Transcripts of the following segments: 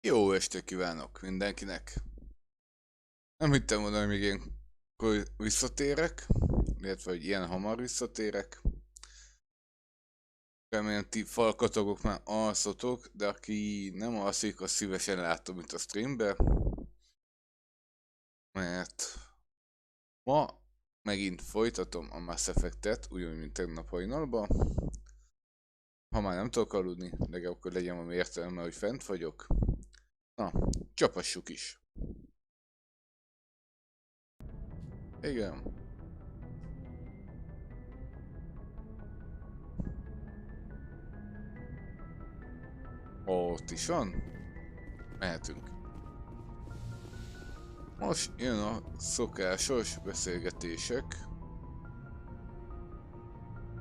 Jó estét kívánok mindenkinek! Nem hittem volna, hogy még ilyenkor visszatérek, illetve hogy ilyen hamar visszatérek. Remélem ti falkatagok már alszotok, de aki nem alszik, az szívesen látom itt a streambe. Mert ma megint folytatom a Mass Effect-et, ugyanúgy, mint tegnap hajnalban. Ha már nem tudok aludni, legalább akkor legyen valami értelme, hogy fent vagyok. Na, csapassuk is! Igen. Ott is van. Mehetünk. Most jön a szokásos beszélgetések.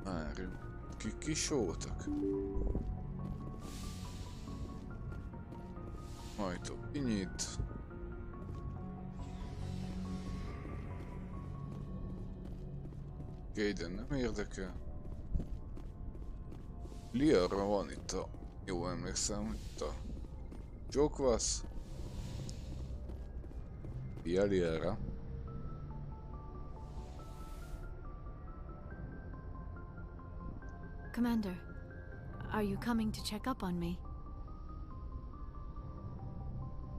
Várjunk. Kik is voltak? Ajtó kinyit. Gaiden nem érdekel. Liarra van itt a... Jó emlékszem, itt a... Jokvasz. Liarra. Commander, are you coming to check up on me?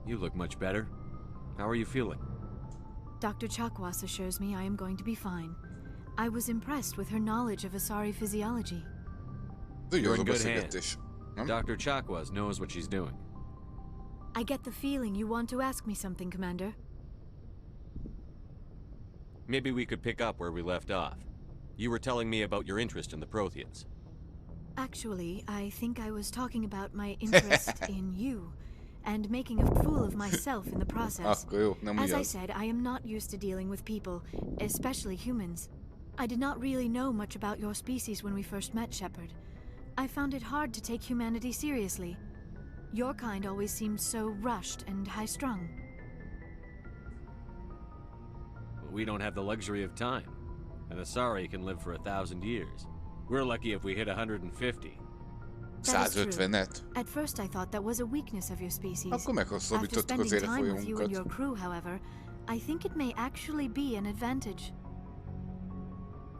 You look much better. How are you feeling? Dr. Chakwas assures me I am going to be fine. I was impressed with her knowledge of Asari physiology. You're in good hands. Dr. Chakwas knows what she's doing. I get the feeling you want to ask me something, Commander. Maybe we could pick up where we left off. You were telling me about your interest in the Protheans. Actually, I think I was talking about my interest in you, and making a fool of myself in the process. As I said, I am not used to dealing with people, especially humans. I did not really know much about your species when we first met, Shepard. I found it hard to take humanity seriously. Your kind always seemed so rushed and high-strung. We don't have the luxury of time. An Asari can live for 1,000 years. We're lucky if we hit 150. That is true. At first I thought that was a weakness of your species. After spending time with you and your crew, however, I think it may actually be an advantage.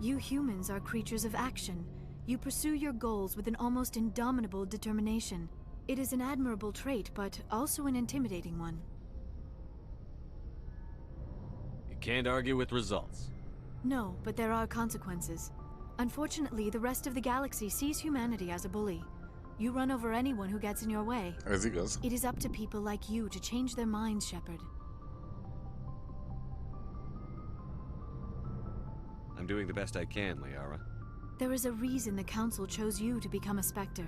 You humans are creatures of action. You pursue your goals with an almost indomitable determination. It is an admirable trait, but also an intimidating one. You can't argue with results. No, but there are consequences. Unfortunately, the rest of the galaxy sees humanity as a bully. You run over anyone who gets in your way. It is up to people like you to change their minds, Shepard. I'm doing the best I can, Liara. There is a reason the Council chose you to become a Spectre.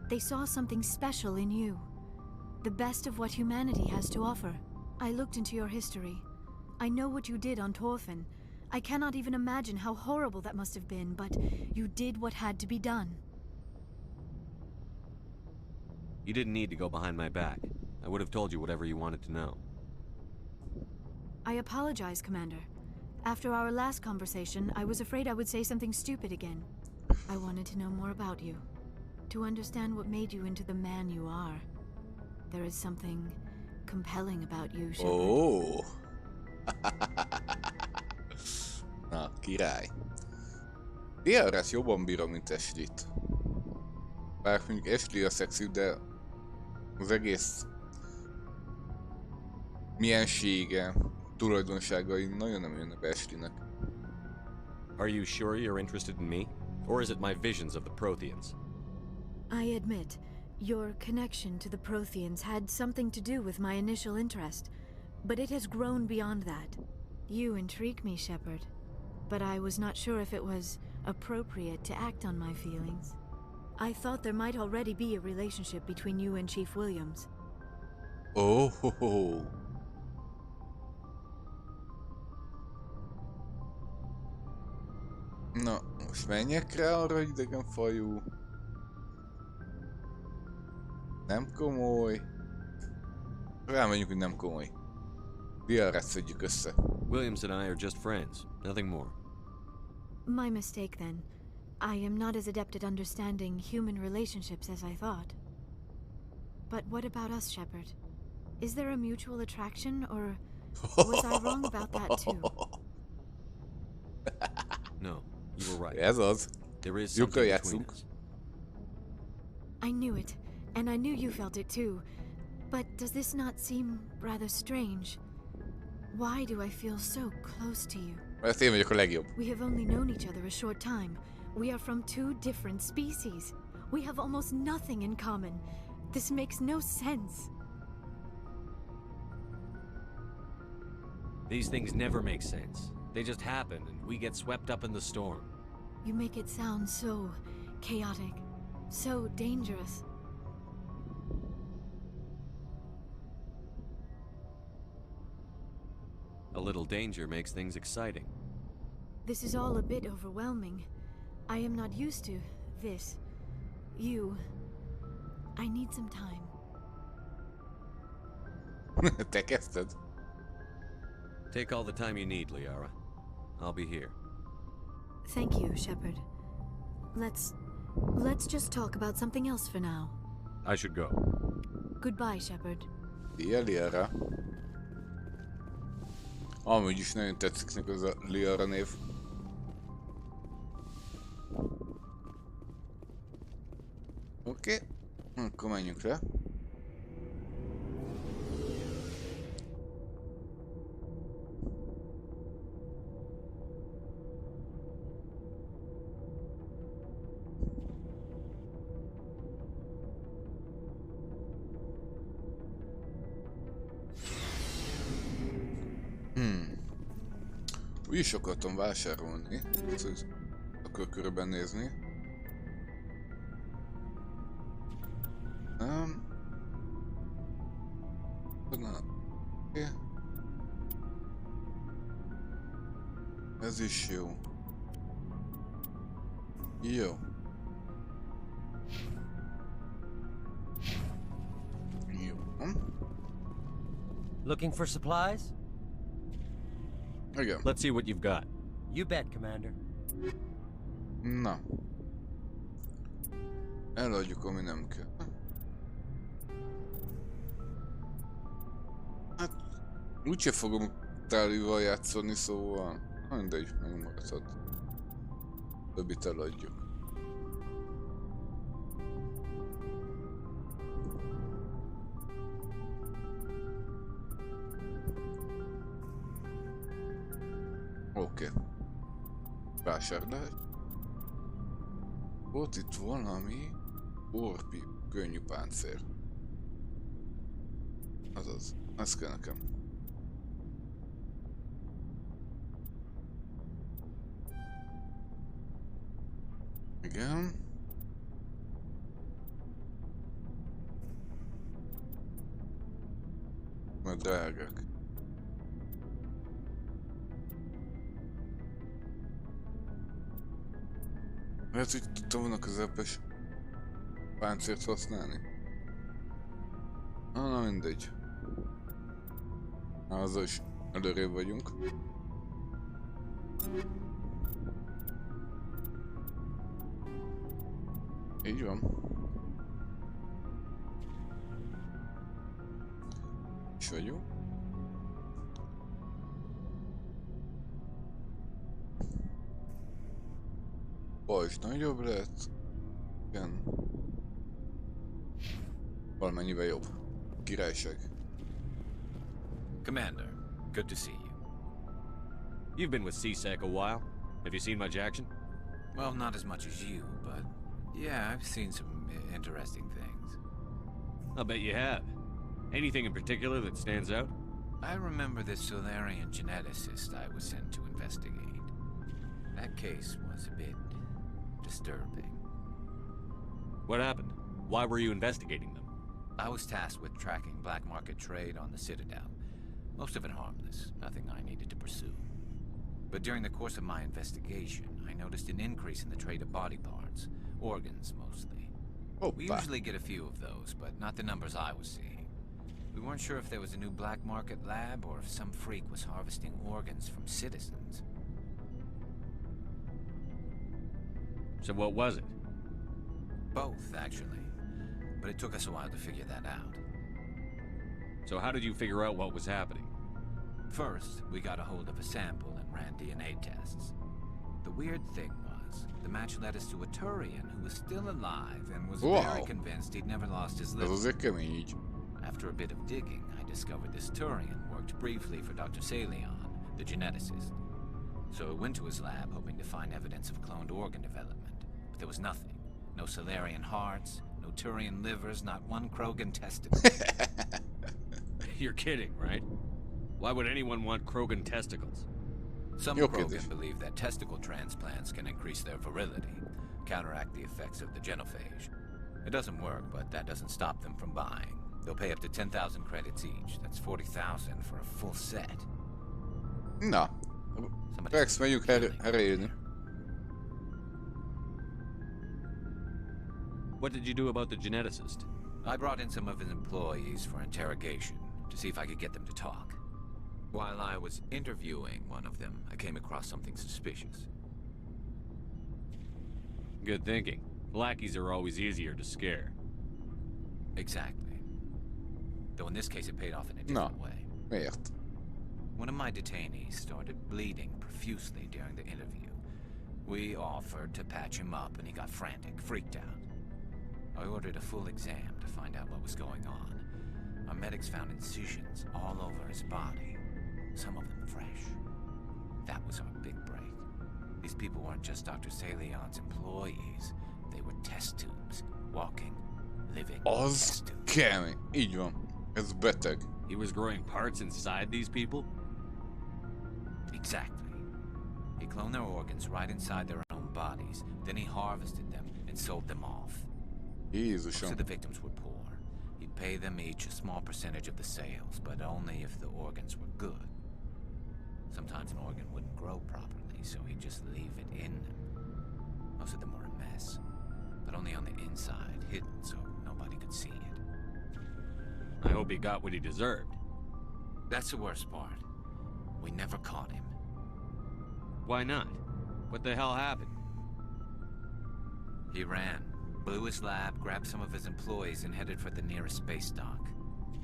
They saw something special in you. The best of what humanity has to offer. I looked into your history. I know what you did on Torfin. I cannot even imagine how horrible that must have been, but you did what had to be done. You didn't need to go behind my back. I would have told you whatever you wanted to know. I apologize, Commander. After our last conversation, I was afraid I would say something stupid again. I wanted to know more about you. To understand what made you into the man you are. There is something compelling about you, Shepard. Oh! Na, király. DRS jobban bírom, mint Ashley-t. Bár mondjuk Ashley a szexibb, de az egész miensége, tulajdonságai nagyon nem jönnek Ashley-nek. Are you sure you're interested in me? Or is it my visions of the Protheans? I admit, your connection to the Protheans had something to do with my initial interest, but it has grown beyond that. You intrigue me, Shepard, but I was not sure if it was appropriate to act on my feelings. I thought there might already be a relationship between you and Chief Williams. Oh, ho, ho. Na, most menjek rá arra idegenfajú. Nem komoly. Rámegyünk, hogy nem komoly. DRS szedjük össze. Williams and I are just friends, nothing more. My mistake then. I am not as adept at understanding human relationships as I thought. But what about us, Shepard? Is there a mutual attraction, or was I wrong about that too? No, you were right. Ez az. There is Lyukkal something between játszunk. us. I knew it, and I knew you felt it too. But does this not seem rather strange? Why do I feel so close to you? Mert én vagyok a legjobb. We have only known each other a short time. We are from two different species. We have almost nothing in common. This makes no sense. These things never make sense. They just happen, and we get swept up in the storm. You make it sound so chaotic, so dangerous. A little danger makes things exciting. This is all a bit overwhelming. I am not used to this. You... I need some time. Te kezdted. Take all the time you need, Liara. I'll be here. Thank you, Shepard. Let's just talk about something else for now. I should go. Goodbye, Shepard. Szia, Liara. Amúgy is nagyon tetszik neki az a Liara név. Oké, akkor menjünk le. Úgy is akartam vásárolni, ezt akkor körülben nézni. Nem. Oké. Ez is jó. Jó. Jó. Looking for supplies? Igen. Let's see what you've got. You bet, Commander. Na. Eladjuk, ami nem kell. Hát, úgyse fogom tálival játszani, szóval... Mindegy, megmaradhat. Többit eladjuk. Oké. Vásárlás. Volt itt valami orpi könnyű páncél. Azaz, ez kell nekem. Igen. Mert drágák. Lehet, hogy tudtam volna közepes páncért használni. Na mindegy. Azzal is előrébb vagyunk. Így van. És vagyunk. Pajzs nagyobb lett. Igen. Valamennyivel jobb. Királyság. Commander, good to see you. You've been with CSEC a while. Have you seen much action? Well, not as much as you, but yeah, I've seen some interesting things. I'll bet you have. Anything in particular that stands out? I remember this Solarian geneticist I was sent to investigate. That case was a bit disturbing. What happened? Why were you investigating them? I was tasked with tracking black market trade on the Citadel. Most of it harmless, nothing I needed to pursue. But during the course of my investigation, I noticed an increase in the trade of body parts, organs mostly. We usually get a few of those, but not the numbers I was seeing. We weren't sure if there was a new black market lab or if some freak was harvesting organs from citizens. So what was it? Both, actually. but it took us a while to figure that out. So how did you figure out what was happening? First, we got a hold of a sample and ran DNA tests. The weird thing was, the match led us to a Turian who was still alive and was very convinced he'd never lost his liver. After a bit of digging, I discovered this Turian worked briefly for Dr. Salion, the geneticist. So I went to his lab hoping to find evidence of cloned organ development, but there was nothing. No Salarian hearts, no Turian livers, not one Krogan testicle. You're kidding, right? Why would anyone want Krogan testicles? Some Krogan believe that testicle transplants can increase their virility, counteract the effects of the genophage. It doesn't work, but that doesn't stop them from buying. They'll pay up to 10,000 credits each. That's 40,000 for a full set. Na, Rex, menjünk herélni. What did you do about the geneticist? I brought in some of his employees for interrogation, to see if I could get them to talk. While I was interviewing one of them, I came across something suspicious. Good thinking. Lackeys are always easier to scare. Exactly. Though in this case it paid off in a different way. Miért? One of my detainees started bleeding profusely during the interview. We offered to patch him up and he got frantic, freaked out. I ordered a full exam to find out what was going on. Our medics found incisions all over his body, some of them fresh. That was our big break. These people weren't just Dr. Salion's employees. They were test tubes, walking, living test tubes. Kemény. Így van. Ez beteg. He was growing parts inside these people? Exactly. He cloned their organs right inside their own bodies. Then he harvested them and sold them off. Most of the victims were poor. He'd pay them each a small percentage of the sales, but only if the organs were good. Sometimes an organ wouldn't grow properly, so he'd just leave it in them. Most of them were a mess, but only on the inside, hidden so nobody could see it. I hope he got what he deserved. That's the worst part. We never caught him. Why not? What the hell happened? He ran, blew his lab, grabbed some of his employees, and headed for the nearest space dock.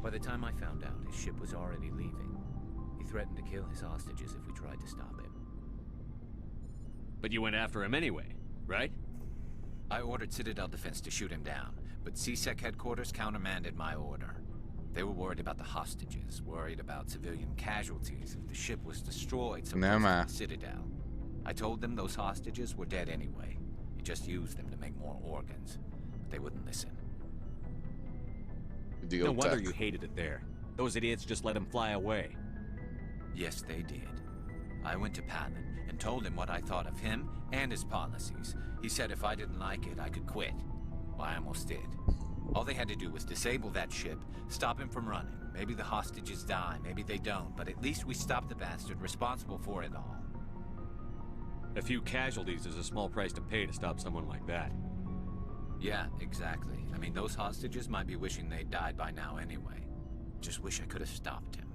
By the time I found out, his ship was already leaving. He threatened to kill his hostages if we tried to stop him. But you went after him anyway, right? I ordered Citadel Defense to shoot him down, but CSEC headquarters countermanded my order. They were worried about the hostages, worried about civilian casualties if the ship was destroyed someplace in the Citadel. I told them those hostages were dead anyway. He just used them to make more organs. But they wouldn't listen. No wonder you hated it there. Those idiots just let him fly away. Yes, they did. I went to Palin and told him what I thought of him and his policies. He said if I didn't like it, I could quit. Well, I almost did. All they had to do was disable that ship, stop him from running. Maybe the hostages die, maybe they don't, but at least we stopped the bastard responsible for it all. A few casualties is a small price to pay to stop someone like that. Yeah, exactly. I mean, those hostages might be wishing they'd died by now anyway. Just wish I could have stopped him.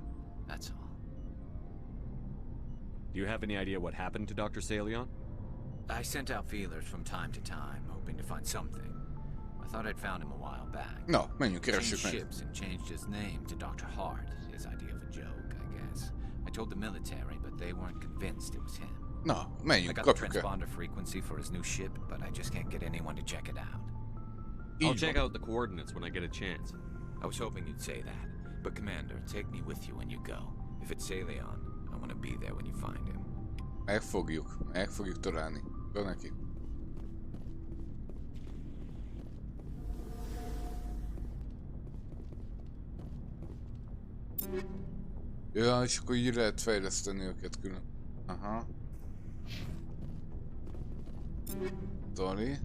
That's all. Do you have any idea what happened to Dr. Salion? I sent out feelers from time to time, hoping to find something. I thought I'd found him a while back. No, menjünk, Changed keressük meg. ships and changed his name to Dr. Hart. His idea of a joke, I guess. I told the military, but they weren't convinced it was him. Na, I menjünk, got the kapjuk el. transponder frequency for his new ship, but I just can't get anyone to check it out. I'll check out the coordinates when I get a chance. I was hoping you'd say that, but Commander, take me with you when you go. If it's Salion, I want to be there when you find him. Meg fogjuk találni. Go neki. Ja, és akkor így lehet fejleszteni őket külön. Aha. Tali.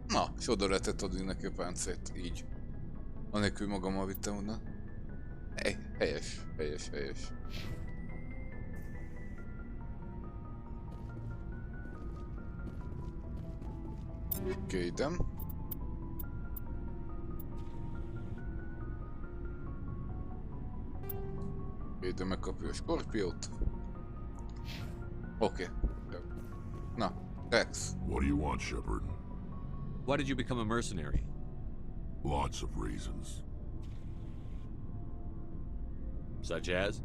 Na, és oda lehetett adni neki a páncélt, így. Anélkül magammal vittem oda. Helyes. Kédem. Kédem megkapja a skorpiót. Oké. Na, Rex. What do you want, Shepard? Why did you become a mercenary? Lots of reasons. Such as?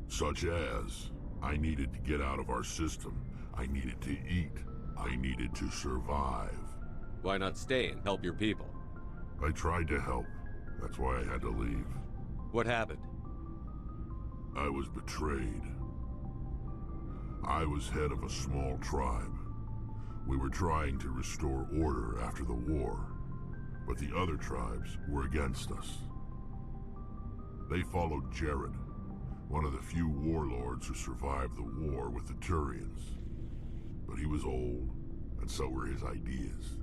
Such as, I needed to get out of our system. I needed to eat. I needed to survive. Why not stay and help your people? I tried to help. That's why I had to leave. What happened? I was betrayed. I was head of a small tribe. We were trying to restore order after the war, but the other tribes were against us. They followed Jared, one of the few warlords who survived the war with the Turians. But he was old, and so were his ideas.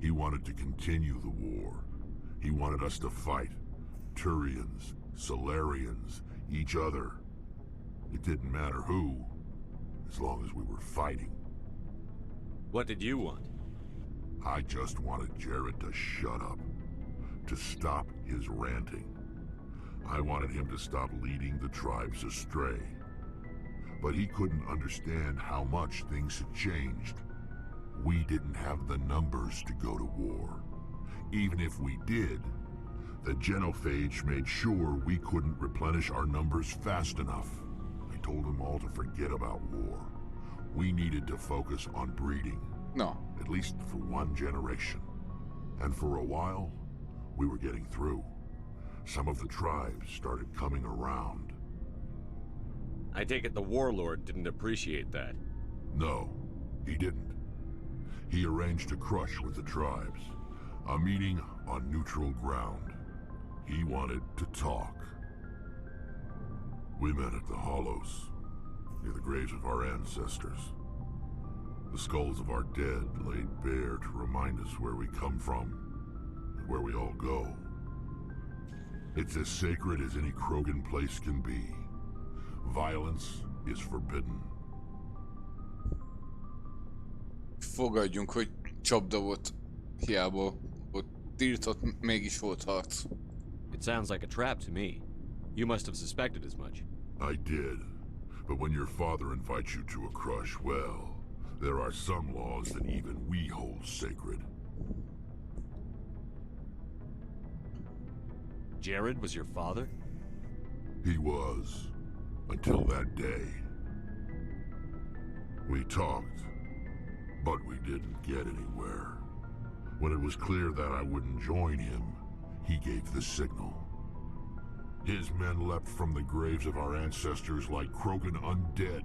He wanted to continue the war. He wanted us to fight. Turians, Solarians, each other. It didn't matter who, as long as we were fighting. What did you want? I just wanted Jared to shut up, to stop his ranting. I wanted him to stop leading the tribes astray. But he couldn't understand how much things had changed. We didn't have the numbers to go to war. Even if we did, the genophage made sure we couldn't replenish our numbers fast enough. I told them all to forget about war. We needed to focus on breeding. No. At least for one generation. And for a while, we were getting through. Some of the tribes started coming around. I take it the warlord didn't appreciate that. No, he didn't. He arranged a crush with the tribes. A meeting on neutral ground. He wanted to talk. We met at the Hollows, near the graves of our ancestors. The skulls of our dead laid bare to remind us where we come from, and where we all go. It's as sacred as any Krogan place can be. Violence is forbidden. Fogadjunk, hogy csapda volt, hiába ott tiltott, mégis volt harc. It sounds like a trap to me. You must have suspected as much. I did. But when your father invites you to a crush, well, there are some laws that even we hold sacred. Jared was your father? He was. Until that day. We talked, but we didn't get anywhere. When it was clear that I wouldn't join him, he gave the signal. His men leapt from the graves of our ancestors like Krogan undead.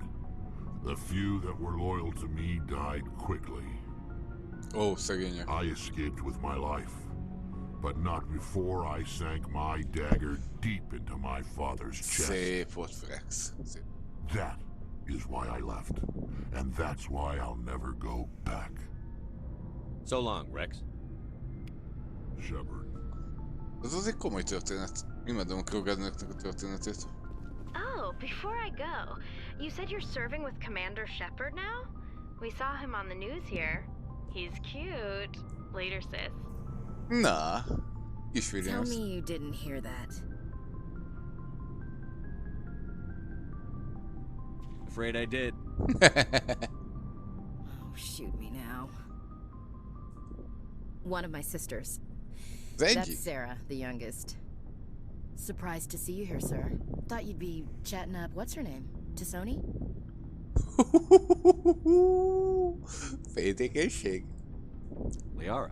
The few that were loyal to me died quickly. Ó, szegények. I escaped with my life, but not before I sank my dagger deep into my father's chest. Szép volt, Frex. Szép. That is why I left, and that's why I'll never go back. So long, Rex. Shepard. Ez az egy komoly történet. Imádom a Krogadnöknek a történetét. Oh, before I go, you said you're serving with Commander Shepard now? We saw him on the news here. He's cute. Later, sis. Na, kis Tell Williams. me you didn't hear that. Afraid I did. Oh, shoot me now. One of my sisters. Zenji. That's Sarah, the youngest. Surprised to see you here, sir. Thought you'd be chatting up, what's her name? Tisoni? Féltékenység. Liara,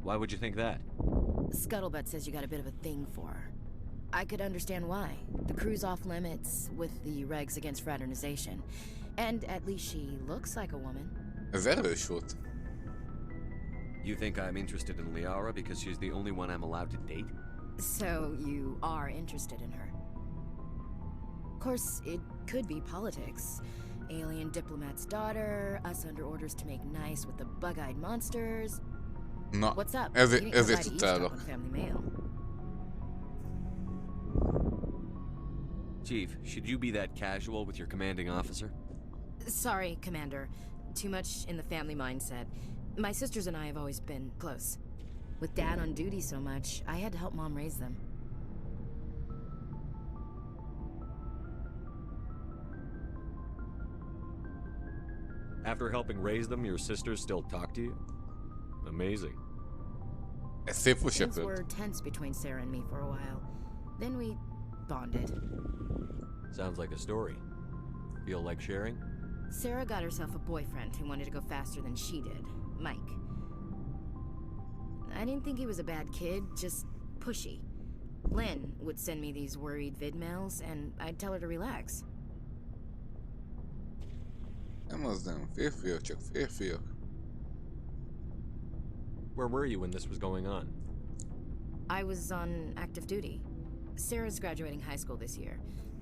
why would you think that? Scuttlebutt says you got a bit of a thing for her. I could understand why. The crew's off limits with the regs against fraternization. And at least she looks like a woman. Ez erős volt. You think I'm interested in Liara because she's the only one I'm allowed to date? So you are interested in her. Of course, it could be politics. Alien diplomat's daughter, us under orders to make nice with the bug-eyed monsters. Na, What's up? ezért You didn't come by to utálok. eavesdrop on Family Mail. Chief, should you be that casual with your commanding officer? Sorry, Commander. Too much in the family mindset. My sisters and I have always been close. With Dad on duty so much, I had to help Mom raise them. After helping raise them, your sisters still talk to you? Amazing. Ez szép Things usöpöd. were tense between Sarah and me for a while. Then we bonded. Sounds like a story. Feel like sharing? Sarah got herself a boyfriend who wanted to go faster than she did, Mike. I didn't think he was a bad kid, just pushy. Lynn would send me these worried vid mails, and I'd tell her to relax. Nem az nem. Férfiak, csak férfiak. Where were you when this was going on? I was on active duty. Sarah's graduating high school this year.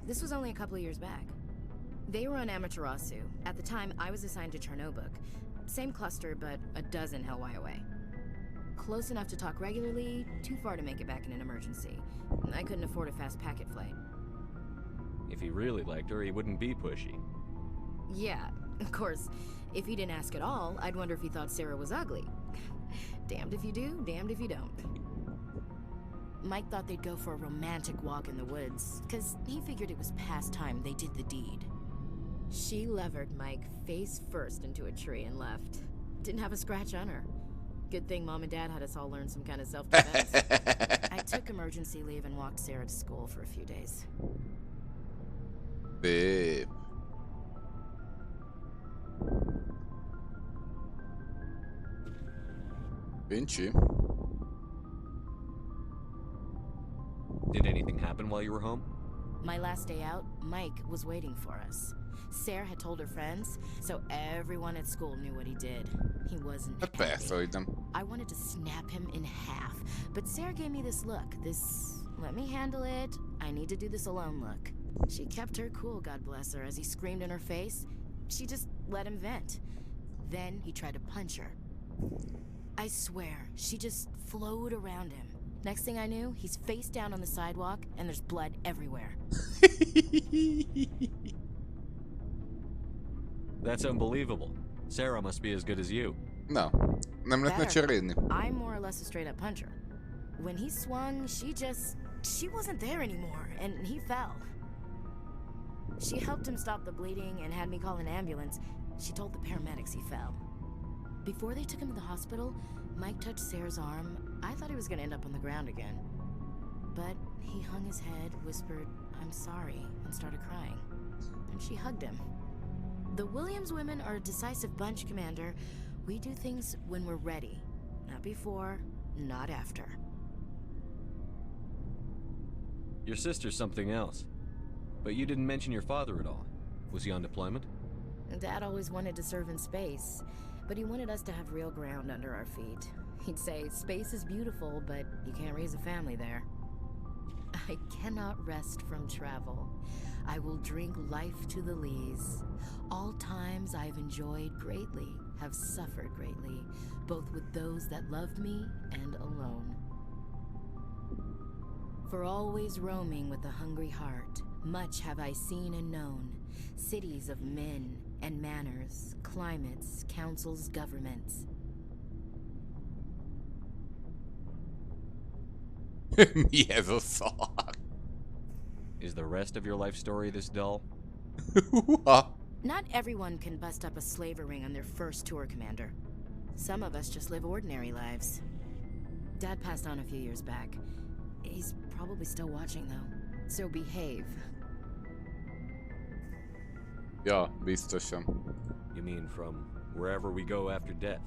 This was only a couple of years back. They were on Amaterasu. At the time, I was assigned to Chernobog. Same cluster, but a dozen Hellwire away. Close enough to talk regularly, too far to make it back in an emergency. I couldn't afford a fast packet flight. If he really liked her, he wouldn't be pushy. Yeah, of course, if he didn't ask at all, I'd wonder if he thought Sarah was ugly. Damned if you do, damned if you don't. Mike thought they'd go for a romantic walk in the woods, because he figured it was past time they did the deed. She levered Mike face first into a tree and left. Didn't have a scratch on her. Good thing Mom and Dad had us all learn some kind of self-defense. I took emergency leave and walked Sarah to school for a few days. Babe. Vinci. Did anything happen while you were home? My last day out, Mike was waiting for us. Sarah had told her friends, so everyone at school knew what he did. He wasn't Hát persze, hogy nem. I wanted to snap him in half, but Sarah gave me this look, this let me handle it, I need to do this alone look. She kept her cool, God bless her, as he screamed in her face. She just let him vent. Then he tried to punch her. I swear, she just flowed around him. Next thing I knew, he's face down on the sidewalk, and there's blood everywhere. That's unbelievable. Sarah must be as good as you. Na, nem lehetne Better. cserélni. I'm more or less a straight-up puncher. When he swung, she wasn't there anymore, and he fell. She helped him stop the bleeding and had me call an ambulance. She told the paramedics he fell. Before they took him to the hospital, Mike touched Sarah's arm. I thought he was gonna end up on the ground again. But he hung his head, whispered, "I'm sorry," and started crying. And she hugged him. The Williams women are a decisive bunch, Commander. We do things when we're ready. Not before, not after. Your sister's something else. But you didn't mention your father at all. Was he on deployment? Dad always wanted to serve in space, but he wanted us to have real ground under our feet. He'd say, space is beautiful, but you can't raise a family there. I cannot rest from travel. I will drink life to the lees. All times I've enjoyed greatly, have suffered greatly, both with those that loved me and alone. For always roaming with a hungry heart, much have I seen and known, cities of men and manners, climates, councils, governments. Mi ez a szar? Is the rest of your life story this dull? Not everyone can bust up a slaver ring on their first tour, Commander. Some of us just live ordinary lives. Dad passed on a few years back. He's probably still watching, though. So behave. Ja, biztosan. You mean from wherever we go after death?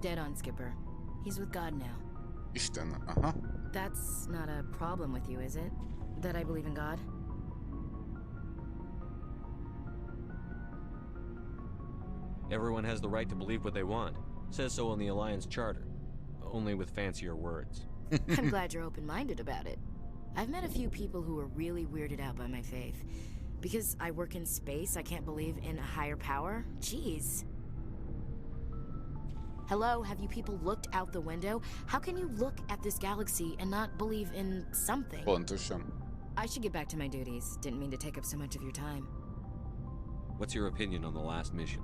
Dead on, Skipper. He's with God now. Isten, aha. That's not a problem with you, is it? That I believe in God? Everyone has the right to believe what they want. Says so in the Alliance Charter. Only with fancier words. I'm glad you're open-minded about it. I've met a few people who are really weirded out by my faith. Because I work in space, I can't believe in a higher power? Jeez. Hello, have you people looked out the window? How can you look at this galaxy and not believe in something? Pontosan. I should get back to my duties. Didn't mean to take up so much of your time. What's your opinion on the last mission?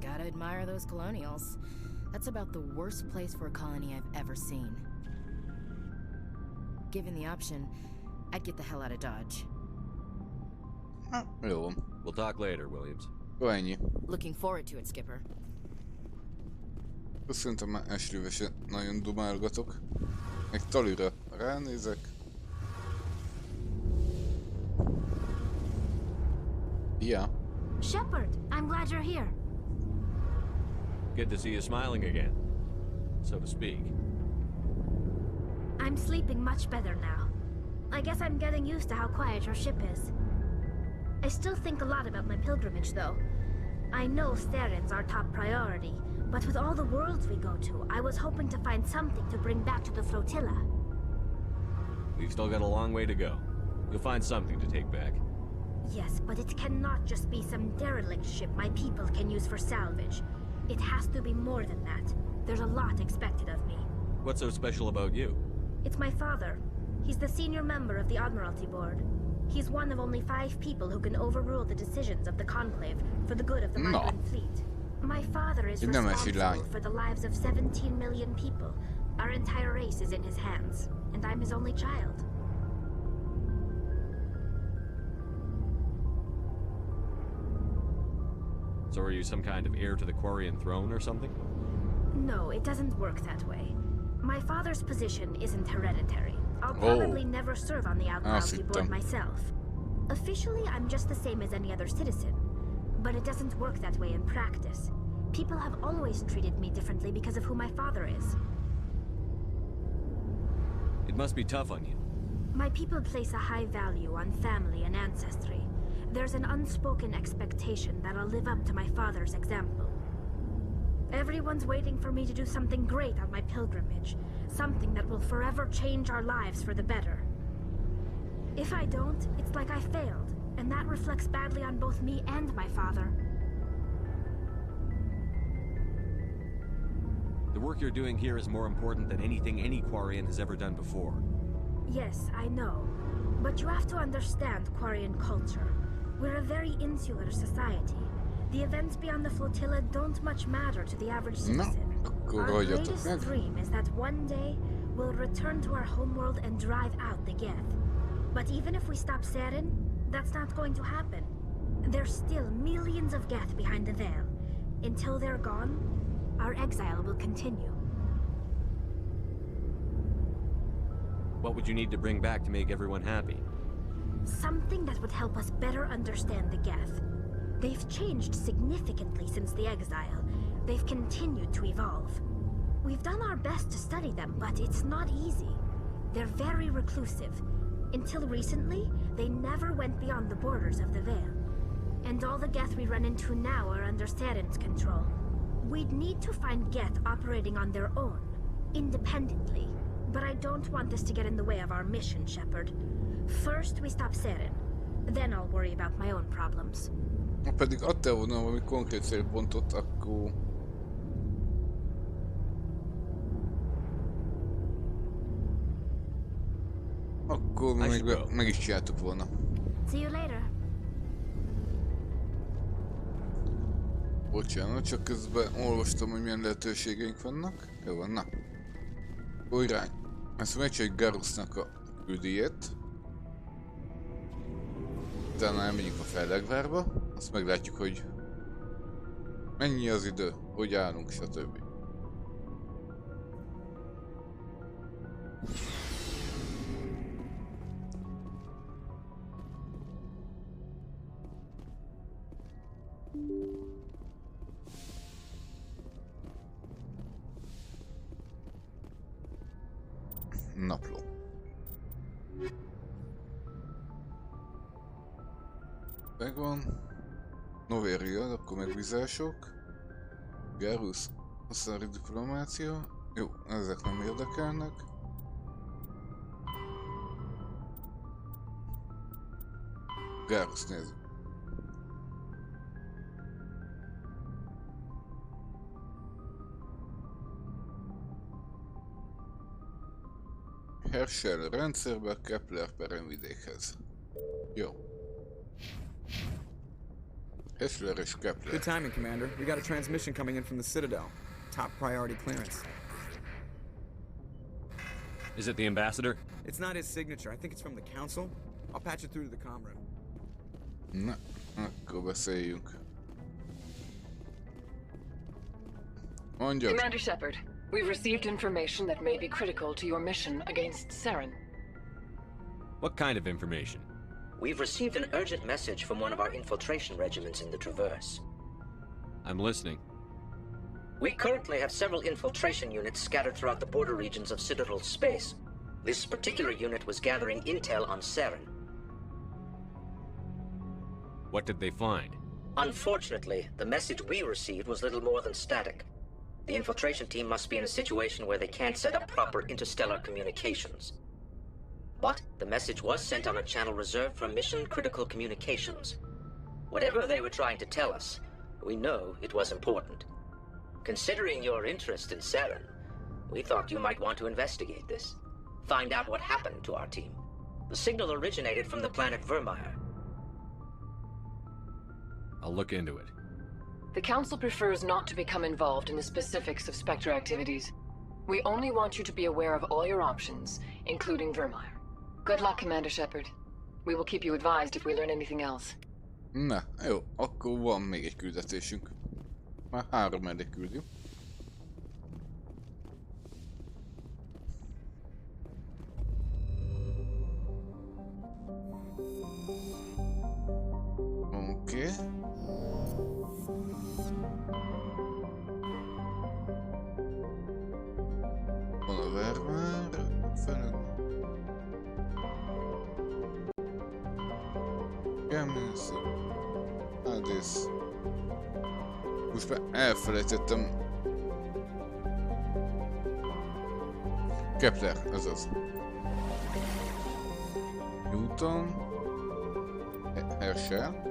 Gotta admire those colonials. That's about the worst place for a colony I've ever seen. Given the option, I'd get the hell out of Dodge. Jó. We'll talk later, Williams. Jó, ennyi. Looking forward to it, Skipper. Szerintem már esőbe se nagyon dumálgatok. Meg Talira ránézek. Yeah. Shepard, I'm glad you're here. Good to see you smiling again, so to speak. I'm sleeping much better now. I guess I'm getting used to how quiet your ship is. I still think a lot about my pilgrimage, though. I know Steren's our top priority, but with all the worlds we go to, I was hoping to find something to bring back to the flotilla. We've still got a long way to go. You'll find something to take back. Yes, but it cannot just be some derelict ship my people can use for salvage. It has to be more than that. There's a lot expected of me. What's so special about you? It's my father. He's the senior member of the Admiralty Board. He's one of only 5 people who can overrule the decisions of the Conclave for the good of the migrant fleet. My father is responsible for the lives of 17 million people. Our entire race is in his hands, and I'm his only child. So are you some kind of heir to the Quarian throne or something? No, it doesn't work that way. My father's position isn't hereditary. I'll probably never serve on the Admiralty Board myself. Officially, I'm just the same as any other citizen. But it doesn't work that way in practice. People have always treated me differently because of who my father is. It must be tough on you. My people place a high value on family and ancestry. There's an unspoken expectation that I'll live up to my father's example. Everyone's waiting for me to do something great on my pilgrimage. Something that will forever change our lives for the better. If I don't, it's like I failed, and that reflects badly on both me and my father. The work you're doing here is more important than anything any Quarian has ever done before. Yes, I know. But you have to understand Quarian culture. We're a very insular society. The events beyond the flotilla don't much matter to the average citizen. Our greatest dream is that one day we'll return to our homeworld and drive out the Geth. But even if we stop Seren, that's not going to happen. There's still millions of Geth behind the veil. Until they're gone, our exile will continue. What would you need to bring back to make everyone happy? Something that would help us better understand the Geth. They've changed significantly since the exile. They've continued to evolve. We've done our best to study them, but it's not easy. They're very reclusive. Until recently, they never went beyond the borders of the Veil. And all the Geth we run into now are under Seren's control. We'd need to find Geth operating on their own, independently. But I don't want this to get in the way of our mission, Shepard. First, we stop Seren. Then I'll worry about my own problems. Ha pedig adtál volna valami konkrét célpontot, akkor... Akkor még meg is csináltuk volna. See you later. Bocsánat, csak közben olvastam, hogy milyen lehetőségeink vannak. Jó van, na. Ó, irány. Ezt megcsináljuk Garusnak a küldéjét. Utána elmegyünk a Fellegvárba. Azt meglátjuk, hogy mennyi az idő, hogy állunk, stb. Napló. Megvan. Novéria, akkor megbízások. Garus, haszári diplomácia. Jó, ezek nem érdekelnek. Garus nézzük. Herschel rendszerbe, Kepler peremvidékhez. Jó. Herschel és Kepler. Good timing, Commander. We got a transmission coming in from the Citadel. Top priority clearance. Is it the ambassador? It's not his signature. I think it's from the Council. I'll patch it through to the comm room. Na, akkor beszéljünk. Mondjad. Commander Shepard, we've received information that may be critical to your mission against Saren. What kind of information? We've received an urgent message from one of our infiltration regiments in the Traverse. I'm listening. We currently have several infiltration units scattered throughout the border regions of Citadel space. This particular unit was gathering intel on Saren. What did they find? Unfortunately, the message we received was little more than static. The infiltration team must be in a situation where they can't set up proper interstellar communications. But the message was sent on a channel reserved for mission-critical communications. Whatever they were trying to tell us, we know it was important. Considering your interest in Saren, we thought you might want to investigate this. Find out what happened to our team. The signal originated from the planet Vermeer. I'll look into it. The Council prefers not to become involved in the specifics of Spectre activities. We only want you to be aware of all your options, including Vermeer. Good luck, Commander Shepard. We will keep you advised if we learn anything else. Na, jó, akkor van még egy küldetésünk. Már 3 elég küldjük. Oké. Van a Vermeer felett. Elmész. Áldész. Most már elfelejtettem. Kepler, azaz. Newton. Herschel.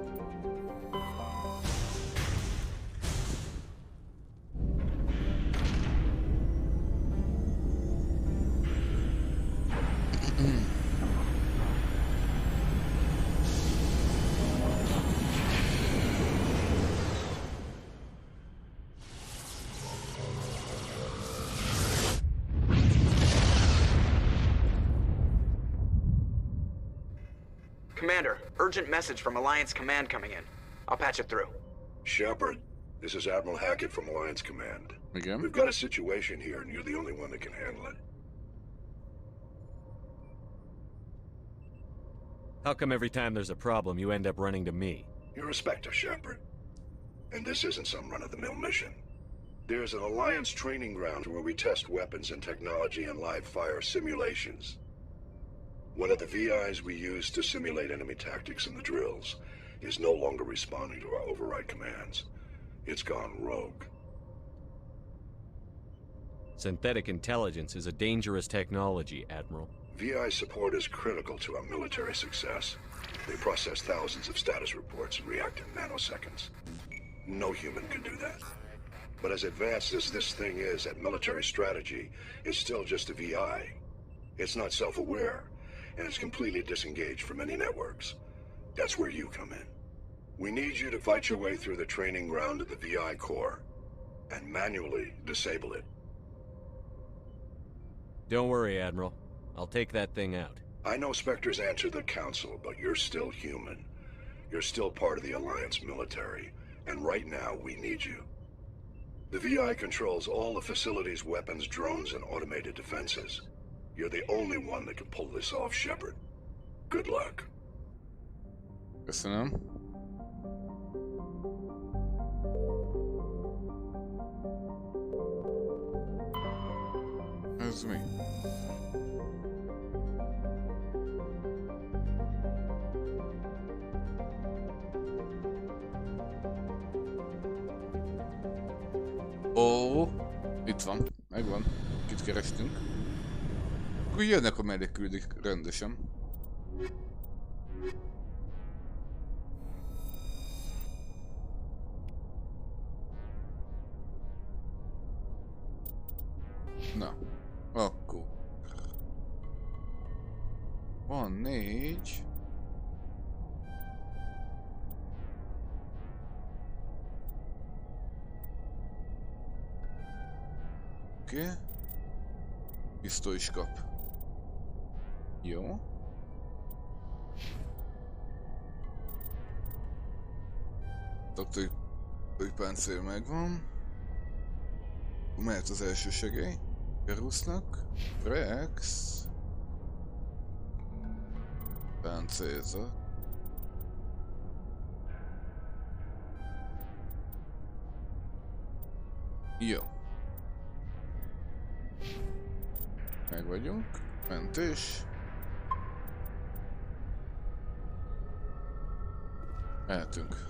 Commander, urgent message from Alliance Command coming in. I'll patch it through. Shepard, this is Admiral Hackett from Alliance Command. Again? We've got a situation here, and you're the only one that can handle it. How come every time there's a problem, you end up running to me? You're a Spectre, Shepard. And this isn't some run-of-the-mill mission. There's an Alliance training ground where we test weapons and technology in live-fire simulations. One of the VIs we use to simulate enemy tactics in the drills is no longer responding to our override commands. It's gone rogue. Synthetic intelligence is a dangerous technology, Admiral. VI support is critical to our military success. They process thousands of status reports and react in nanoseconds. No human can do that. But as advanced as this thing is at military strategy, it's still just a VI. It's not self-aware, and it's completely disengaged from any networks. That's where you come in. We need you to fight your way through the training ground of the VI core and manually disable it. Don't worry, Admiral. I'll take that thing out. I know Spectres answer the Council, but you're still human. You're still part of the Alliance military, and right now we need you. The VI controls all the facility's weapons, drones, and automated defenses. You're the only one that can pull this off, Shepard. Good luck. Köszönöm. Ez mi? Ó, itt van, megvan. Kit kerestünk. Akkor jönnek a mellék küldik rendesen. Na, akkor. Van 4. Oké. Pisztoly is kap. Jó. Doktori páncél megvan. Mehet az első segély. Gerusznak. Rex. Páncélzat. Jó. Meg vagyunk. Mentés. Mehetünk.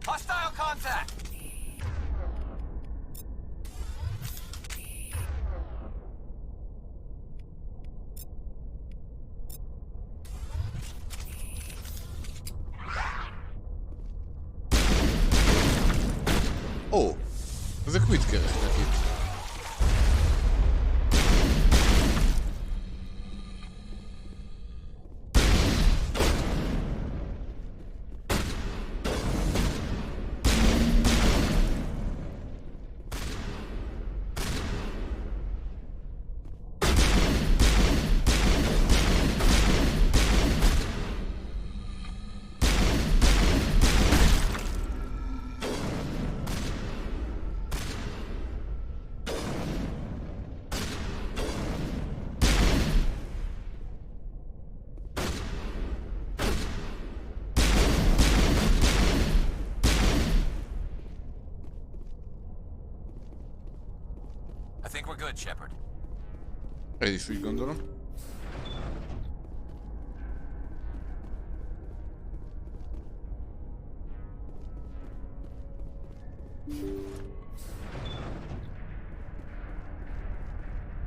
Hostile contact! Ó! Ezek mit keresnek itt? I think we're good, Shepard. Én is úgy gondolom.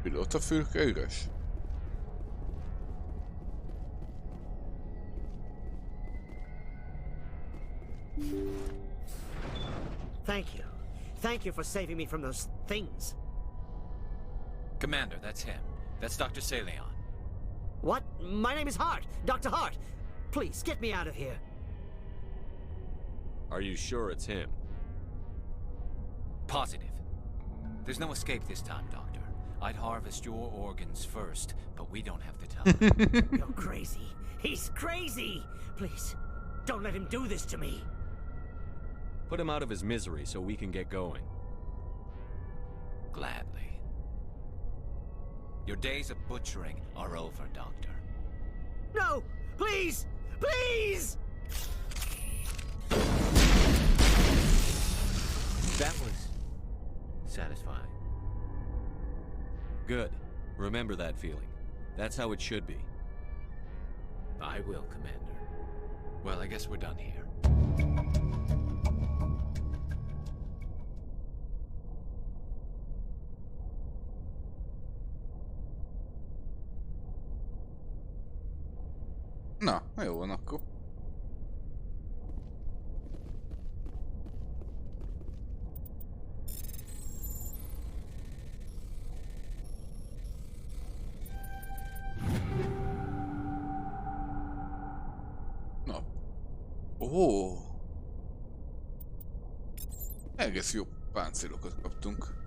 Pilótafülke üres. Thank you. Thank you for saving me from those things. Commander, that's him. That's Dr. Saleon. What? My name is Hart. Dr. Hart. Please, get me out of here. Are you sure it's him? Positive. There's no escape this time, Doctor. I'd harvest your organs first, but we don't have the time. You're crazy. He's crazy. Please, don't let him do this to me. Put him out of his misery so we can get going. Gladly. Your days of butchering are over, Doctor. No! Please! Please! That was satisfying. Good. Remember that feeling. That's how it should be. I will, Commander. Well, I guess we're done here. Na, jó van akkor. Na. Ó. Egész jó páncélokat kaptunk.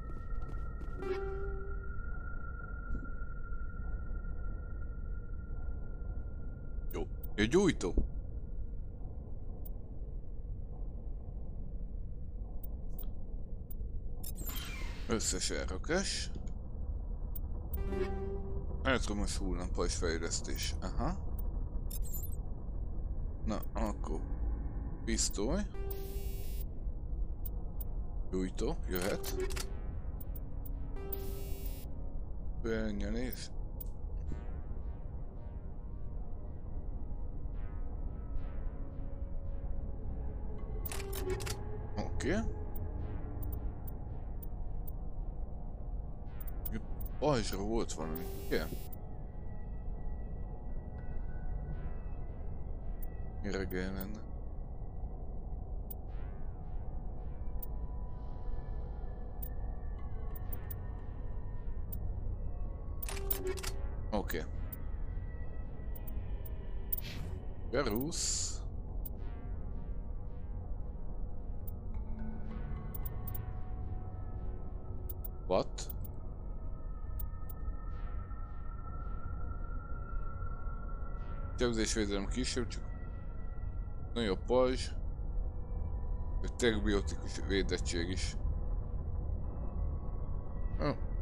Jó. Jó gyújtó. Összes elrakás. Elektromos hullámpa és fejlesztés. Aha. Na, akkor pisztoly. Gyújtó, jöhet. Felnyelés. Oké. Pajzsra volt valami, ugye? Mire kell lenne? Oké. Berusz. Sebzésvédelem kisebb, csak nagyobb pajzs. Egy terbiotikus védettség is.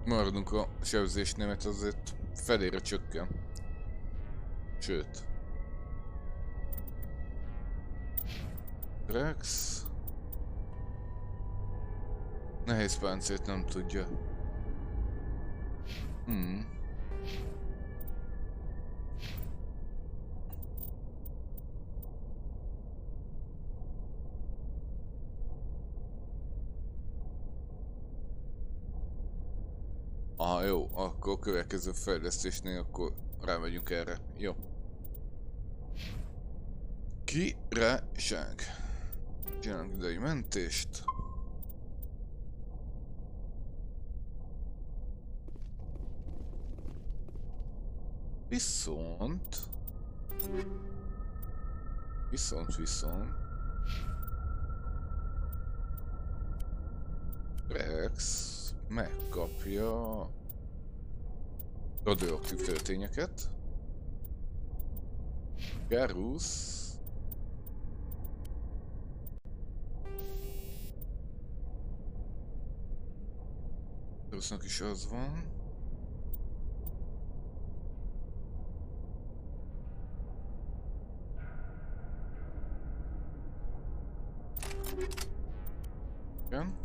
Maradunk a sebzésnél, mert azért felére csökken. Sőt. Rex. Nehéz páncélt nem tudja. Aha, jó, akkor a következő fejlesztésnél akkor rámegyünk erre. Jó. Királyság. Csinálunk idei mentést. Viszont... Rex megkapja radioaktív töltényeket. Garus Garusnak is az van. Igen.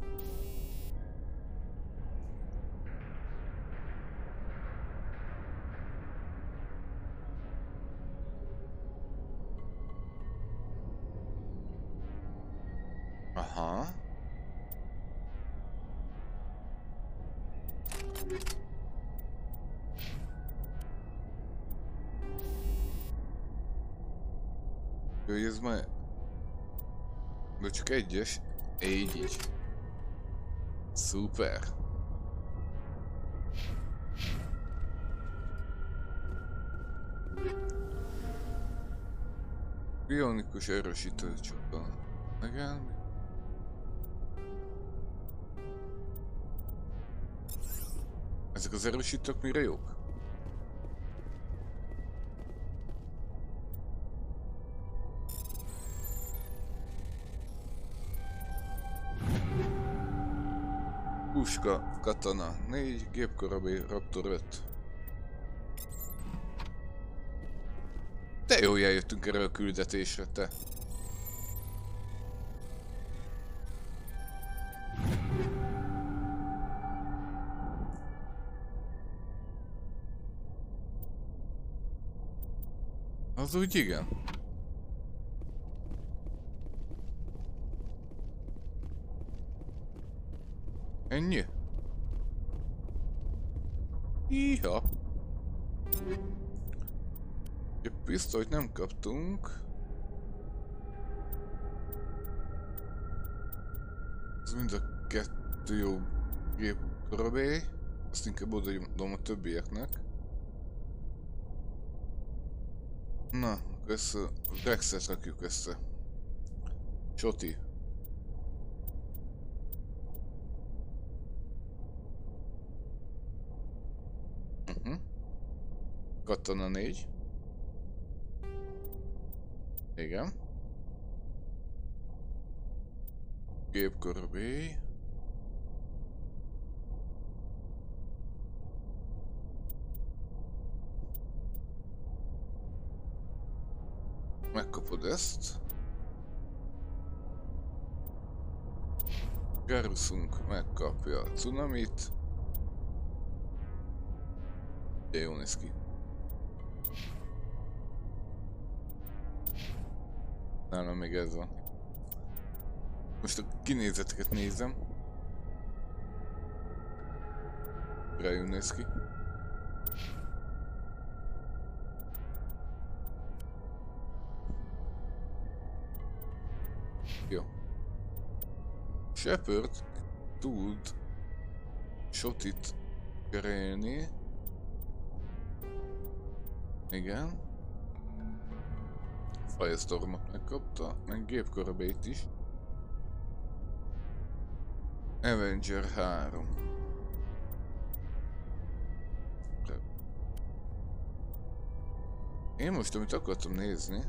Aha. Jó, ez már... De csak egyes. Így. Szuper. Bionikus erősítő csupán. Igen. Ezek az erősítők mire jók? Puska, katana 4, gépkorabé, raptor 5. De jó, eljöttünk erre a küldetésre, te. Az úgy igen. Ennyi? Iha. Egy pisztolyt nem kaptunk. Ez mind a kettő jó gépkorabé. Azt inkább odaadom a többieknek. Na, akkor ezt a Rexet rakjuk össze. Csoti. Katana 4. Igen. Gépkorabé. Megkapod ezt. Garusunk megkapja a cunamit. De jól néz ki. Nálam még ez van. Most a kinézeteket nézem. Rájön néz ki. Jó. Shepard tud Shotit cserélni. Igen. Firestormot megkapta, meg gépkorabét is. Avenger 3. Én most, amit akartam nézni...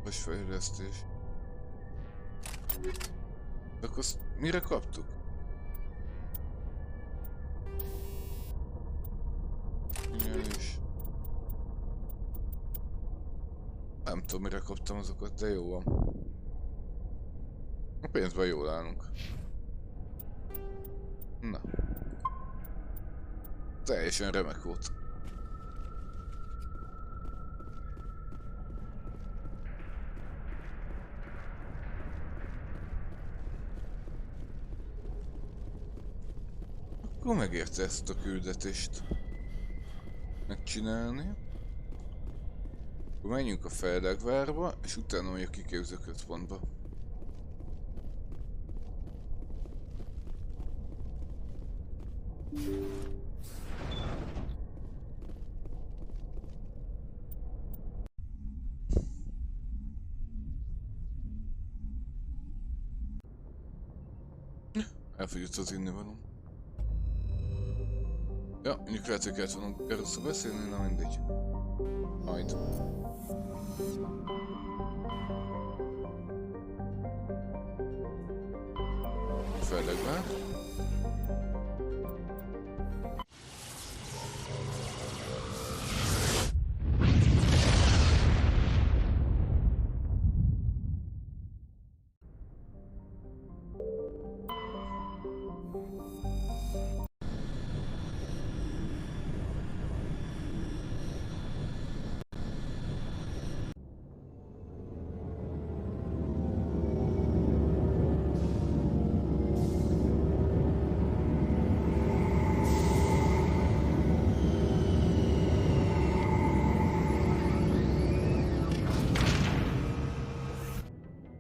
Vagy fejlesztés. Akkor azt mire kaptuk? És... nem tudom, mire kaptam azokat, de jó van. A pénzben jól állunk. Na. Teljesen remek volt. Akkor megérte ezt a küldetést megcsinálni. Akkor menjünk a Feldegvárba, és utána megyünk a kiképzőközpontba. Elfogyott az innivalom. Ja, mondjuk lehet, hogy kellett volna először beszélni, na mindegy. Majd. Feldegvár.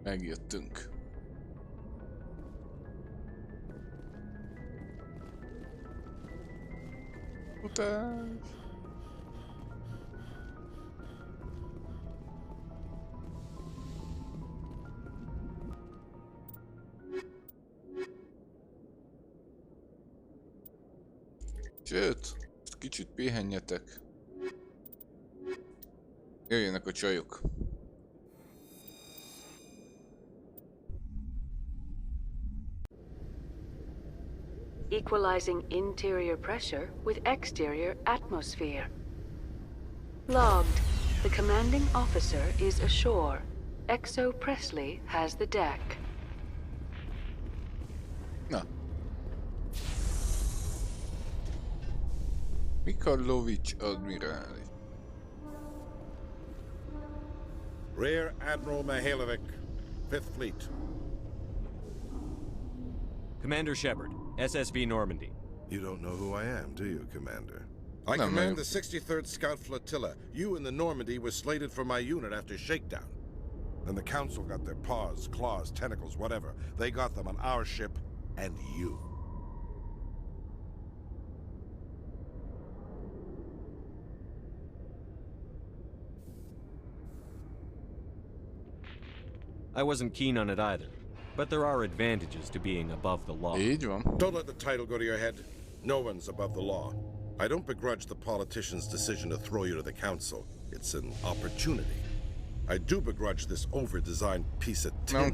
Megjöttünk. Utás! Sőt, kicsit pihenjetek. Jöjjenek a csajok. Equalizing interior pressure with exterior atmosphere. Logged. The commanding officer is ashore. Exo Presley has the deck. Na. Mikhailovic admirális. Rear Admiral Mihailovic, 5th Fleet. Commander Shepard, SSV Normandy. You don't know who I am, do you, Commander? I command the 63rd Scout Flotilla. You and the Normandy were slated for my unit after shakedown. Then the Council got their paws, claws, tentacles, whatever. They got them on our ship and you. I wasn't keen on it either, but there are advantages to being above the law. Don't let the title go to your head. No one's above the law. I don't begrudge the politician's decision to throw you to the Council. It's an opportunity. I do begrudge this over-designed piece of tin.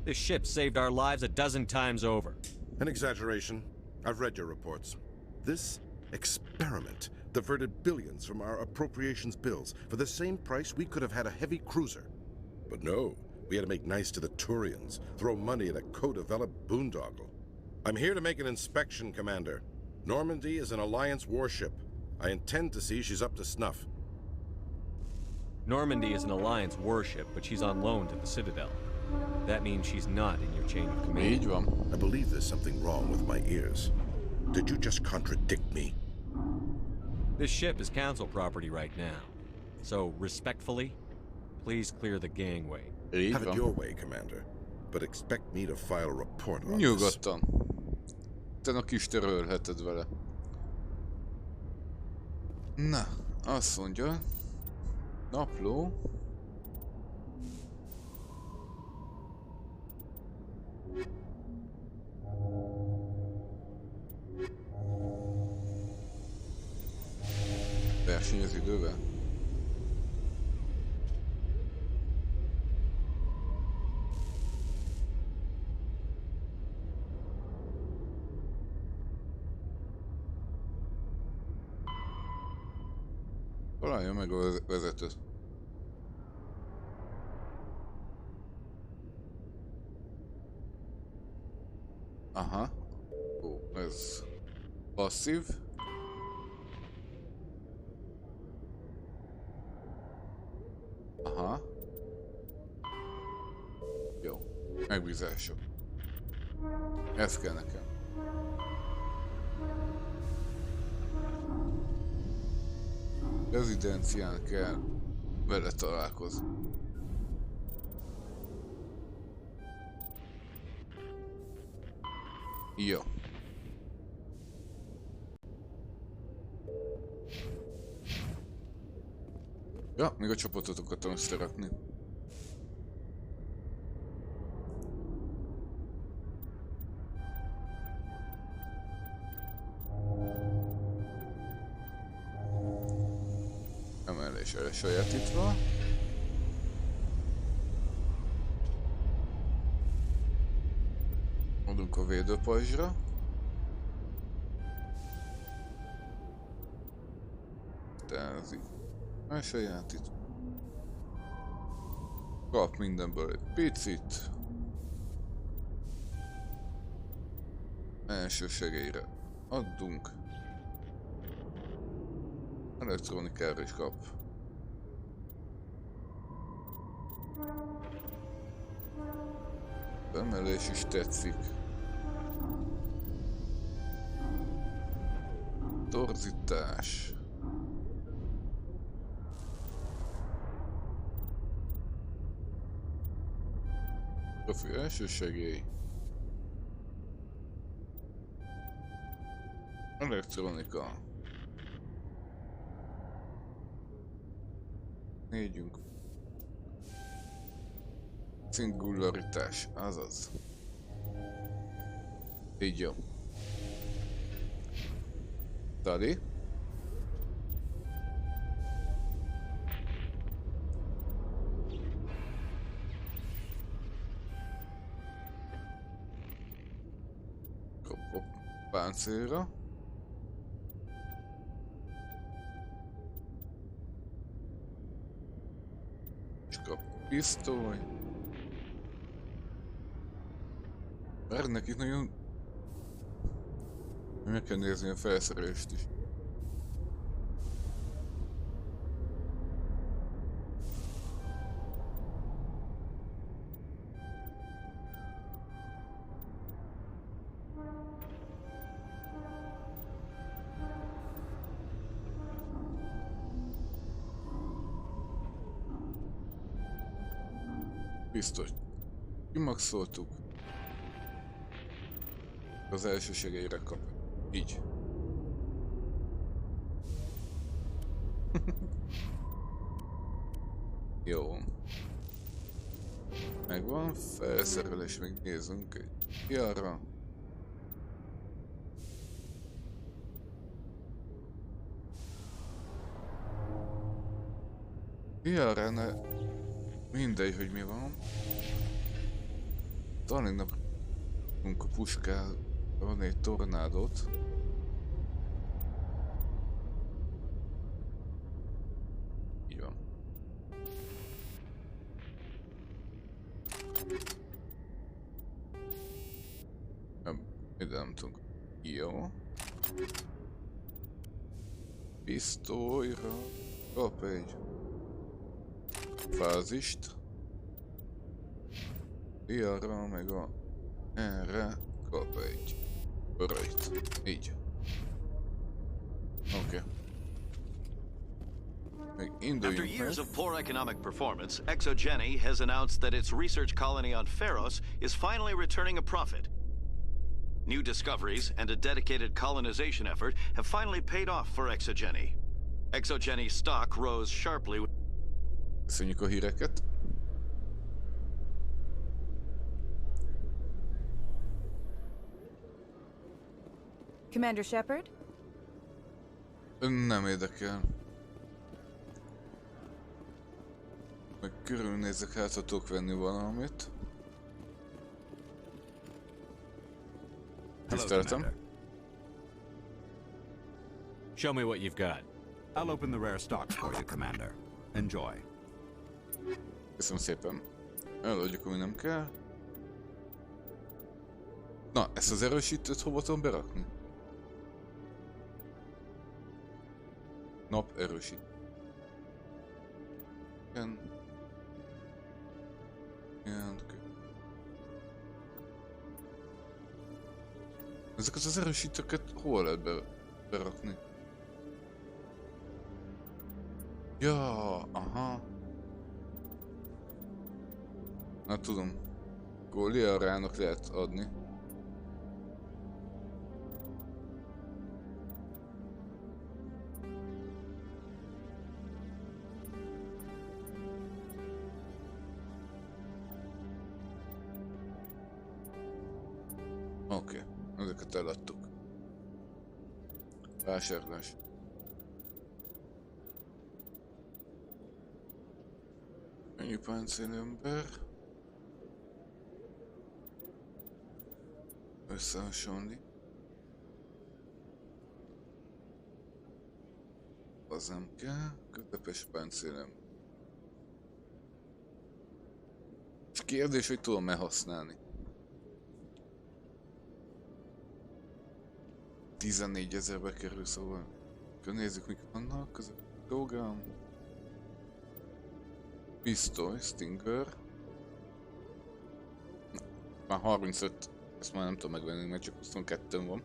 This ship saved our lives a dozen times over. An exaggeration. I've read your reports. This experiment diverted billions from our appropriations bills. For the same price, we could have had a heavy cruiser. But no, we had to make nice to the Turians, throw money at a co-developed boondoggle. I'm here to make an inspection, Commander. Normandy is an Alliance warship. I intend to see she's up to snuff. Normandy is an Alliance warship, but she's on loan to the Citadel. That means she's not in your chain of command. I believe there's something wrong with my ears. Did you just contradict me? This ship is Council property right now. So, respectfully, please clear the gangway. Have it your way, Commander. But expect me to file a report on this. Nyugodtan. Te a kis törölheted vele. Na, azt mondja, Napló. Verseny az idővel? Találja meg a vezetőt. Aha. Ó, ez passzív. Aha. Jó. Megbízások. Ez kell nekem. Rezidencián kell vele találkozni. Jó. Ja, még a csapatot akartam összerakni. Emelés elsajátítva. Adunk a védőpajzsra. Tázik. Elsajátítva. Kap mindenből egy picit. Első segélyre adunk. Elektronikára is kap. Emelés is tetszik. Torzítás. Profi első segély. Elektronika. Négyünk. Szingularitás, azaz. Így jó. Tali. Kapok páncélra. És kap pisztoly. Bár nekik nagyon... Meg kell nézni a felszerelést is. Biztos. Kimaxoltuk. Az első segélyre kap. Így. Jó. Megvan, felszerelés, még nézzünk egy kiarra. Kiarra ne... Mindegy, hogy mi van. Talán a puskál van egy tornádot. Így van. Ide nem tudunk. Jó. Pisztolyra kap egy fázist. Arra meg a erre kap egy öröjt. Így. Oké. After years of poor economic performance, ExoGeni has announced that its research colony on Pharos is finally returning a profit. New discoveries and a dedicated colonization effort have finally paid off for ExoGeni. ExoGeni's stock rose sharply. Köszönjük a híreket. Commander Shepard? Nem érdekel. Meg körülnézek, hát ha tudok venni valamit. Tiszteltem. Show me what you've got. I'll open the rare stocks for you, Commander. Enjoy. Köszönöm szépen. Eladjuk, ami nem kell. Na, ezt az erősítőt hova tudom berakni? Nap erősít. Igen. Ezeket az erősítőket hol lehet berakni? Ja, aha. Na tudom. Góliárának lehet adni. Oké, ezeket eladtuk. Vásárlás. Ennyi páncélember. Összehasonlít. Az nem kell. Közepes páncélem. És kérdés, hogy tudom-e használni. 14 000-be kerül, szóval. Akkor nézzük, mik vannak. Az a program. Pisztoly, Stinger. Már 35. Ezt már nem tudom megvenni, mert csak 22 van.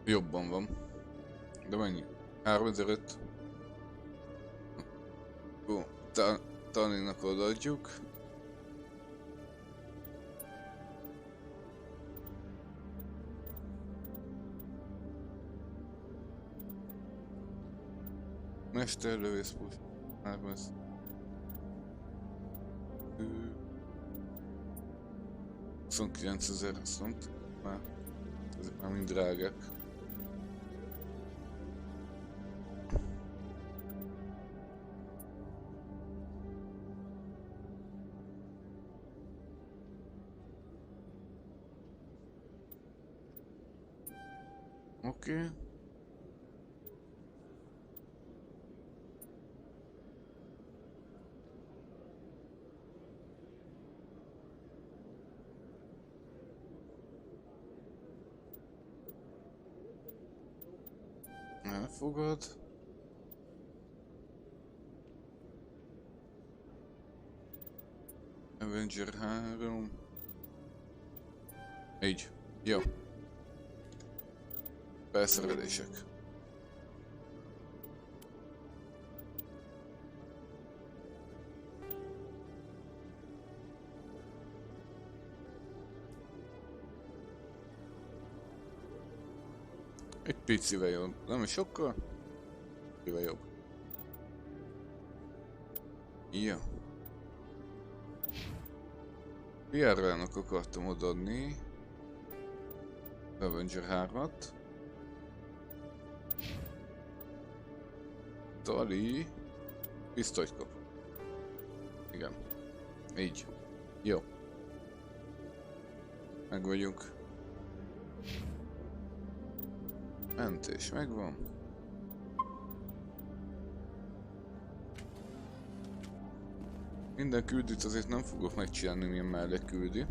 Jobban van. De mennyi? 3005. Jó, Taninak odaadjuk. Mesterlövészpus. 30. 29 000, azt mondta. Már. Ezek már mind drágák. Oké. Elfogad. Avenger 3. Így. Jó. Felszerelések. Egy picivel jobb. Nem is sokkal. Picivel jobb. Ja. PR-nak akartam odaadni. Avenger 3-at. Tali. Pisztolyt kap. Igen. Így. Jó. Meg vagyunk. Mentés megvan. Minden küldit azért nem fogok megcsinálni, milyen mellék küldi.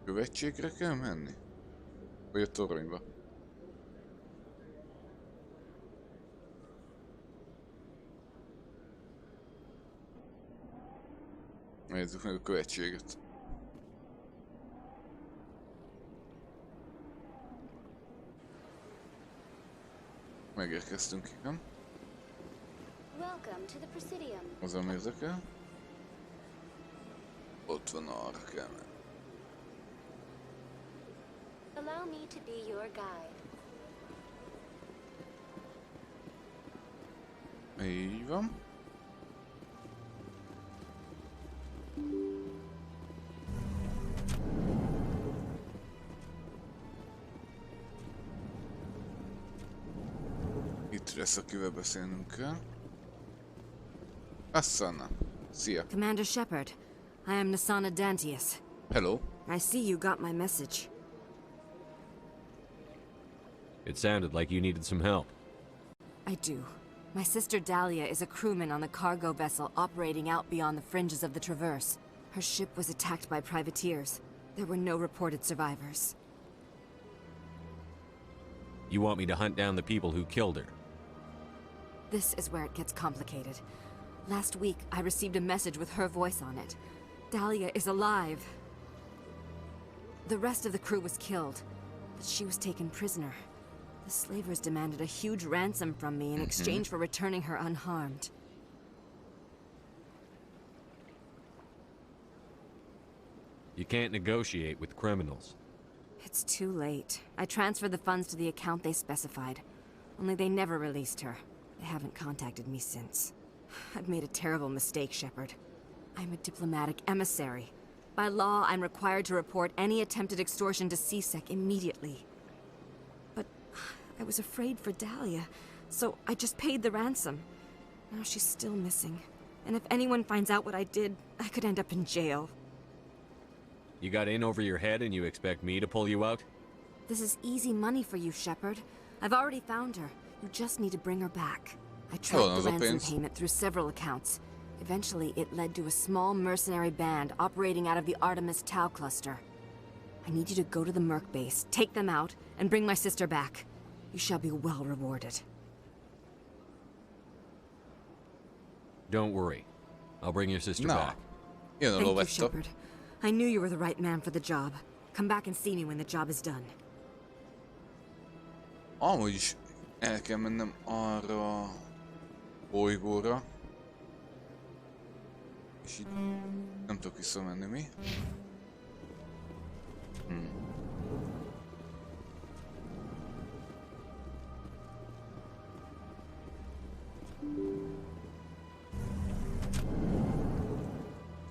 Követségre kell menni? Vagy a toronyba? Nézzük meg a követséget. Megérkeztünk, igen. Az a érdekel. Ott van arra kell menni. Allow me to be your guide. Így van. Itt lesz, akivel beszélnünk kell. Asana. Szia. Commander Shepard, I am Nasana Dantius. Hello. I see you got my message. It sounded like you needed some help. I do. My sister Dahlia is a crewman on the cargo vessel operating out beyond the fringes of the Traverse. Her ship was attacked by privateers. There were no reported survivors. You want me to hunt down the people who killed her? This is where it gets complicated. Last week, I received a message with her voice on it. Dahlia is alive. The rest of the crew was killed, but she was taken prisoner. The slavers demanded a huge ransom from me in exchange for returning her unharmed. You can't negotiate with criminals. It's too late. I transferred the funds to the account they specified. Only they never released her. They haven't contacted me since. I've made a terrible mistake, Shepard. I'm a diplomatic emissary. By law, I'm required to report any attempted extortion to CSEC immediately. But I was afraid for Dahlia, so I just paid the ransom. Now she's still missing. And if anyone finds out what I did, I could end up in jail. You got in over your head and you expect me to pull you out? This is easy money for you, Shepard. I've already found her. You just need to bring her back. I tracked the ransom payment through several accounts. Eventually, it led to a small mercenary band operating out of the Artemis Tau cluster. I need you to go to the Merc base, take them out, and bring my sister back. You shall be well rewarded. Don't worry. I'll bring your sister back. Thank you, Shepard. I knew you were the right man for the job. Come back and see me when the job is done. Amúgy is el kell mennem arra a bolygóra. És így nem tudok visszamenni, mi?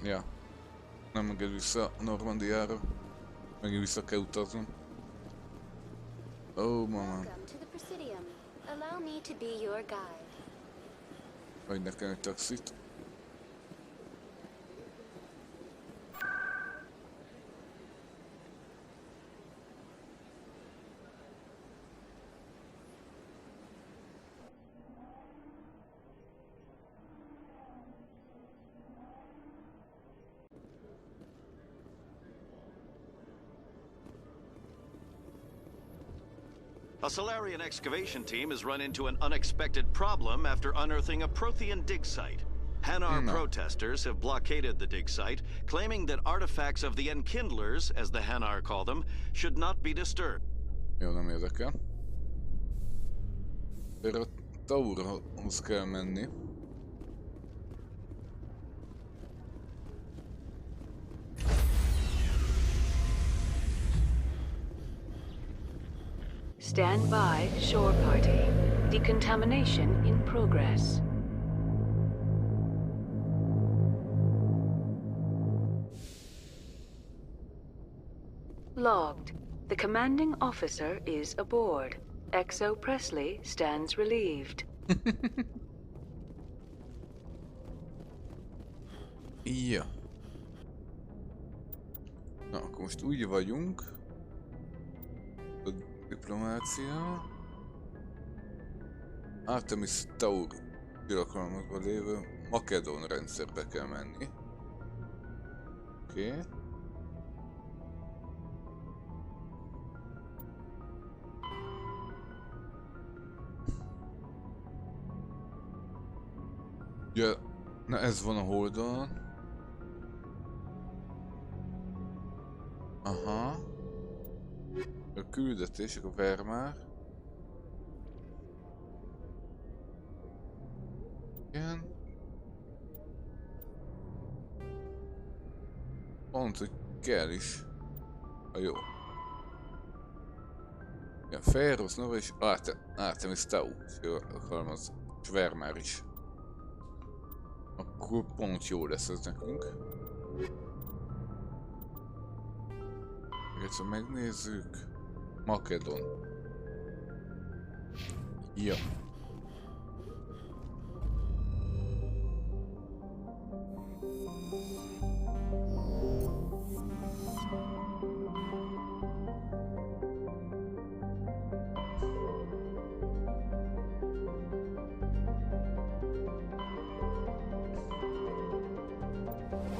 Ja. Nem enged vissza Normandiára. Megint vissza kell utaznom. Oh, mama. Allow me to be your guide. Vagy nekem egy taxit. A Solarian excavation team has run into an unexpected problem after unearthing a Prothean dig site. Hanar protesters have blockaded the dig site, claiming that artifacts of the Enkindlers, as the Hanar call them, should not be disturbed. Jó, nem érdekel. Erre a Taurhoz kell menni. Stand by, shore party. Decontamination in progress. Logged. The commanding officer is aboard. XO Presley stands relieved. Ja. Na, akkor most úgy vagyunk. A diplomácia. Artemis Taur birodalmakban lévő Makedón rendszerbe kell menni. Oké. Ja, na ez van a Holdon. Aha. A küldetések, a vermár. Igen. Pont, hogy kell is. Jó. Igen, Feroz, Nova és Artemis Tau. Alkalmaz. És vermár is. Akkor pont jó lesz ez nekünk. Egyszer megnézzük. Makedon. Ja.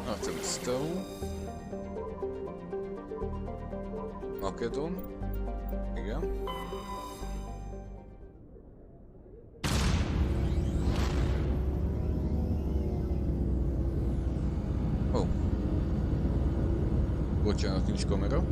Artemis Tau. Makedon. Igen. Oh. Bocsánat, nincs kamera.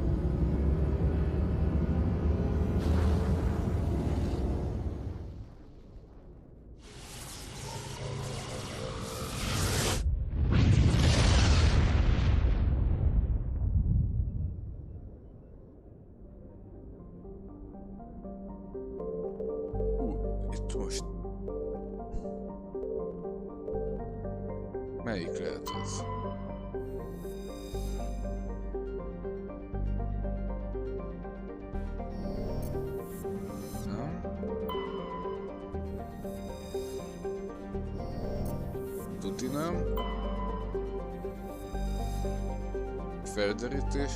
Melyik lehet ez? Nem? Tuti nem? Felderítés?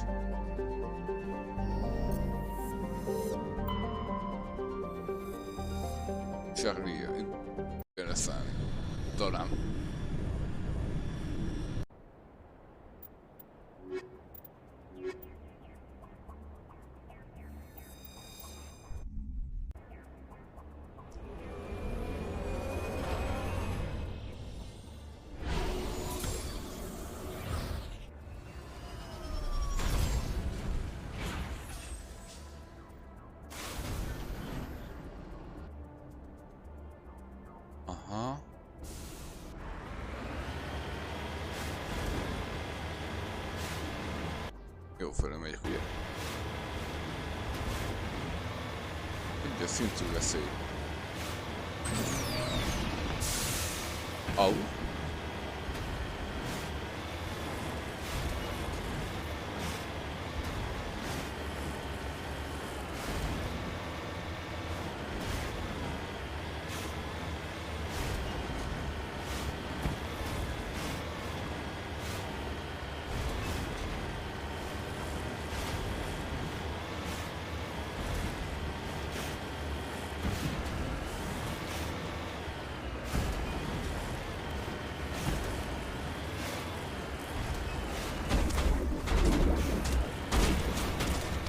Charlie, itt kell szállni. Talán. Aha. Jó felé megyek, ugye? Egyes szintű veszély. Au.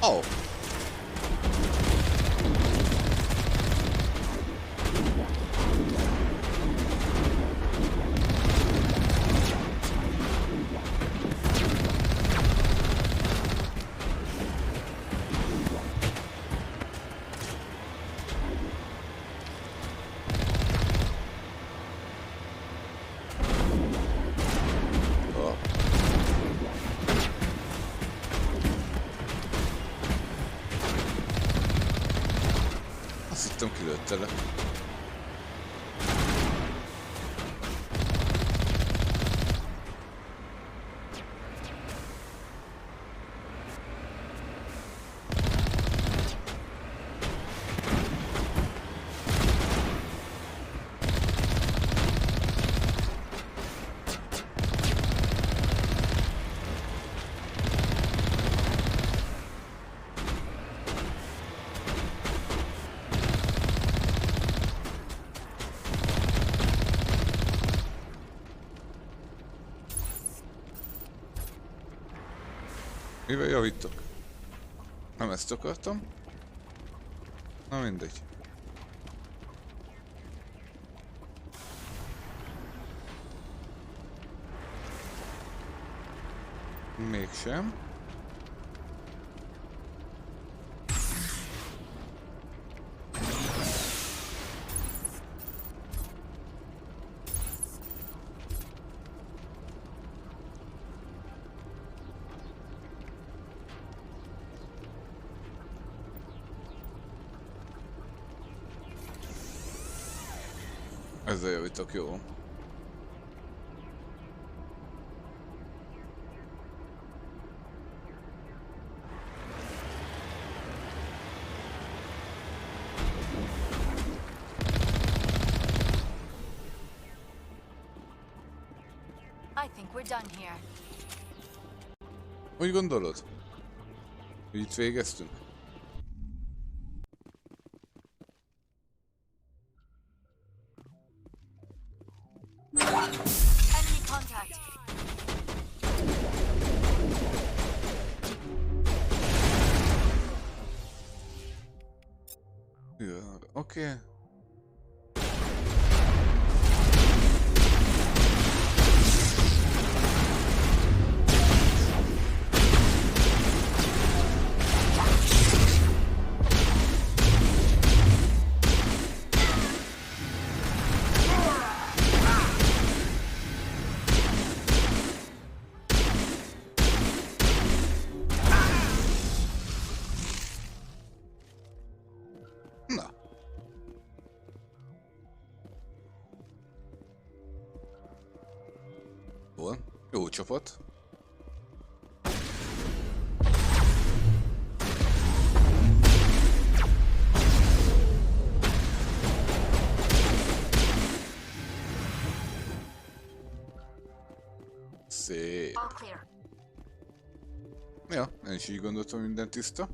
Oh. Hittem kilőtte le. Mivel javítok? Nem ezt akartam. Na mindegy. Mégsem. Ezzel javítok, jó. I think we're done here. Úgy gondolod? Hogy itt végeztünk? Enemy contact. Ja, oké. Na. Jól. Jó csapat. Szép. Ja, én is így gondoltam, minden tiszta.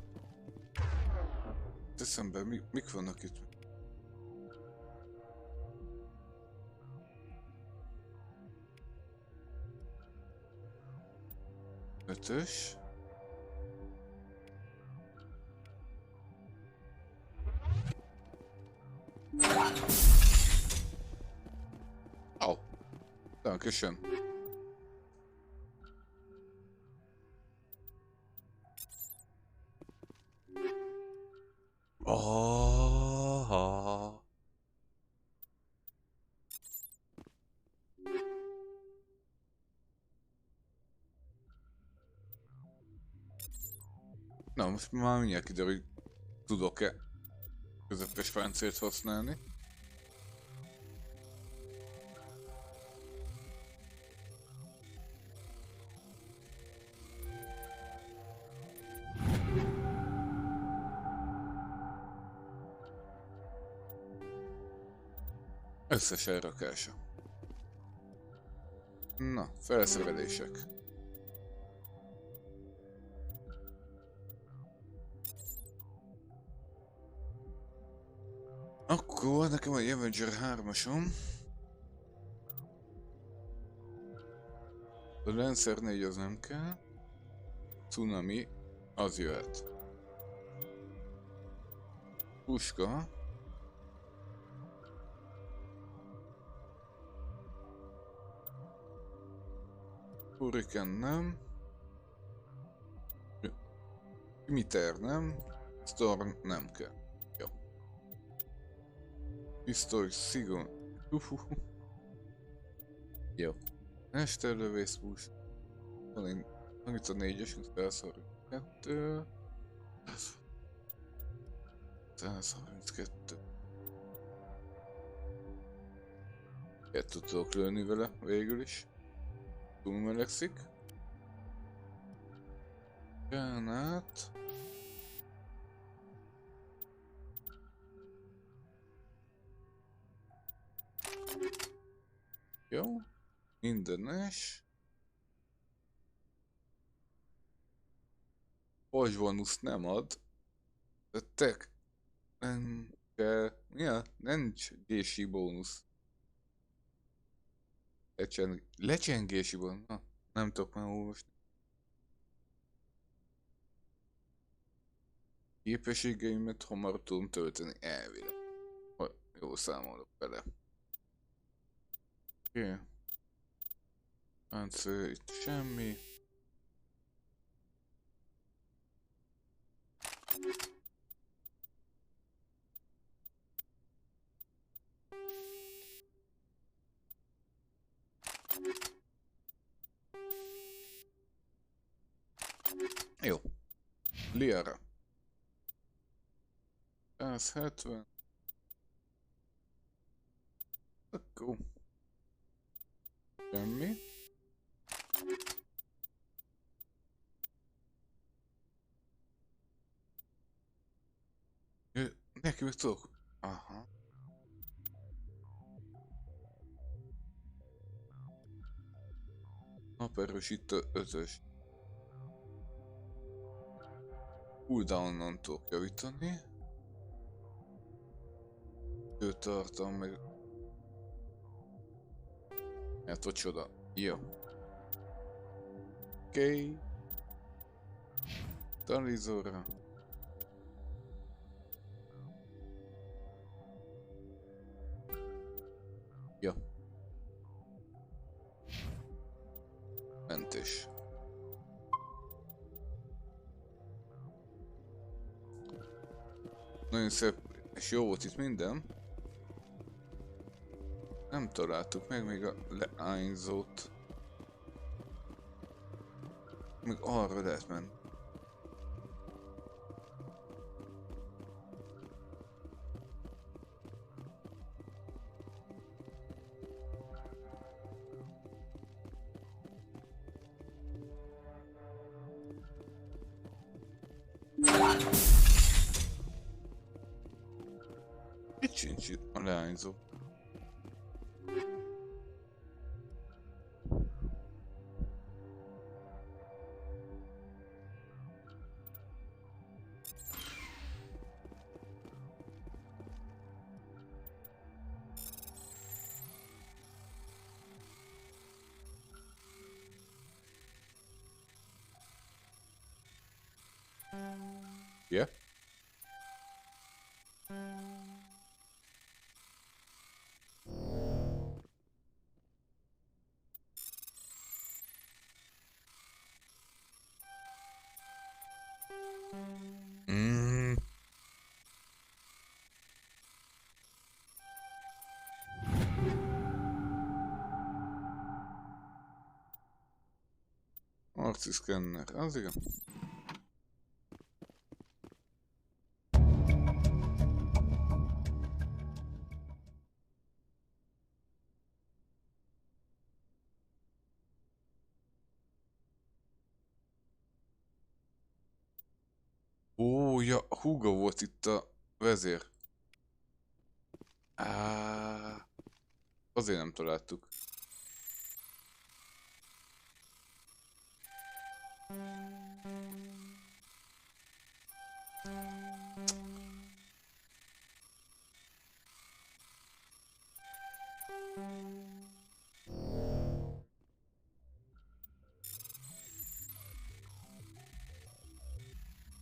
Eszembe, mik vannak itt? Ötös. Oh. Dankeschön. Aha. Na, most már mindjárt kiderül, hogy tudok-e közepes páncélt használni. Összes elrakása. Na, felszerelések. Akkor nekem a Avenger 3-asom. A Lancer 4 az nem kell. Tsunami az jöhet. Puska. Hurrikán nem. Miter nem. Storm nem kell. Jó. Pisztoly, szigon. Jó. Mesterlövészpus. Van itt a 4-es, 132. 132. Kettőt tudok lőni vele végül is. Túlmelegszik. Gránát. Jó. Mindenes. Pajzsbónusz nem ad. De tek. Nem kell. Ja, nincs gési bónusz. Lecsengési bónusz. Na, nem tudok már olvasni. Képességeimet hamar tudom tölteni elvileg. Jó számolok vele. Oké. Páncél itt semmi. Jó. Liara. 170. Go. Semmi. Neki meg tudok. Aha. Naperősítő 5-ös. Cooldownon tudok javítani. Tartom meg. Hát hogy csoda. Jó. Oké. Talizóra. Ja. Mentés. Nagyon szép és jó volt itt minden. Nem találtuk meg még a leányzót. Még arra lehet menni. Itt sincs itt a leányzó. Yeah. Arci szkenner, az igen. Ó, ja, Hugo volt itt a vezér. Azért nem találtuk.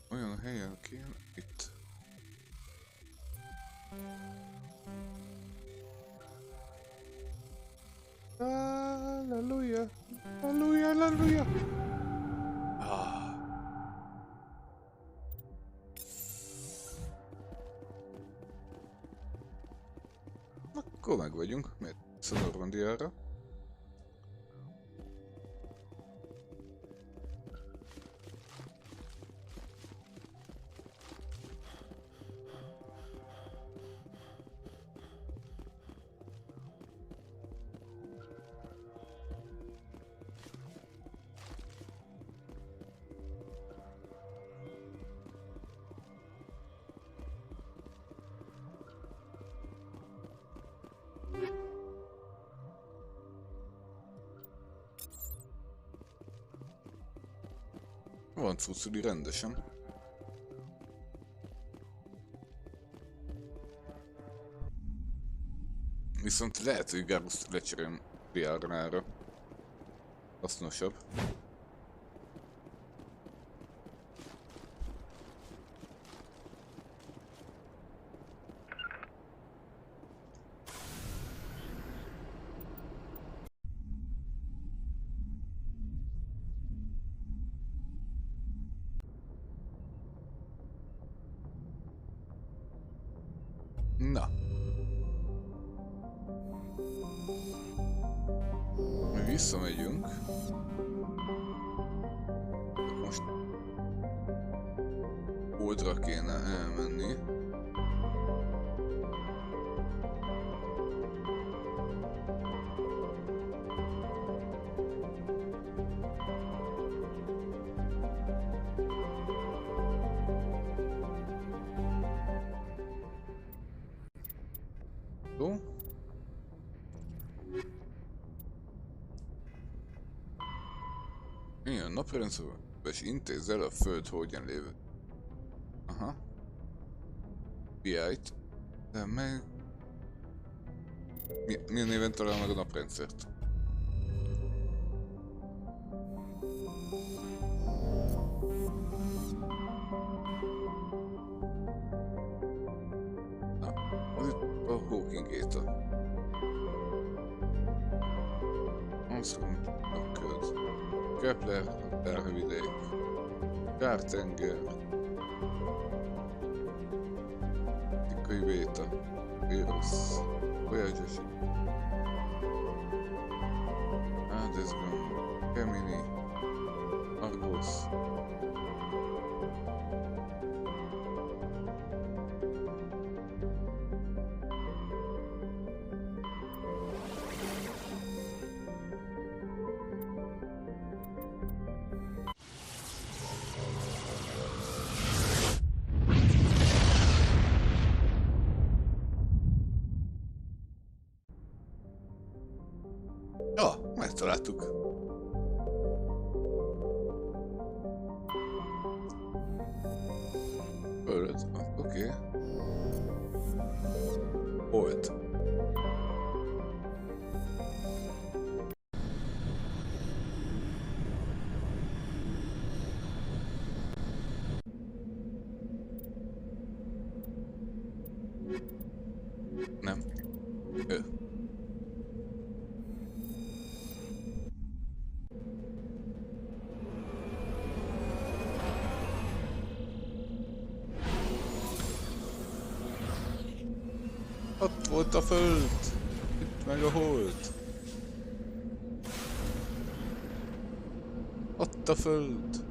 Olyan helyen kéne itt. Halleluja! Halleluja! Halleluja! Akkor meg vagyunk. Miért? Normandiára. Van cucculi rendesen. Viszont lehet, hogy Garuszt lecserélem PR-nára. Hasznosabb. Na. Mi visszamegyünk. Most oldra kéne elmenni. Jó. Ilyen naprendszerben és intézz el a föld hogyan lévő. Aha. Piájt. De meg... Milyen néven talál meg a naprendszert? Na, ez itt a Hawking-éta. Anszom, a köd. Kepler, határvidék. Kártenger. Tikai Béta. Vérosz. Voyager. Áldezgam. Gemini. Argos. Ja, megtaláltuk. Föld, oké. Hold. Nem. Ő. Ott volt a föld! Itt meg a hold! Ott a föld!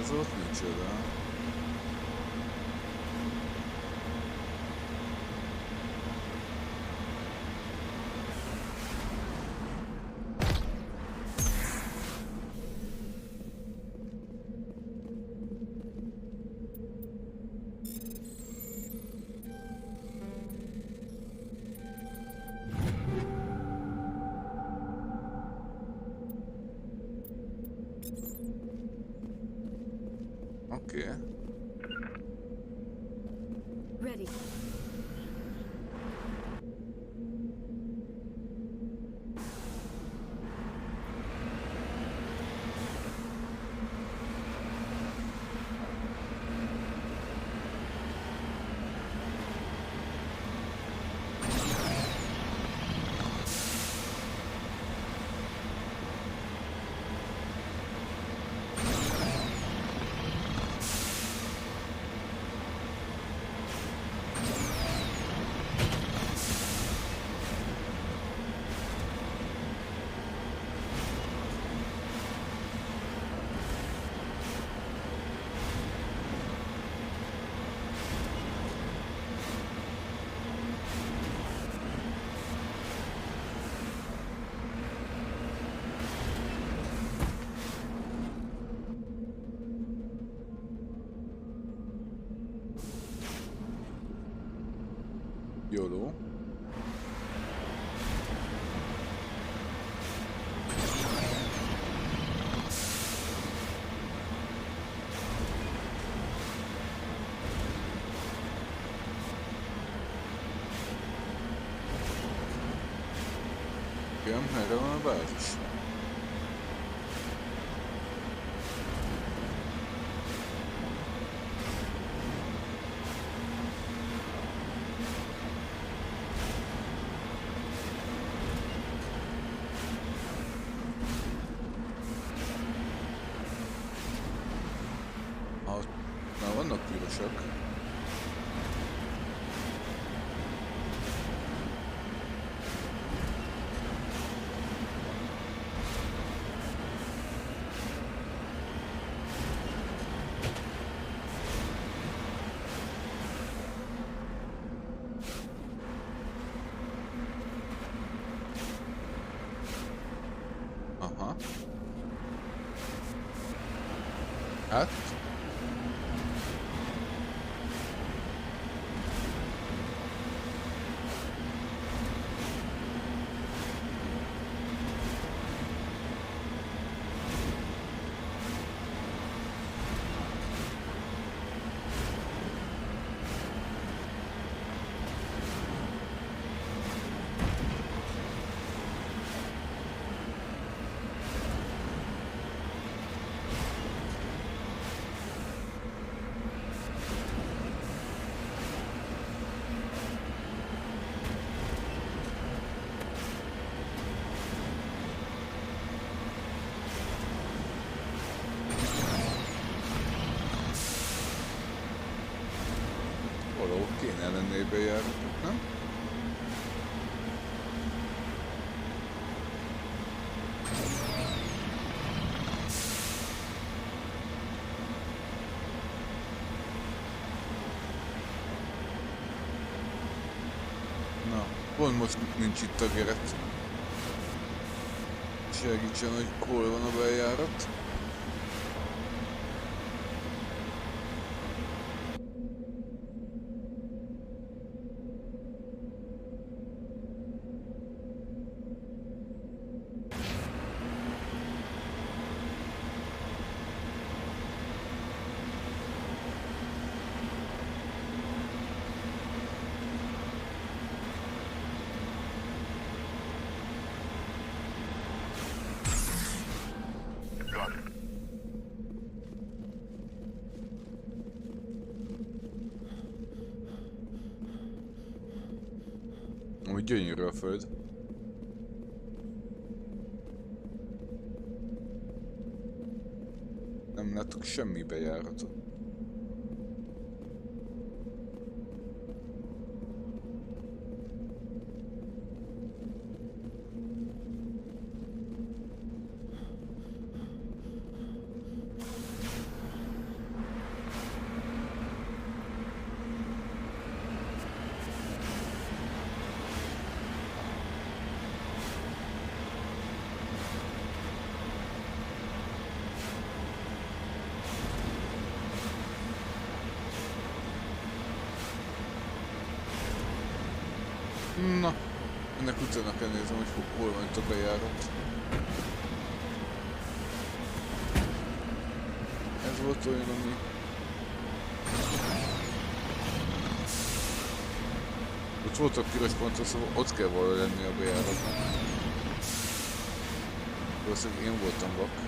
Az ott micsoda? Okay. Ready. YOLO. Igen, erre van a bázis. Hát? Kéne lenni bejáratok, nem? Na, pont most nincs itt a Geret. Segítsen, hogy hol van a bejárat. Úgy gyönyörű a föld. Nem látok semmi bejáratot. Na, ennek utána kell nézem, hogy hol van itt a bejárat. Ez volt olyan, ami... Ott voltak piros pontok, szóval ott kell valahol lenni a bejáratnak. Valószínűleg én voltam vak.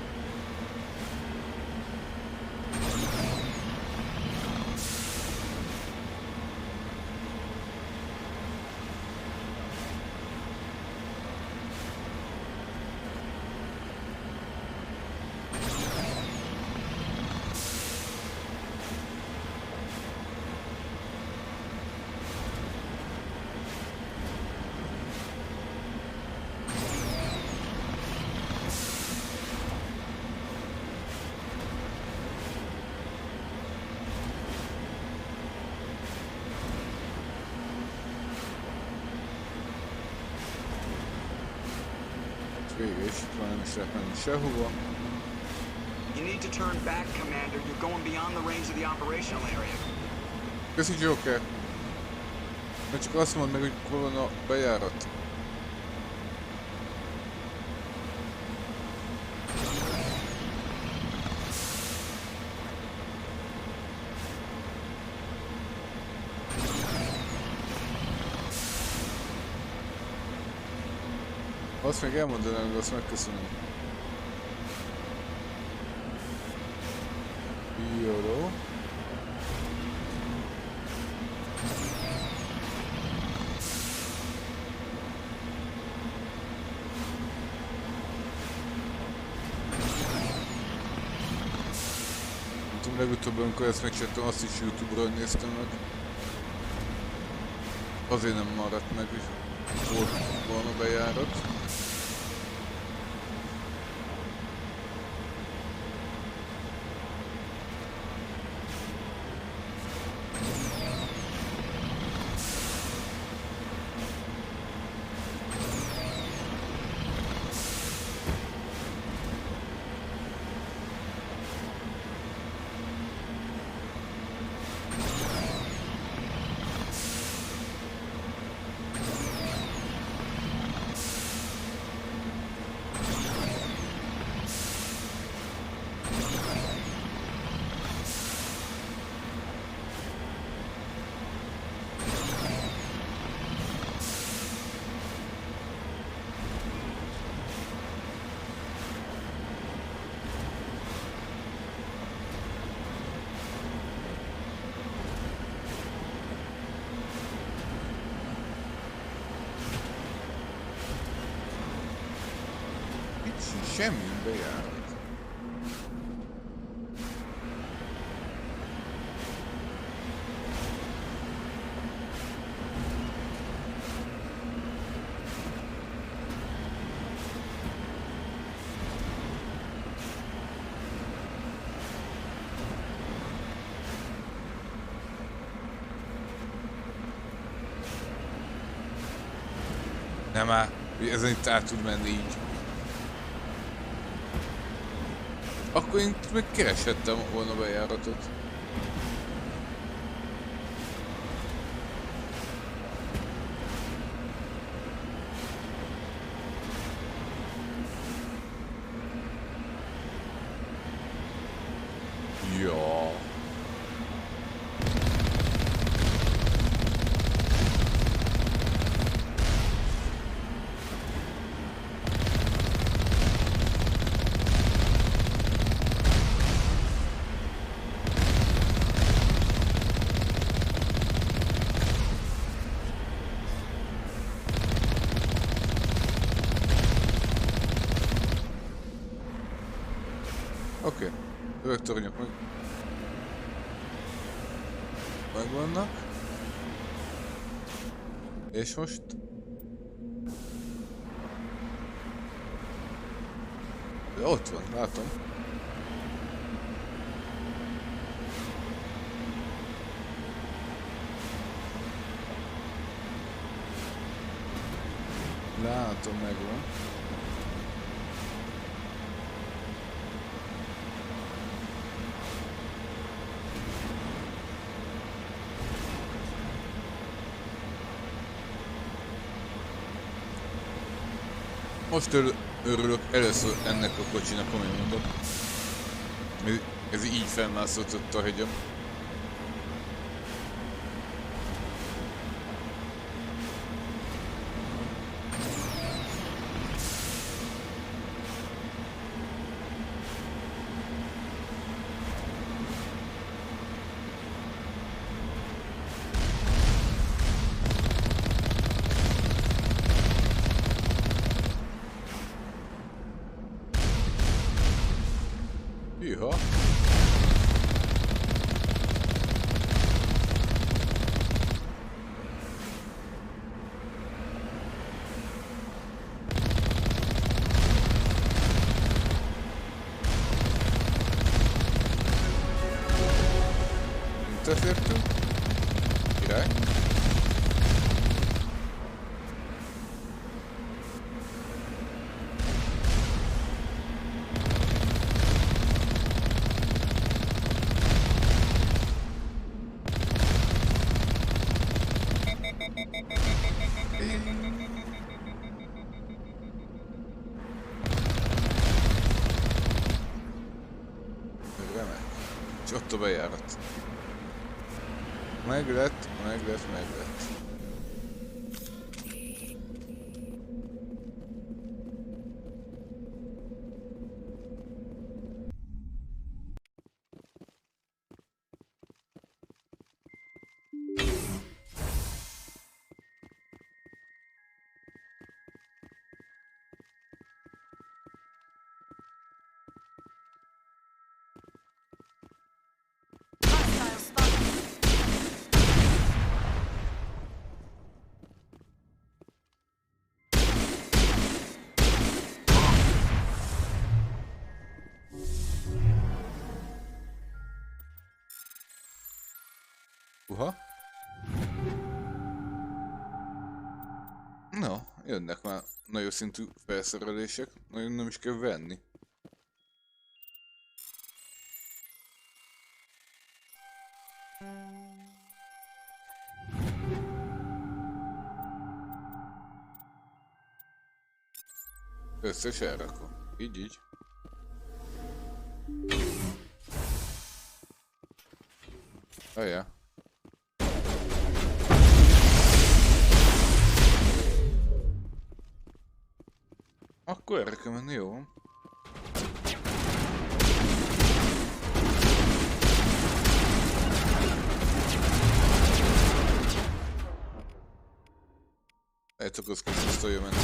You need to turn back, Commander. You're going beyond the range of the operational area. Köszi, Joker. Mert csak azt mondd meg, hogy hol van a bejárat. Azt még elmondanám, hogy azt megköszönöm. Jó. Tudom, legutóbb, amikor ezt megcsináltam, azt is YouTube-ról néztem meg. Azért nem maradt meg, hogy hol van a bejárat. Semmi bejárat. Nem már, ezen itt át tud menni így. Akkor én meg kereshettem volna bejáratot. Ja. Oké, öröktornyok megvannak. És most? De ott van, látom. Látom, megvan. Most örülök először ennek a kocsinak, ami mondok. Ez így felmászott ott a hegyem. Hűha! Interfértünk? Király? És ott a bejárat. Meglett. No, jönnek már nagyon szintű felszerelések, nagyon nem is kell venni. Összes elrakom. Így. Ajá. Akkor erre kell menni, jó? Lehet, akkor az kis menni.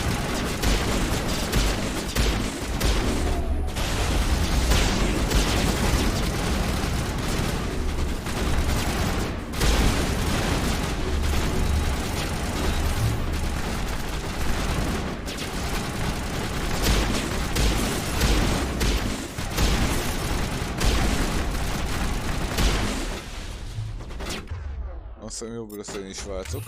Aztán jobb lesz, én is váltok.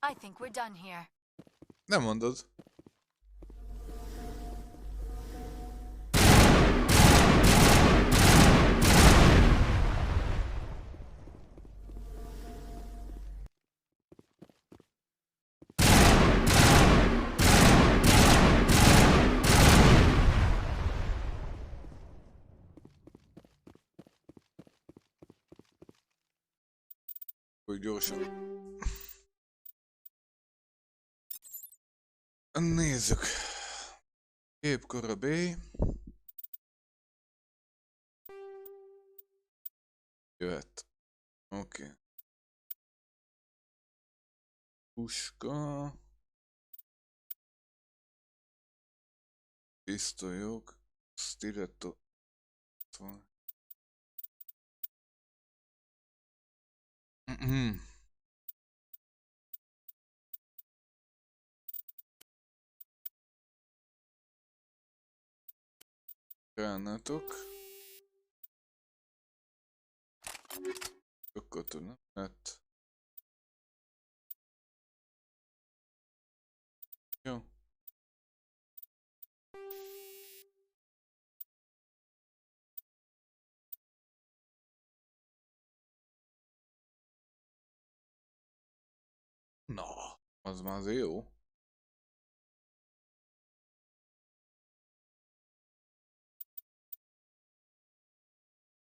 I think we're done here. Nem mondod. Hogy gyorsan. Nézzük. Képkora B. Jöhet. Oké. Puska. Pisztolyok. Stiletto. Gránátok. Akkor tudom, hát... Jó. Na, az már azért jó.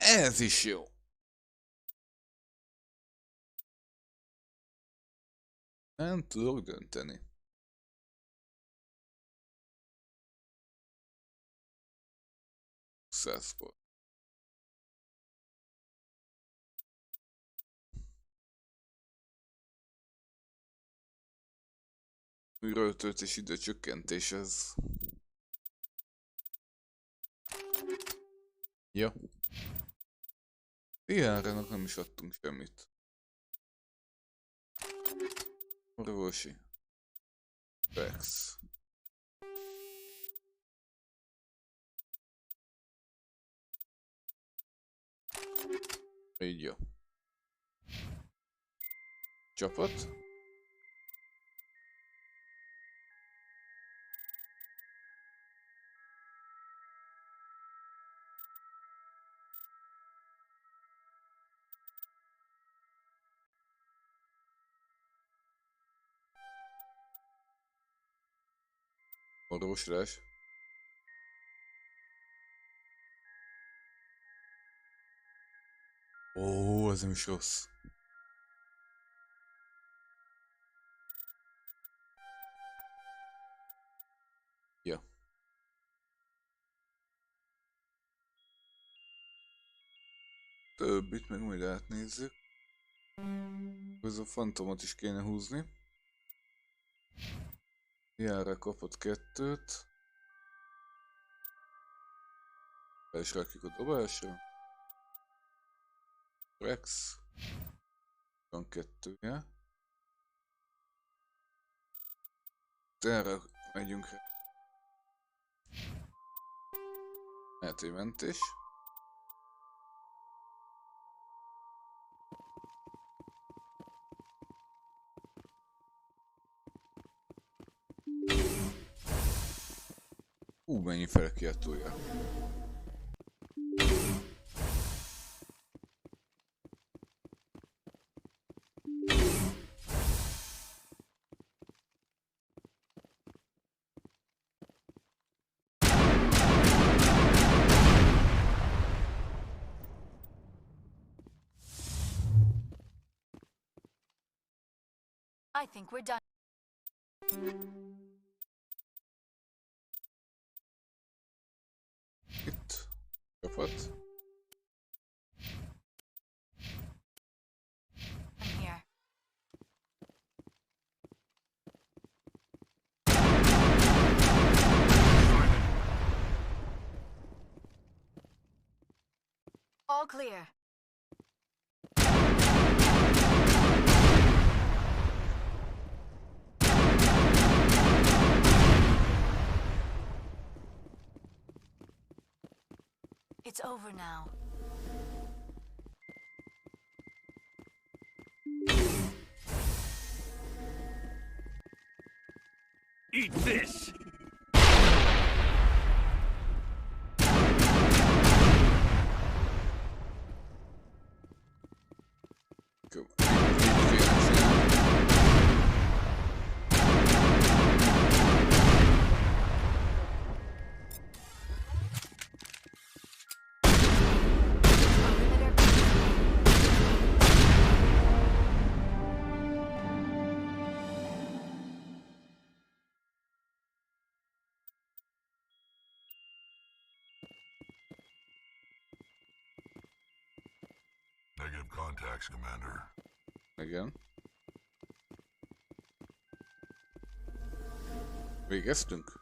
Ez is jó. Nem tudok dönteni. Százból. Újraöltöltés időcsökkentés ez. Ja. Ilyenre nem is adtunk semmit. Orvosi. Rex. Így jó. Csapat. Orvoslás. Ó, ez nem is rossz. Ja. Többit meg majd átnézzük. Ez a fantomot is kéne húzni. Ilyenre kapott 2-t. Be is rakjuk a dobásra. Rex. Van 2-je. Erre megyünk rá. Eltémentés. Mennyi felkiáltója. I think we're done. Itt. Csapat. I'm here. All clear. It's over now. Eat this! Negative contacts, Commander. Igen. Végeztünk?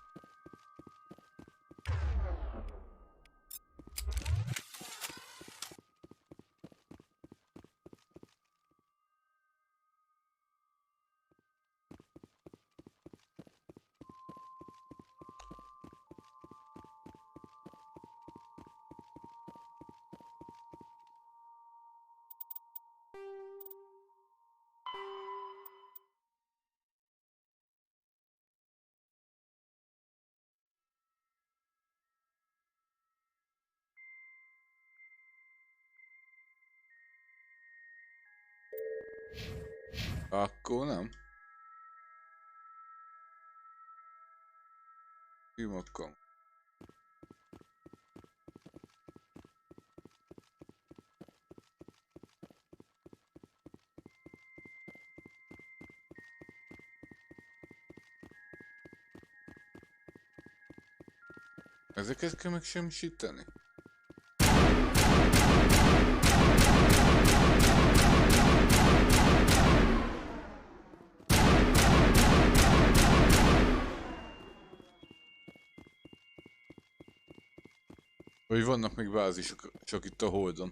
Akkor nem. Kimakkam. Ezeket kell megsemmisíteni? Vagy vannak még bázisok csak itt a Holdon?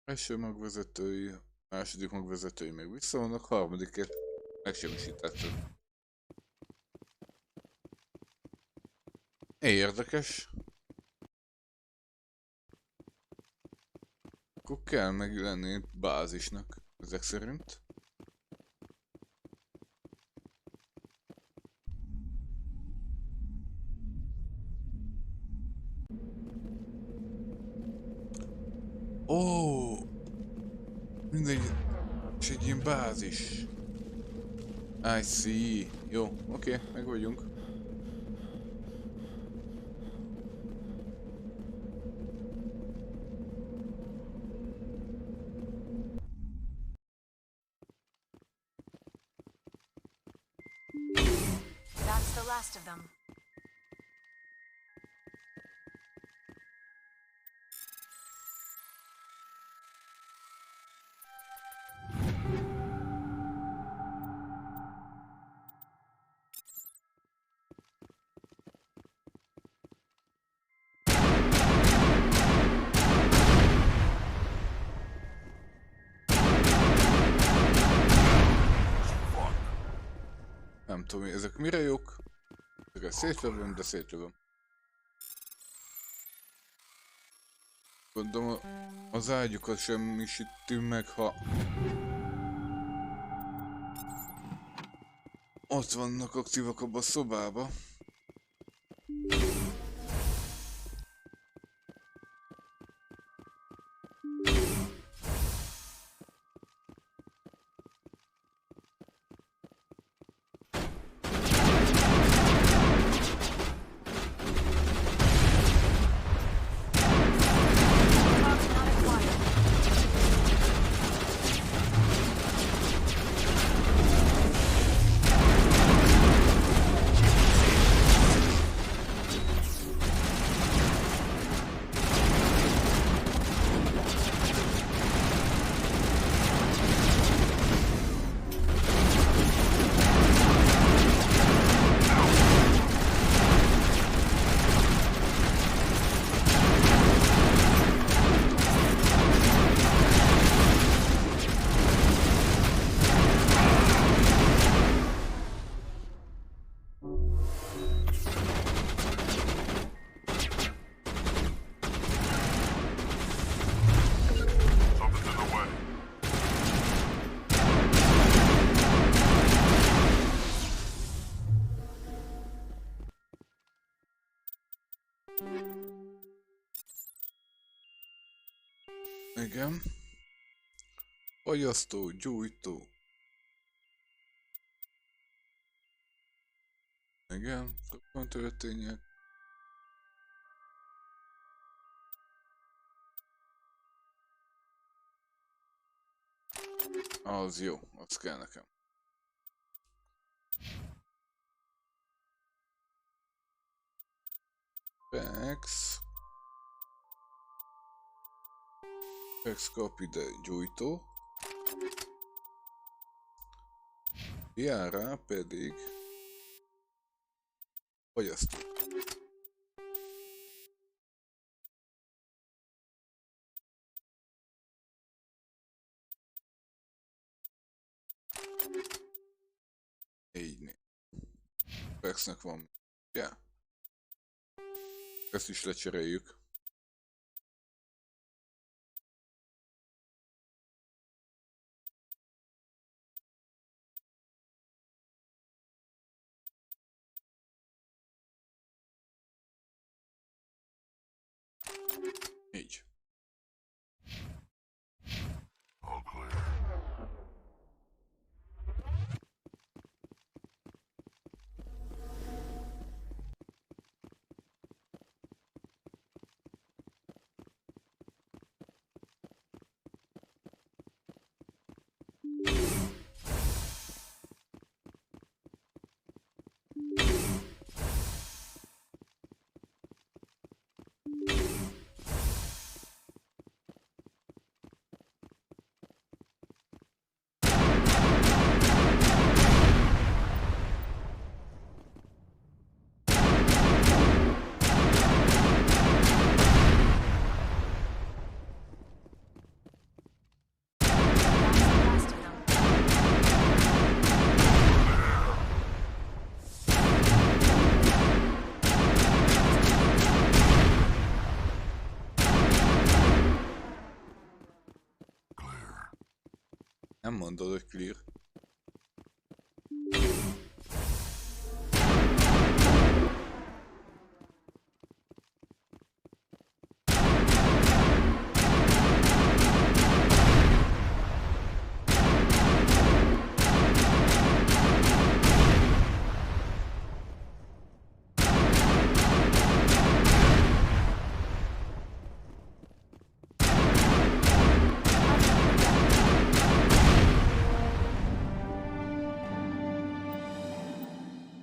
Első magvezetői, második magvezetői még visszavannak, harmadikért megsemmisítettek. Érdekes. Akkor kell meg lenni bázisnak, ezek szerint. Ó, mindegy, és egy ilyen bázis. I see. Jó, oké, meg vagyunk. That's the last of them. Nem tudom, ezek mire jók? Ezeket szétlövöm, de szétlövöm. Gondolom az ágyukat semmisítünk meg, ha ott vannak aktívak abban a szobában. Igen. Fogyasztó, gyújtó. Igen, sokan történjek. Az jó, az kell nekem. Pex. Pex kap ide gyújtó. Diára pedig fogyasztó. Így. Pexnek van. Ja. Ezt is lecseréljük. Így. All clear. Nem mondod, hogy clear.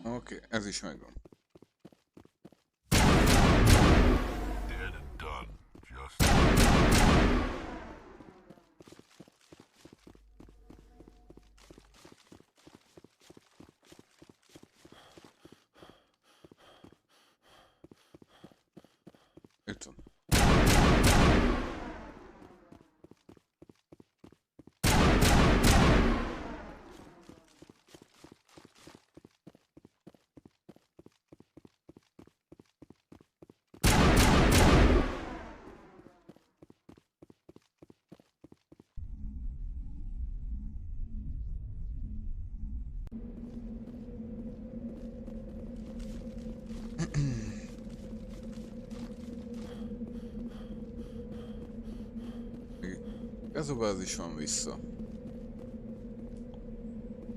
Oké, ez is megvan. Dead and done. Just... Itt van. Ez a bázis van vissza.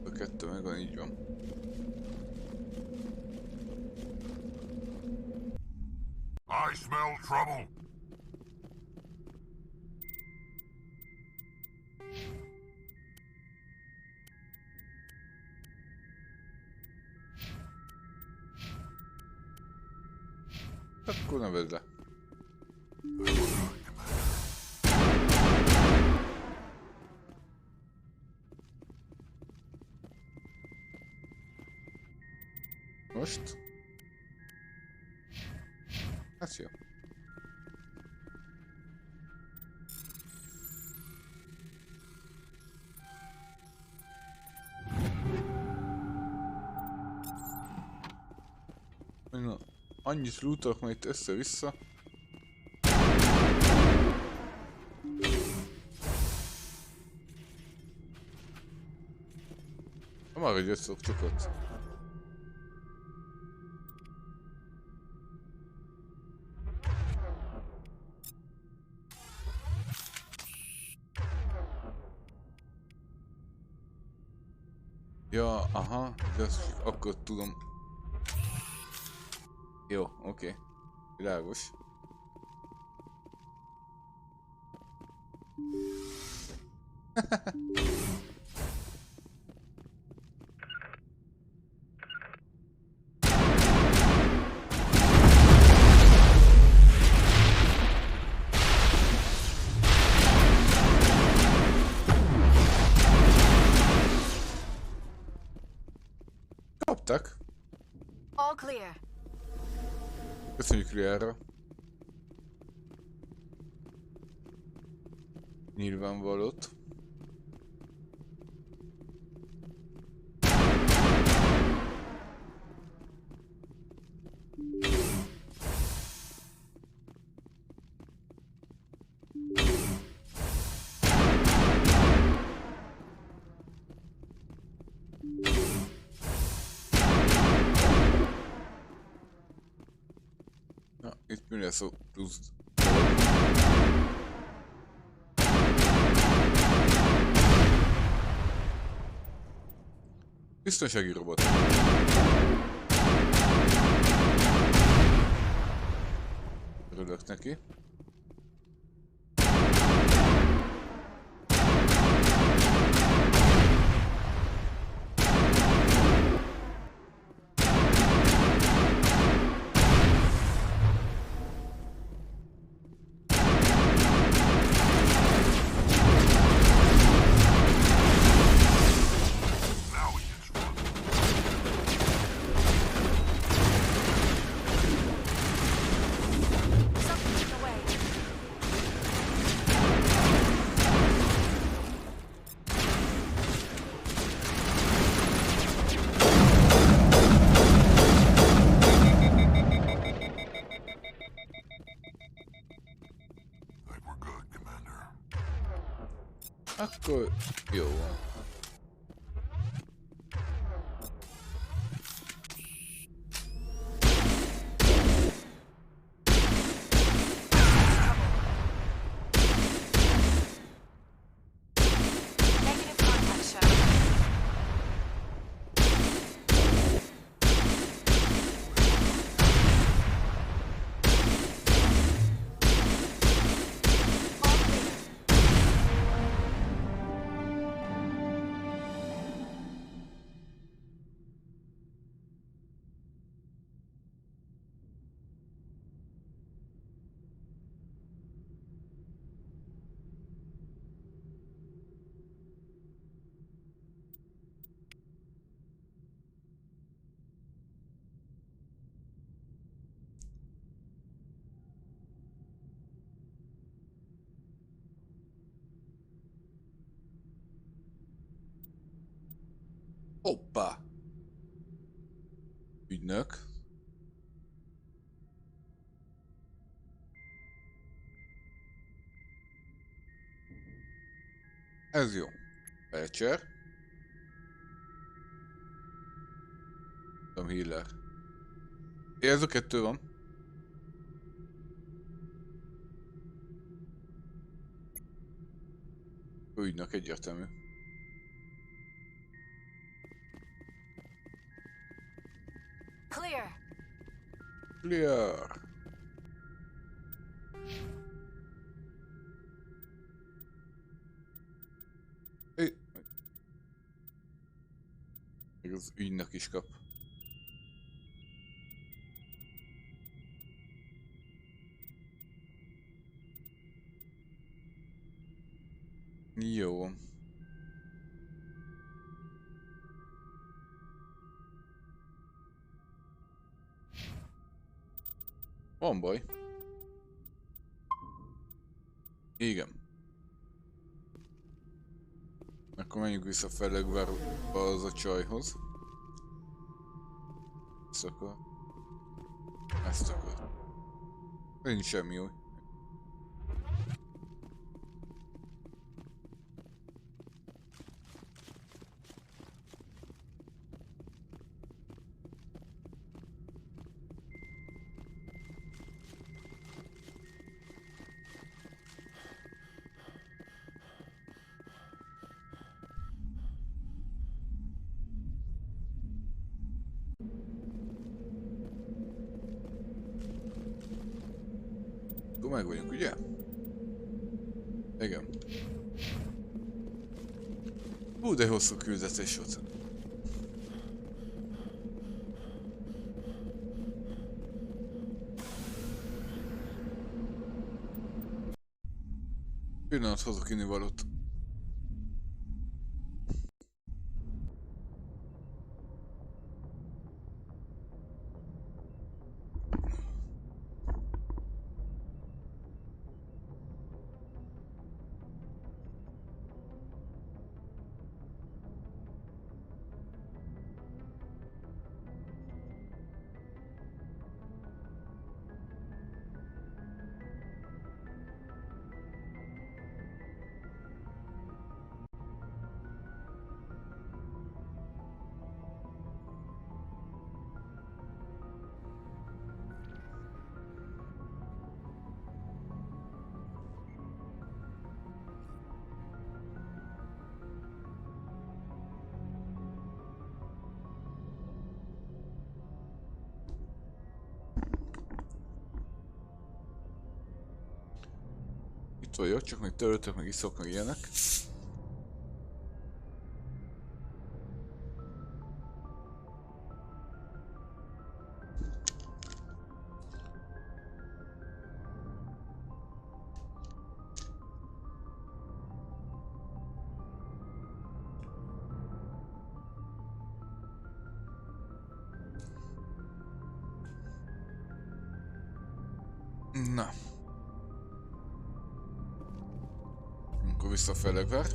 A kettő megvan, így van. I smell trouble. Akkor ne vedd le. Most? Hát jó. Na, annyit lootolok majd itt össze-vissza. Már hogy összoktuk ott. Ja, aha, de azt akkor tudom. Jó, oké. Világos. Kaptak. All clear. Köszönjük Riára. Nyilvánvalót. Na, itt mi lesz a plusz? Biztonsági robot. Örülök neki. Akkor jó van. Hoppá! Ügynök. Ez jó. Becher. Tom Healer. Ez a kettő van. Ügynök egyértelmű. Clear. Clear. Még az ügynök is kap. Jó. Van baj. Igen. Akkor menjünk vissza Felegvárba az a csajhoz. Ezt akar. Ezt akar. Nincs semmi új. Akkor meg vagyunk, ugye? Igen. Hú, de hosszú küldetés volt. Pillanat, hozok innivalót. Itt vagyok, csak még töröltök, meg iszok, meg ilyenek. Na. Akkor vissza Felegvár.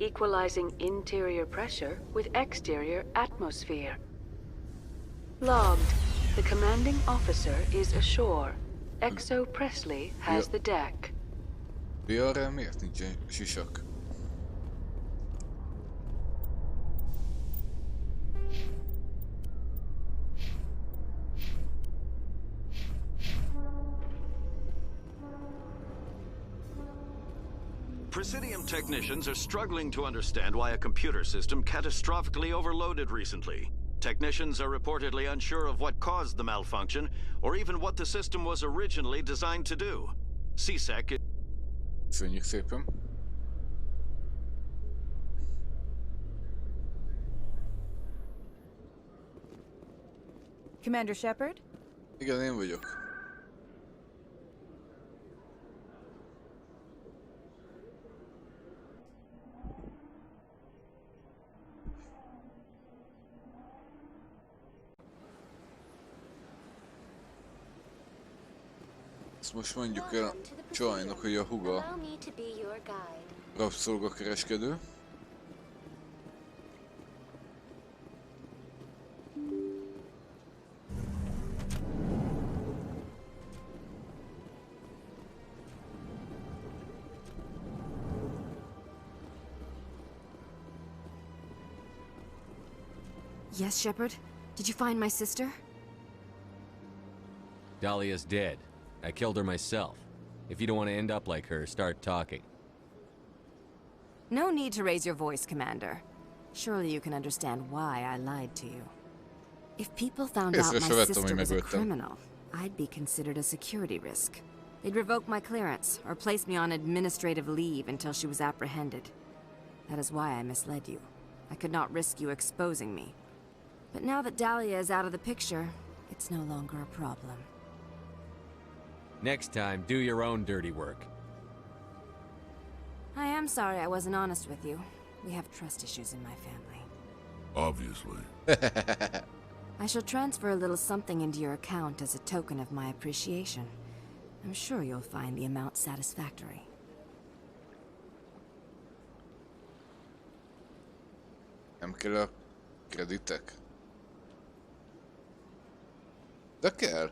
Equalizing interior pressure with exterior atmosphere. Logged. The commanding officer is ashore. XO Presley has the deck. BR-rel miért nincsen sisak? Presidium technicians are struggling to understand why a computer system catastrophically overloaded recently. Technicians are reportedly unsure of what caused the malfunction, or even what the system was originally designed to do. CSEC. Köszönjük szépen. Commander Shepard? Igen, én vagyok. Ezt most mondjuk el csajnak, hogy a húga rabszolgakereskedő. Yes, Shepard? Did you find my sister? Dahlia's dead. I killed her myself. If you don't want to end up like her, start talking. No need to raise your voice, Commander. Surely you can understand why I lied to you. If people found out my sister was a criminal, I'd be considered a security risk. They'd revoke my clearance, or place me on administrative leave until she was apprehended. That is why I misled you. I could not risk you exposing me. But now that Dahlia is out of the picture, it's no longer a problem. Next time, do your own dirty work. I am sorry I wasn't honest with you. We have trust issues in my family. Obviously. I shall transfer a little something into your account as a token of my appreciation. I'm sure you'll find the amount satisfactory. Nem kell a kreditek? De kell.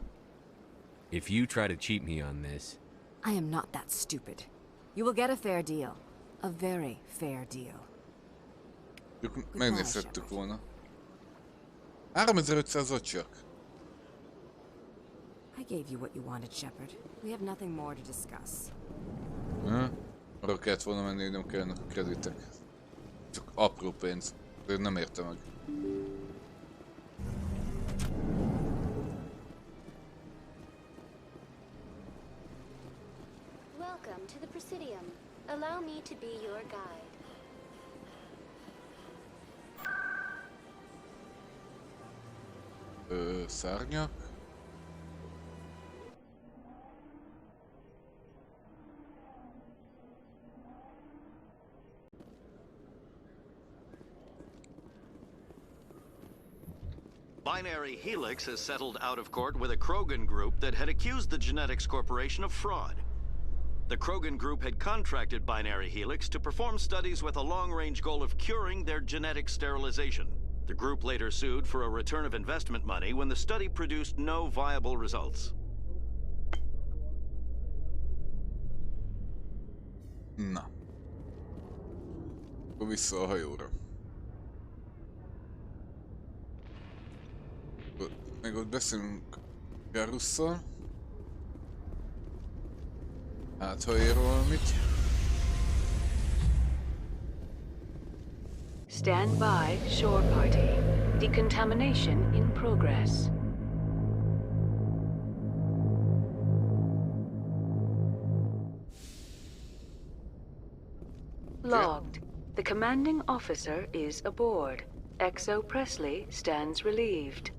If you try to cheat me on this... I am not that stupid. You will get a fair deal. A very fair deal. Megnézhettük volna. 3500 csak. I gave you what you wanted, Shepard. We have nothing more to discuss. Arra kellett volna menni, hogy nem kellene a kreditek. Csak apró pénz. De nem érte meg. Welcome to the Presidium. Allow me to be your guide. Szárnyak? Binary Helix has settled out of court with a Krogan group that had accused the Genetics Corporation of fraud. The Krogan group had contracted Binary Helix to perform studies with a long-range goal of curing their genetic sterilization. The group later sued for a return of investment money when the study produced no viable results. Na. Akkor vissza a hajóra. Meg ott beszélünk Garusszal. Hát, ha ér valamit. Stand by, shore party. Decontamination in progress. Logged. The commanding officer is aboard. XO Presley stands relieved.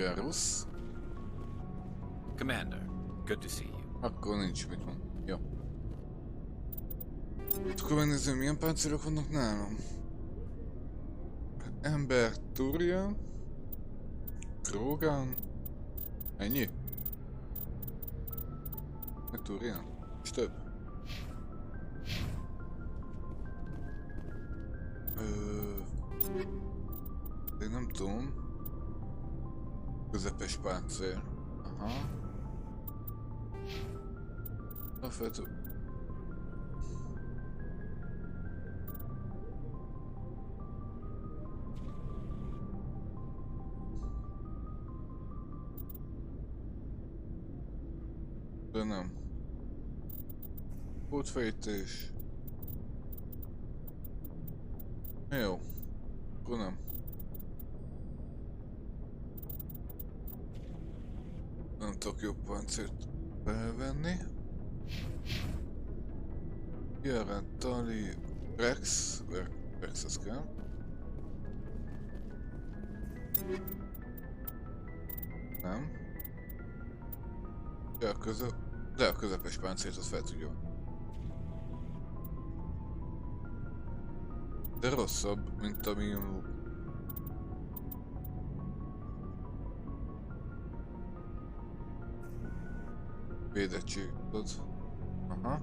Garus. Commander, good to see you. Akkor nincs mit mondani. Jó. Akkor megnézzük, milyen páncélok vannak nálam. Ember, Turian, Krogan. Ennyi? Meg Turian? És több? Én nem tudom. Közepes páncél. Aha. Alapvető. De nem. Pótfejtés. Jó. Akkor nem. Nem tudok jobb páncélt felvenni. Jelen, Tali, Rex. Rex ez kell. Nem. De a közepes páncélt az fel tudja. De rosszabb, mint ami védettség, tudod? Aha.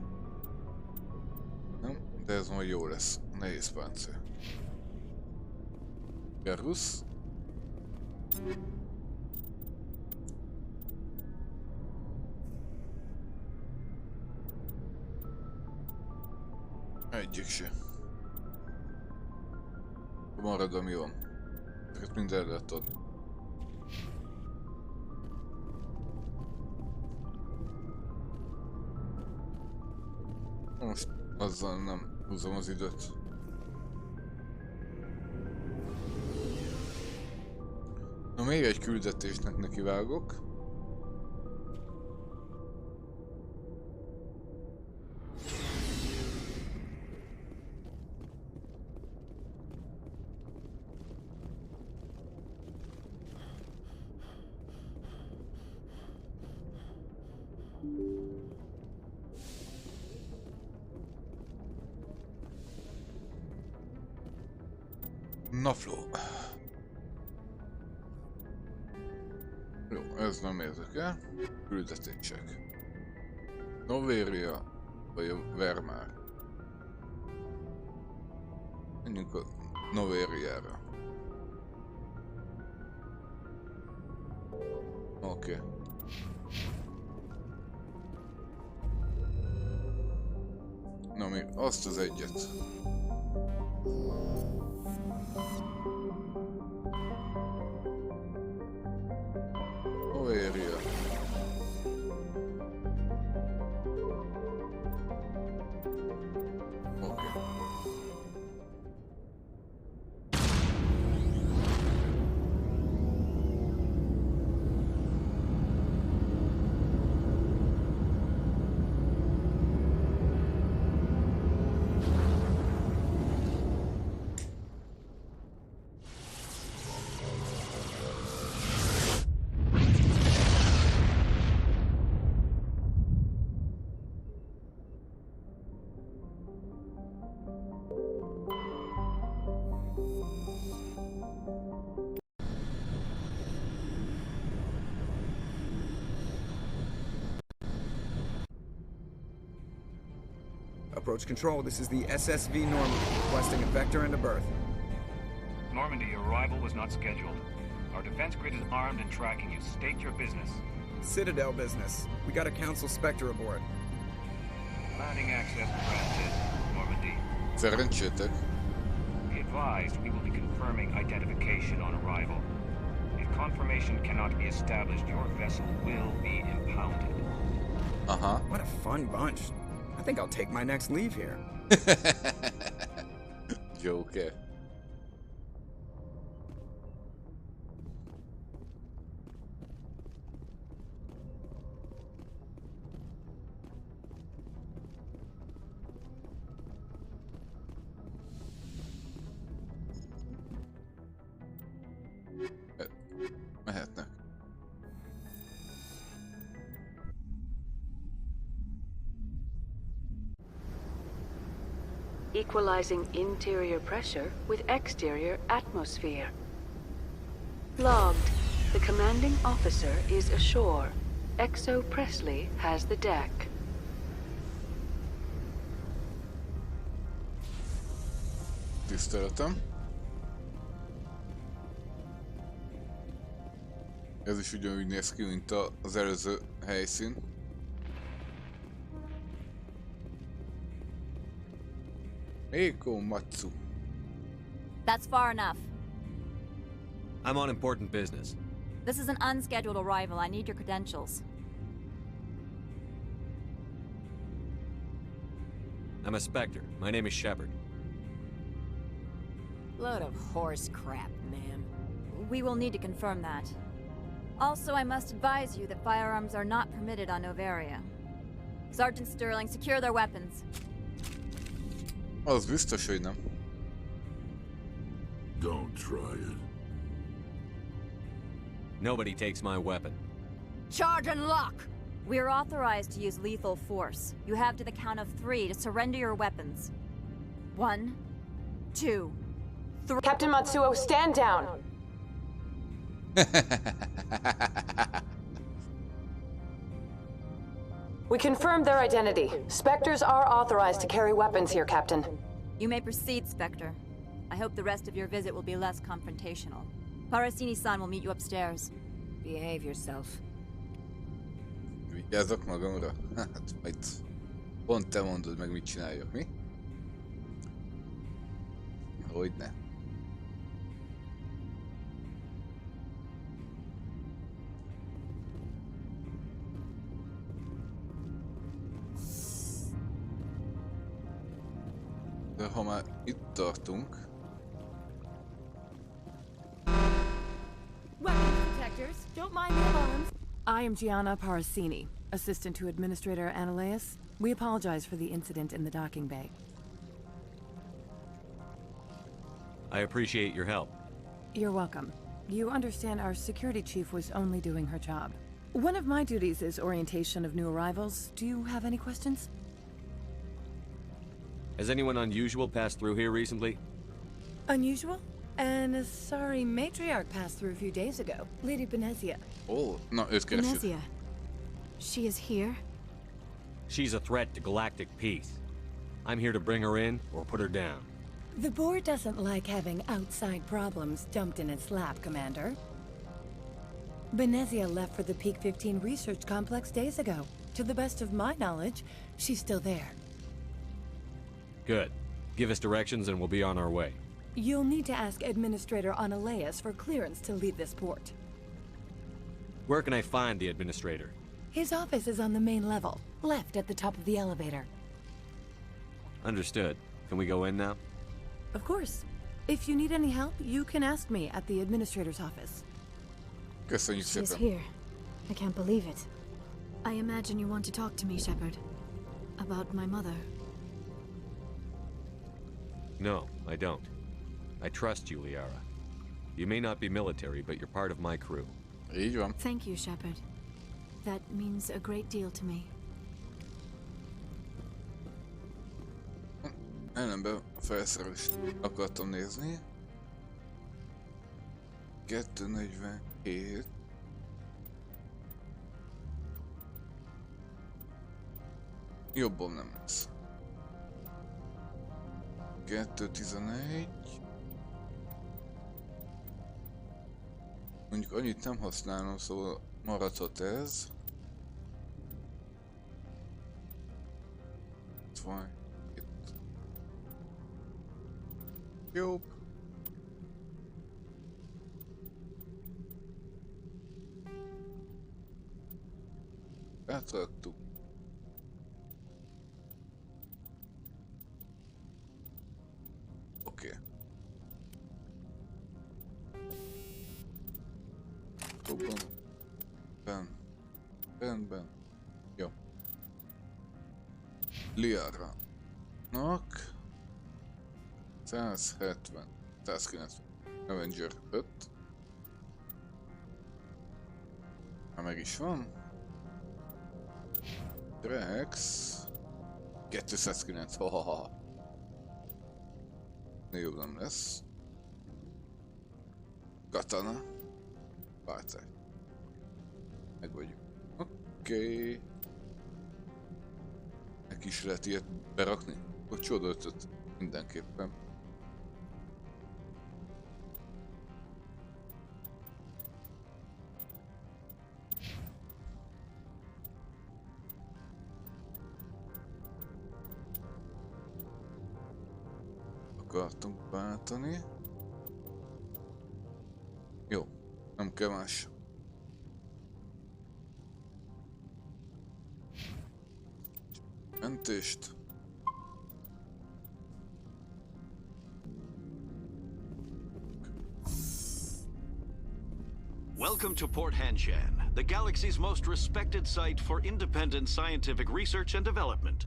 Nem, de ez majd jó lesz. Nehéz páncél. Garus. Egyik se. Marad, ami van. Ezeket mind el lehet adni. Most azzal nem húzom az időt. Na, még egy küldetésnek nekivágok. Nafló. Jó, ez nem érdekel. Küldetések. Novéria vagy a Vermár. Menjünk a Novériára. Oké. Na még azt az egyet. Novéria. Oké. Approach control, this is the SSV Normandy, requesting a vector and a berth. Normandy, your arrival was not scheduled. Our defense grid is armed and tracking you. State your business. Citadel business. We got a Council Spectre aboard. Landing access granted, Normandy. Szerencsétek. Be advised, we will be confirming identification on arrival. If confirmation cannot be established, your vessel will be impounded. Uh-huh. What a fun bunch. I think I'll take my next leave here. Joker. Mehetnek. equalizing interior pressure with exterior atmosphere. Logged. The commanding officer is ashore. Exo Presley has the deck. Tiszteletem. Ez is ugyanúgy néz ki, mint az előző helyszín. Eiko Matsu. That's far enough. I'm on important business. This is an unscheduled arrival. I need your credentials. I'm a Spectre. My name is Shepard. Load of horse crap, ma'am. We will need to confirm that. Also, I must advise you that firearms are not permitted on Novaria. Sergeant Sterling, secure their weapons. Az biztos, hogy nem. Don't try it. Nobody takes my weapon. Charge and lock! We are authorized to use lethal force. You have to the count of 3 to surrender your weapons. 1, 2, 3. Captain Matsuo, stand down! We confirmed their identity. Spectres are authorized to carry weapons here, Captain. You may proceed, Spectre. I hope the rest of your visit will be less confrontational. Parasini-san will meet you upstairs. Behave yourself. Vigyázzak magamra? Hát majd pont te mondod meg, mit csináljak, mi? Hogyne. De ha már itt tartunk... Weapons detectors, don't mind the alarms. I am Gianna Parasini, assistant to Administrator Ananias. We apologize for the incident in the docking bay. I appreciate your help. You're welcome. You understand our security chief was only doing her job. One of my duties is orientation of new arrivals. Do you have any questions? Has anyone unusual passed through here recently? Unusual? An Asari matriarch passed through a few days ago. Lady Benezia. Oh, no, őt keresünk. Benezia. She is here? She's a threat to galactic peace. I'm here to bring her in or put her down. The board doesn't like having outside problems dumped in its lap, Commander. Benezia left for the Peak 15 research complex days ago. To the best of my knowledge, she's still there. Good. Give us directions and we'll be on our way. You'll need to ask Administrator Ananias for clearance to leave this port. Where can I find the administrator? His office is on the main level, left at the top of the elevator. Understood. Can we go in now? Of course. If you need any help, you can ask me at the Administrator's office. Köszönjük She is szépen. here. I can't believe it. I imagine you want to talk to me, Shepard. About my mother. No, I don't. I trust you, Liara. You may not be military, but you're part of my crew. Így van. Thank you, Shepard. That means a great deal to me. Ellenben felszerelést akartam nézni. 247. Jobban nem lesz. 211. Mondjuk annyit nem használom, szóval maradhat ez. Itt van. Itt. Jobb. Átraktuk. Oké. Jobban. Ben. Jó. Liara. Nak. 170. 190. Avenger 5. Ha meg is van. Drex. 209. Hahaha. Jobb nem lesz. Katana. Pálcány. Meg vagyunk. Oké. Neki is lehet ilyet berakni? Hogy csoda ötöt mindenképpen. Akartunk váltani. Jó, nem kell más. Mentést. Welcome to Port Hanshan, the galaxy's most respected site for independent scientific research and development.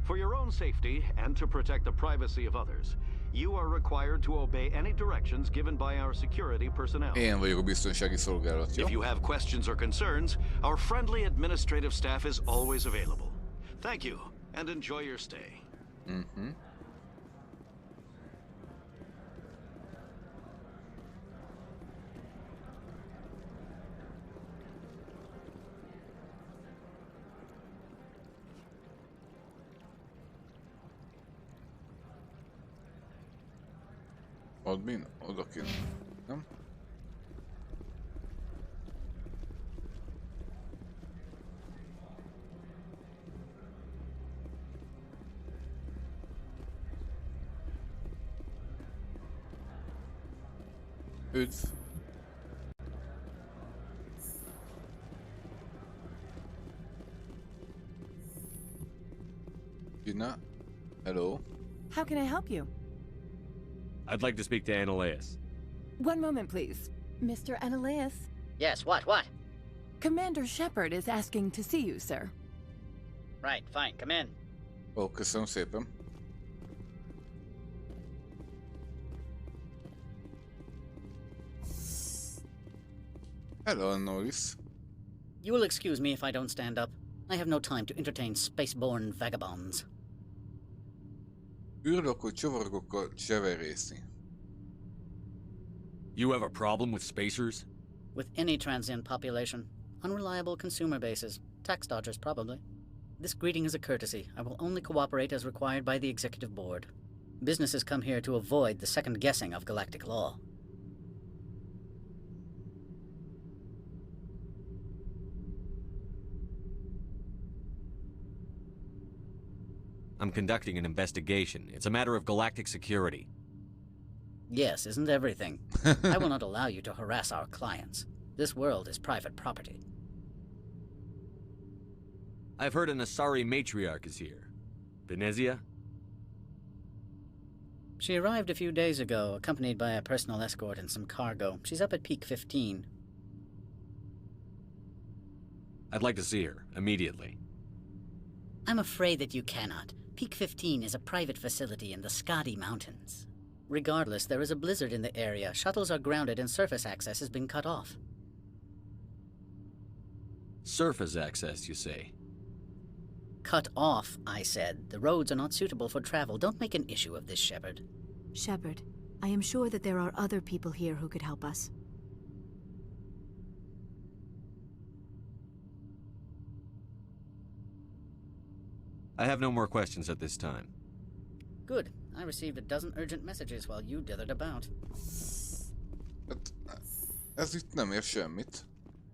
For your own safety and to protect the privacy of others, you are required to obey any directions given by our security personnel. Én vagyok a biztonsági szolgálat, jó? If you have questions or concerns, our friendly administrative staff is always available. Thank you, and enjoy your stay. Admin? Odakint. Nem? Üdv! Gina? Hello? How can I help you? I'd like to speak to Annaleus. One moment, please. Mr. Annaleus? Yes, what? Commander Shepard is asking to see you, sir. Right, fine, come in. Ó, köszönöm szépen. Hello, Annaleus. You will excuse me if I don't stand up. I have no time to entertain spaceborne vagabonds. Űrlakó csavargokkal cseverészni. You have a problem with spacers? With any transient population. Unreliable consumer bases. Tax dodgers, probably. This greeting is a courtesy. I will only cooperate as required by the Executive Board. Businesses come here to avoid the second guessing of galactic law. I'm conducting an investigation. It's a matter of galactic security. Yes, isn't everything? I will not allow you to harass our clients. This world is private property. I've heard an Asari matriarch is here. Venezia? She arrived a few days ago, accompanied by a personal escort and some cargo. She's up at Peak 15. I'd like to see her, immediately. I'm afraid that you cannot. Peak 15 is a private facility in the Skadi Mountains. Regardless, there is a blizzard in the area. Shuttles are grounded and surface access has been cut off. Surface access, you say? Cut off, I said. The roads are not suitable for travel. Don't make an issue of this, Shepard. Shepard, I am sure that there are other people here who could help us. I have no more questions at this time. Good. I received a dozen urgent messages while you dithered about. Ez itt nem ér semmit.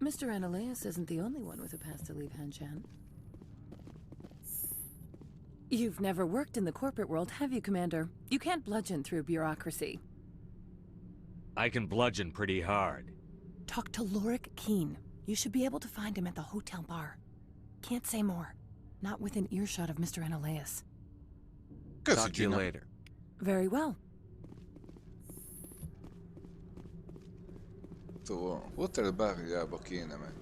Mr. Annaleus isn't the only one with a pass to leave Hanshan. You've never worked in the corporate world, have you, Commander? You can't bludgeon through bureaucracy. I can bludgeon pretty hard. Talk to Lorik Keen. You should be able to find him at the hotel bar. Can't say more. Not within earshot of Mr. Annaleus. Talk to you later. Very well. Szóval, hotel bárjába kéne meg.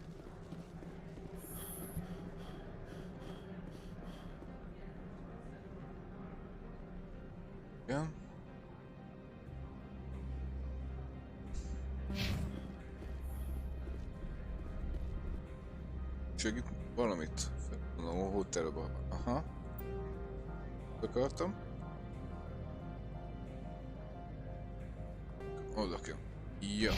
Ja. Segít valamit. Mondom, a hotelba. Aha. Akartam. Oda kell. Ja.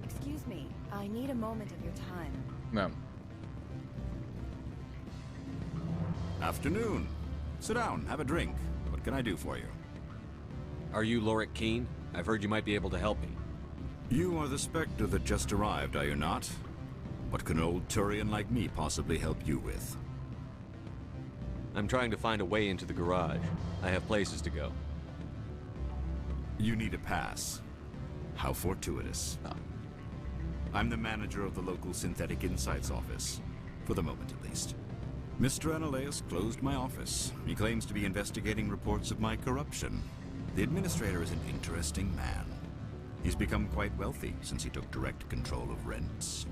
Excuse me, I need a moment of your time. Nem. Afternoon. Sit down, have a drink. What can I do for you? Are you Lorik Keene? I've heard you might be able to help me. You are the Spectre that just arrived, are you not? What can an old Turian like me possibly help you with? I'm trying to find a way into the garage. I have places to go. You need a pass. How fortuitous. No. I'm the manager of the local Synthetic Insights office. For the moment, at least. Mr. Analeus closed my office. He claims to be investigating reports of my corruption. The administrator is an interesting man. He's become quite wealthy since he took direct control of rents.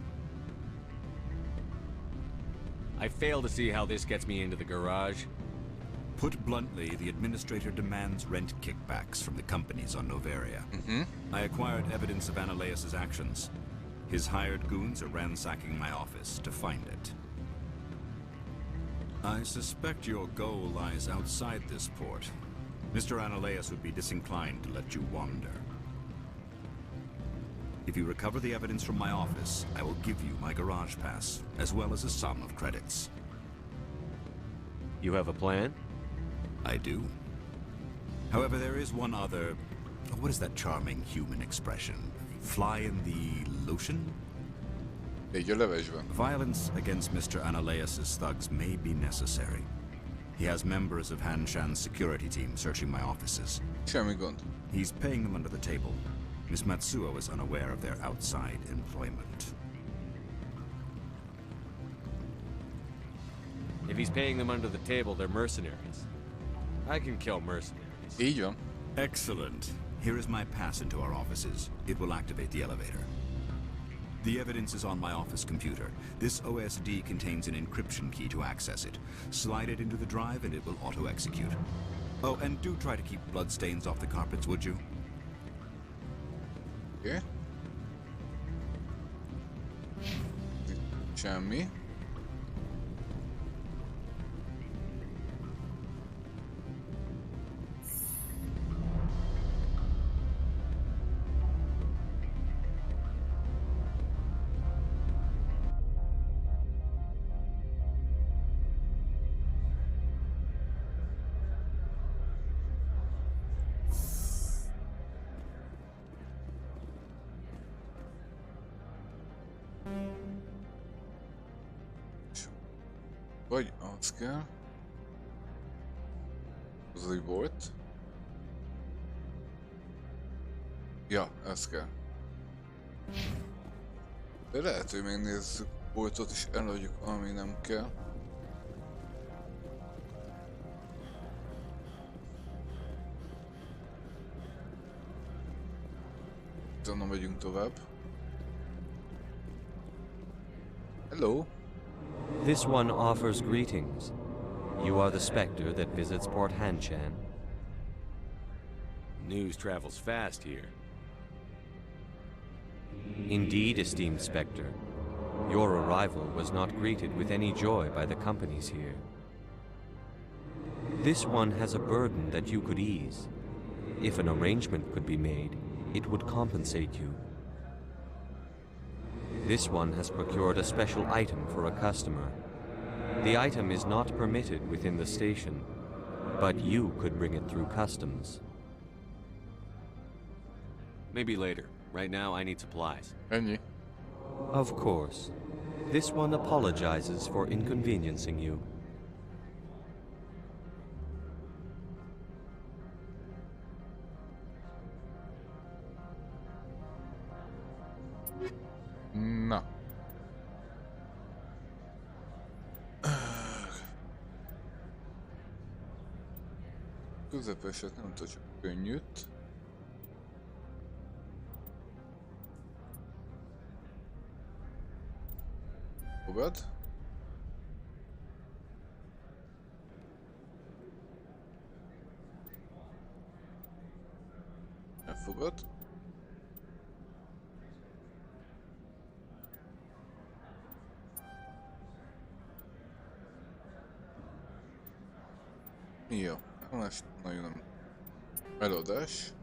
I fail to see how this gets me into the garage. Put bluntly, the administrator demands rent kickbacks from the companies on Noveria. I acquired evidence of Analeus' actions. His hired goons are ransacking my office to find it. I suspect your goal lies outside this port. Mr. Analeus would be disinclined to let you wander. If you recover the evidence from my office, I will give you my garage pass, as well as a sum of credits. You have a plan? I do. However, there is one other... What is that charming human expression? Fly in the lotion? Violence against Mr. Analeus' thugs may be necessary. He has members of Han Shan's security team searching my offices. He's paying them under the table. Miss Matsuo is unaware of their outside employment. If he's paying them under the table, they're mercenaries. I can kill mercenaries. Excellent. Here is my pass into our offices. It will activate the elevator. The evidence is on my office computer. This OSD contains an encryption key to access it. Slide it into the drive and it will auto-execute. Oh, and do try to keep bloodstains off the carpets, would you? Okay. Semmi. Vagy az kell. Az úgy volt. Ja, ez kell. De lehet, hogy megnézzük boltot és eladjuk, ami nem kell. Utána megyünk tovább. Hello. This one offers greetings. You are the Spectre that visits Port Hanshan. News travels fast here. Indeed, esteemed Spectre. Your arrival was not greeted with any joy by the companies here. This one has a burden that you could ease. If an arrangement could be made, it would compensate you. This one has procured a special item for a customer. The item is not permitted within the station, but you could bring it through customs. Maybe later. Right now, I need supplies. Of course. This one apologizes for inconveniencing you. Na. Közepeset nem tudom, csak könnyűt. Fogad. Elfogad. Jó, most nagyon nem. Eladás.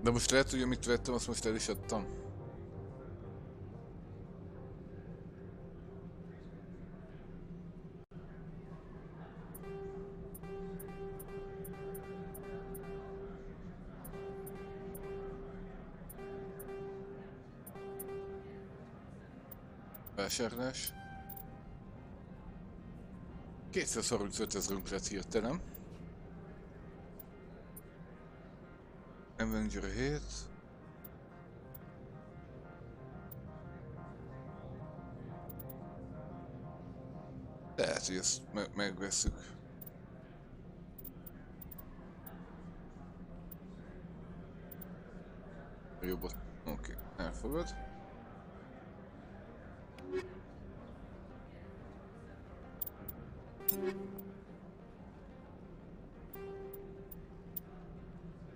De most lehet, hogy amit vettem, azt most el is adtam. Vásárlás. 235 ezerünk lett hirtelen. Avenger 7. Lehet, hogy ezt megveszük. Jobbat. Oké, elfogad.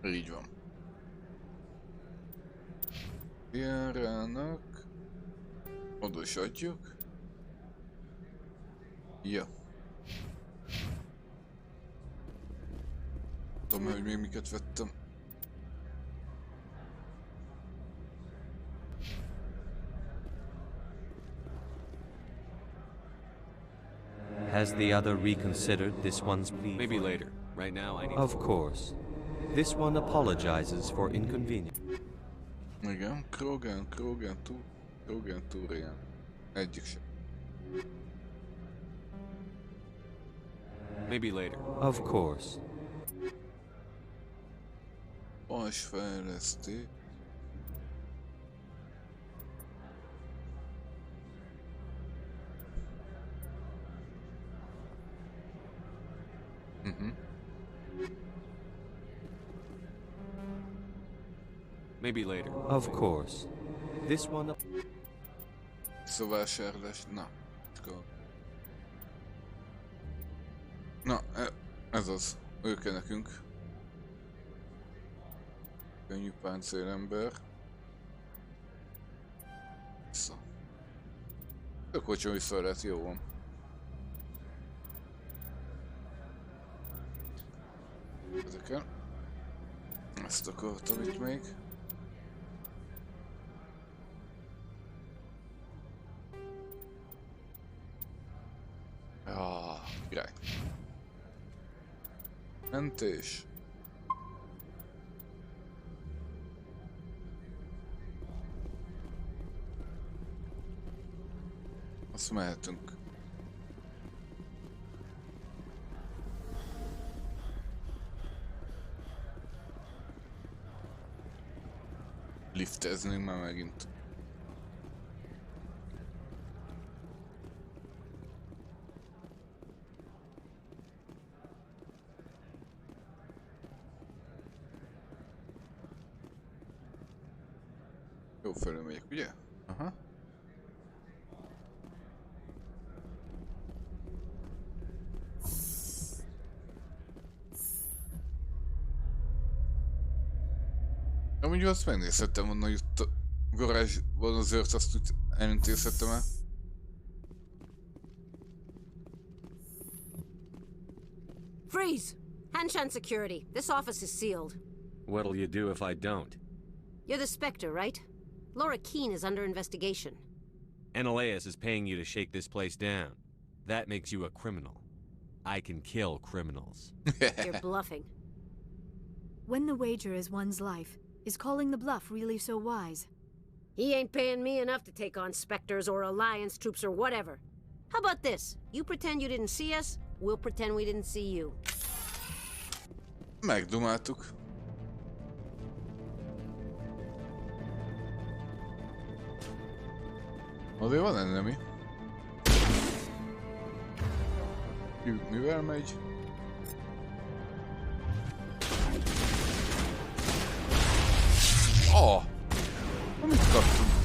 Így van. Járának. Oda is adjuk. Ja. Tudom, hogy még miket vettem. Has the other reconsidered this one's plea? Maybe later. Right now, I need. Of course. This one apologizes for inconvenience. Igen, Krogan túrján. Egyik sem. Maybe later. Of course. Pajzsfejlesztés. Maybe later. Of course. This one. Szóvásárlás. Na. Na, ez az. Ő kell nekünk. Könnyű páncélember. Vissza. Tök olcsón vissza lehet, jó van. Ezeken. Ezt akartam itt még. Király. Mentés. Azt mehetünk. Lifteznünk már megint. Jó felül megyek, ugye? Aha. Amúgy Amúgy azt megnézhettem volna, hogy ott a garázsban az őrt azt úgy elintézhettem el. Freeze! Hanshan security. This office is sealed. What'll you do if I don't? You're the Spectre, right? Laura Keene is under investigation. Ananias is paying you to shake this place down. That makes you a criminal. I can kill criminals. You're bluffing. When the wager is one's life, is calling the bluff really so wise? He ain't paying me enough to take on Spectres or Alliance troops or whatever. How about this? You pretend you didn't see us, we'll pretend we didn't see you. Megdumáltuk. Azért van enemi. Mivel megy? Oh! Mit kaptunk?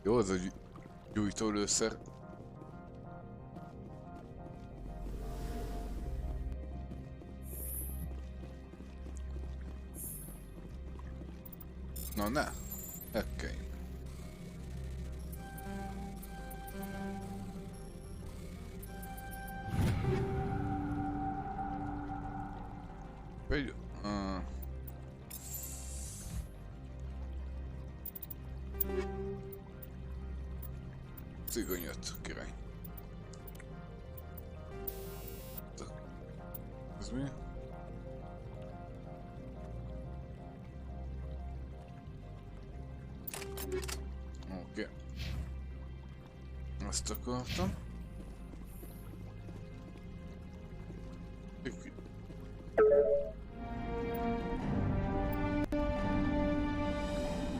Jó, az a gyújtólőszer. Na ne, hekkelj. Vagy... Cigony jött, király. Ez mi? Oké. Azt akartam.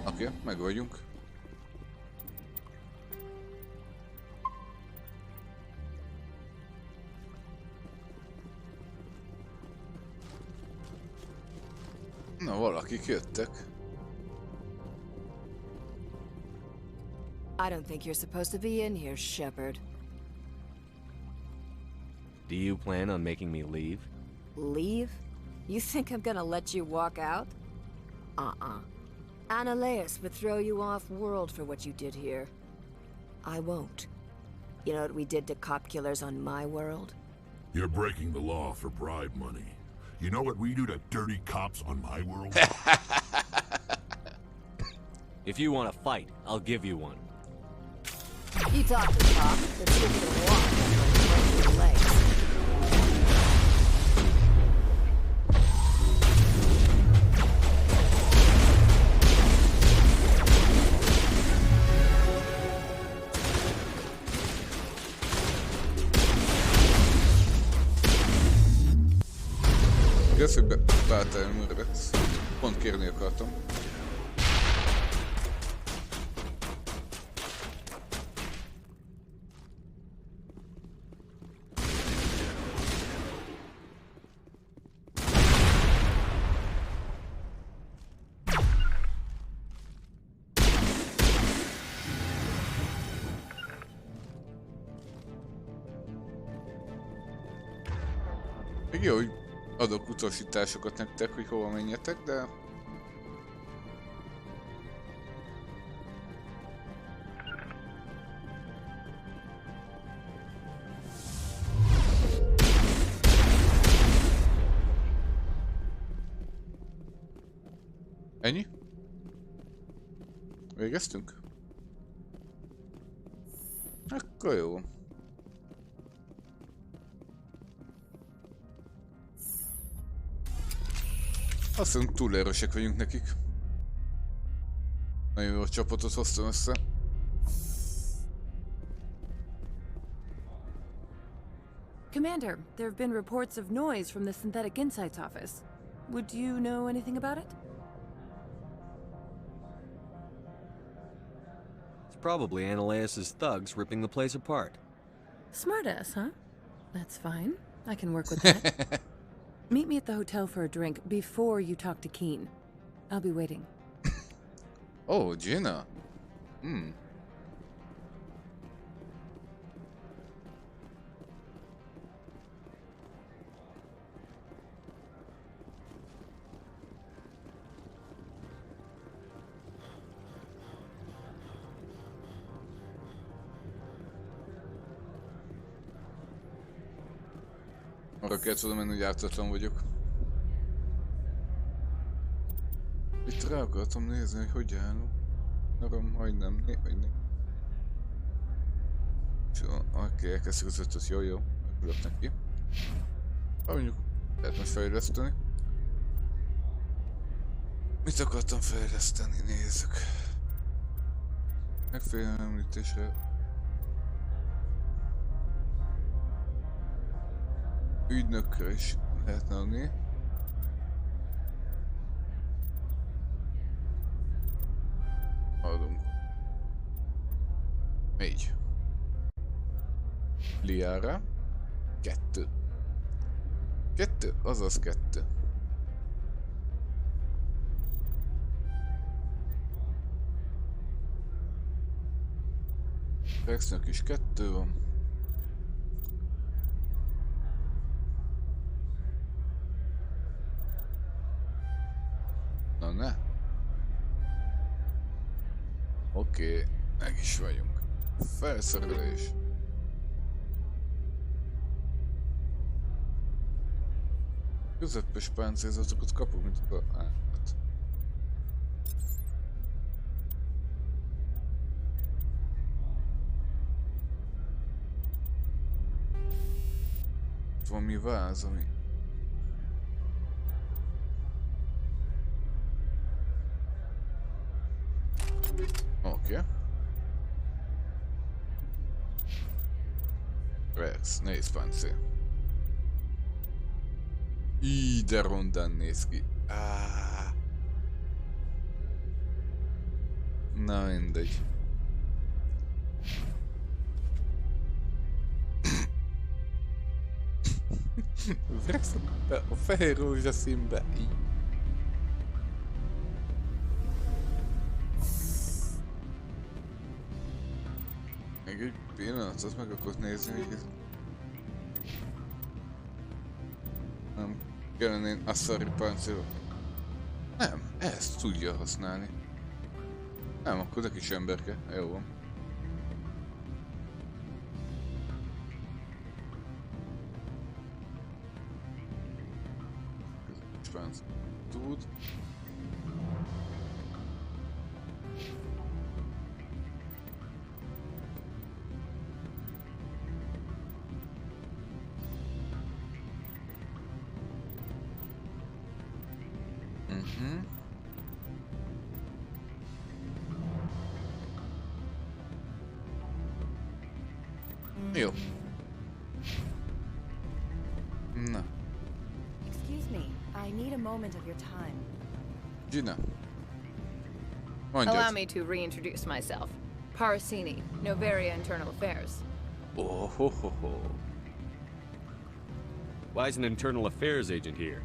Oké, meg vagyunk. Na, valakik jöttek. I don't think you're supposed to be in here, Shepard. Do you plan on making me leave? Leave? You think I'm gonna let you walk out? Uh-uh. Ananias would throw you off-world for what you did here. I won't. You know what we did to cop killers on my world? You're breaking the law for bribe money. You know what we do to dirty cops on my world? If you want to fight, I'll give you one. You talk to talk, but you can walk with your legs. Kösz, hogy beálltál önműrevet. Pont kérni akartam. Még jó, hogy adok utasításokat nektek, hogy hova menjetek, de... Ennyi? Végeztünk? Akkor jó. Azt hiszem, túl erősek vagyunk nekik. Nagyon jó csapatot hoztam össze. Commander, there have been reports of noise from the Synthetic Insights office. Would you know anything about it? It's probably Ananias' thugs ripping the place apart. Smartass, huh? That's fine. I can work with that. Meet me at the hotel for a drink before you talk to Keen. I'll be waiting. Oh, Gina. Arra kell tudom menni, hogy ártatlan vagyok. Itt rá akartam nézni, hogy állok. Arra majdnem nézni. Oké, elkezdjük az ötöt, jó. Örülök neki. Mondjuk, lehet majd fejleszteni. Mit akartam fejleszteni? Nézzük. Megfélemlítésre. Ügynökre is lehetne adni. Adunk. 4. Liára. 2. 2, azaz 2. Rexnek is 2 van. Na ne. Oké, meg is vagyunk. Felszerelés. Közepes páncélzatokat kapunk, mint a állat. Valami váz, ami... Oké. Rex, nehéz páncél. De rondán néz ki. Na mindegy. Rex a fehér rózsaszínbe. Még egy pillanatot meg akarok nézni, hogy ez... Nem kellene én asszari páncélok. Nem, ezt tudja használni. Nem, akkor neki is emberke. Jó van. Közepes páncél. Tud. Jó. Na. Excuse me, I need a moment of your time. Gina. Allow me to reintroduce myself. Parasini, Novaria Internal Affairs. Oh ho ho ho. Why is an internal affairs agent here?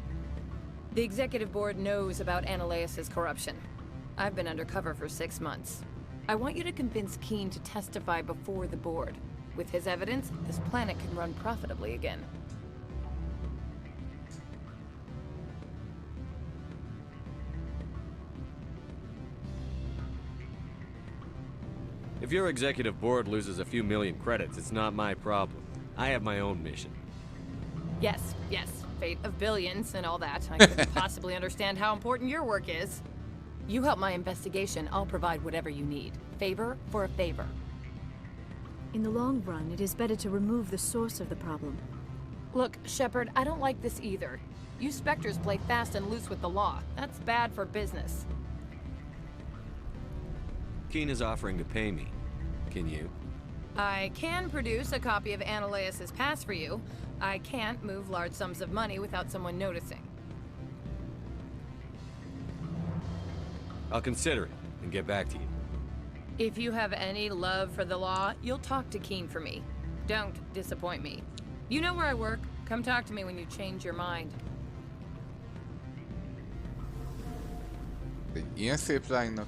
The executive board knows about Ananias' corruption. I've been undercover for 6 months. I want you to convince Keen to testify before the board. With his evidence, this planet can run profitably again. If your executive board loses a few million credits, it's not my problem. I have my own mission. Yes, fate of billions and all that. I couldn't possibly understand how important your work is. You help my investigation, I'll provide whatever you need. Favor for a favor. In the long run, it is better to remove the source of the problem. Look, Shepard, I don't like this either. You Spectres play fast and loose with the law. That's bad for business. Keen is offering to pay me. Can you? I can produce a copy of Ananias's pass for you. I can't move large sums of money without someone noticing. I'll consider it and get back to you. If you have any love for the law, you'll talk to Keen for me. Don't disappoint me. You know where I work. Come talk to me when you change your mind. Egy ilyen szép lánynak.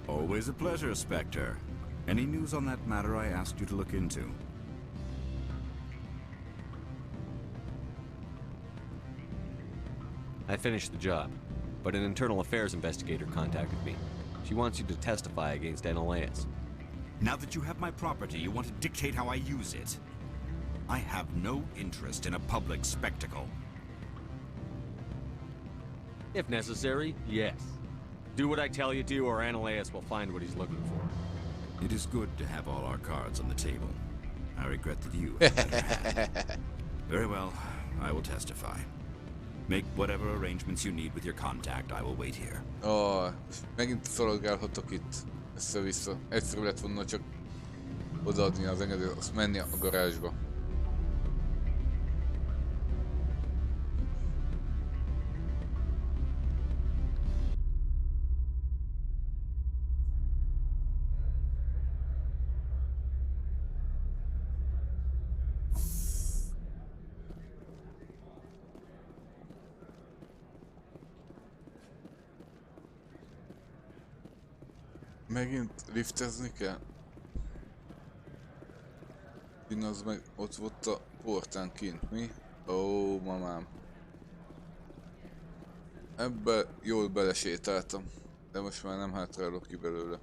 Always a pleasure, Spectre. Any news on that matter I asked you to look into? I finished the job, but an internal affairs investigator contacted me. She wants you to testify against Ananias. Now that you have my property, you want to dictate how I use it. I have no interest in a public spectacle. If necessary, yes. Do what I tell you to, or Ananias will find what he's looking for. It is good to have all our cards on the table. I regret that you have better hand. Very well, I will testify. Make whatever arrangements you need with your contact. I will wait here. Megint szolgálhatok itt. Össze-vissza. Egyszerű lett volna csak odaadni az engedélyt, azt menni a garázsba. Megint liftezni kell? Én az meg ott volt a portán kint, mi? Ó, mamám. Ebbe jól belesétáltam, de most már nem hátrálok ki belőle.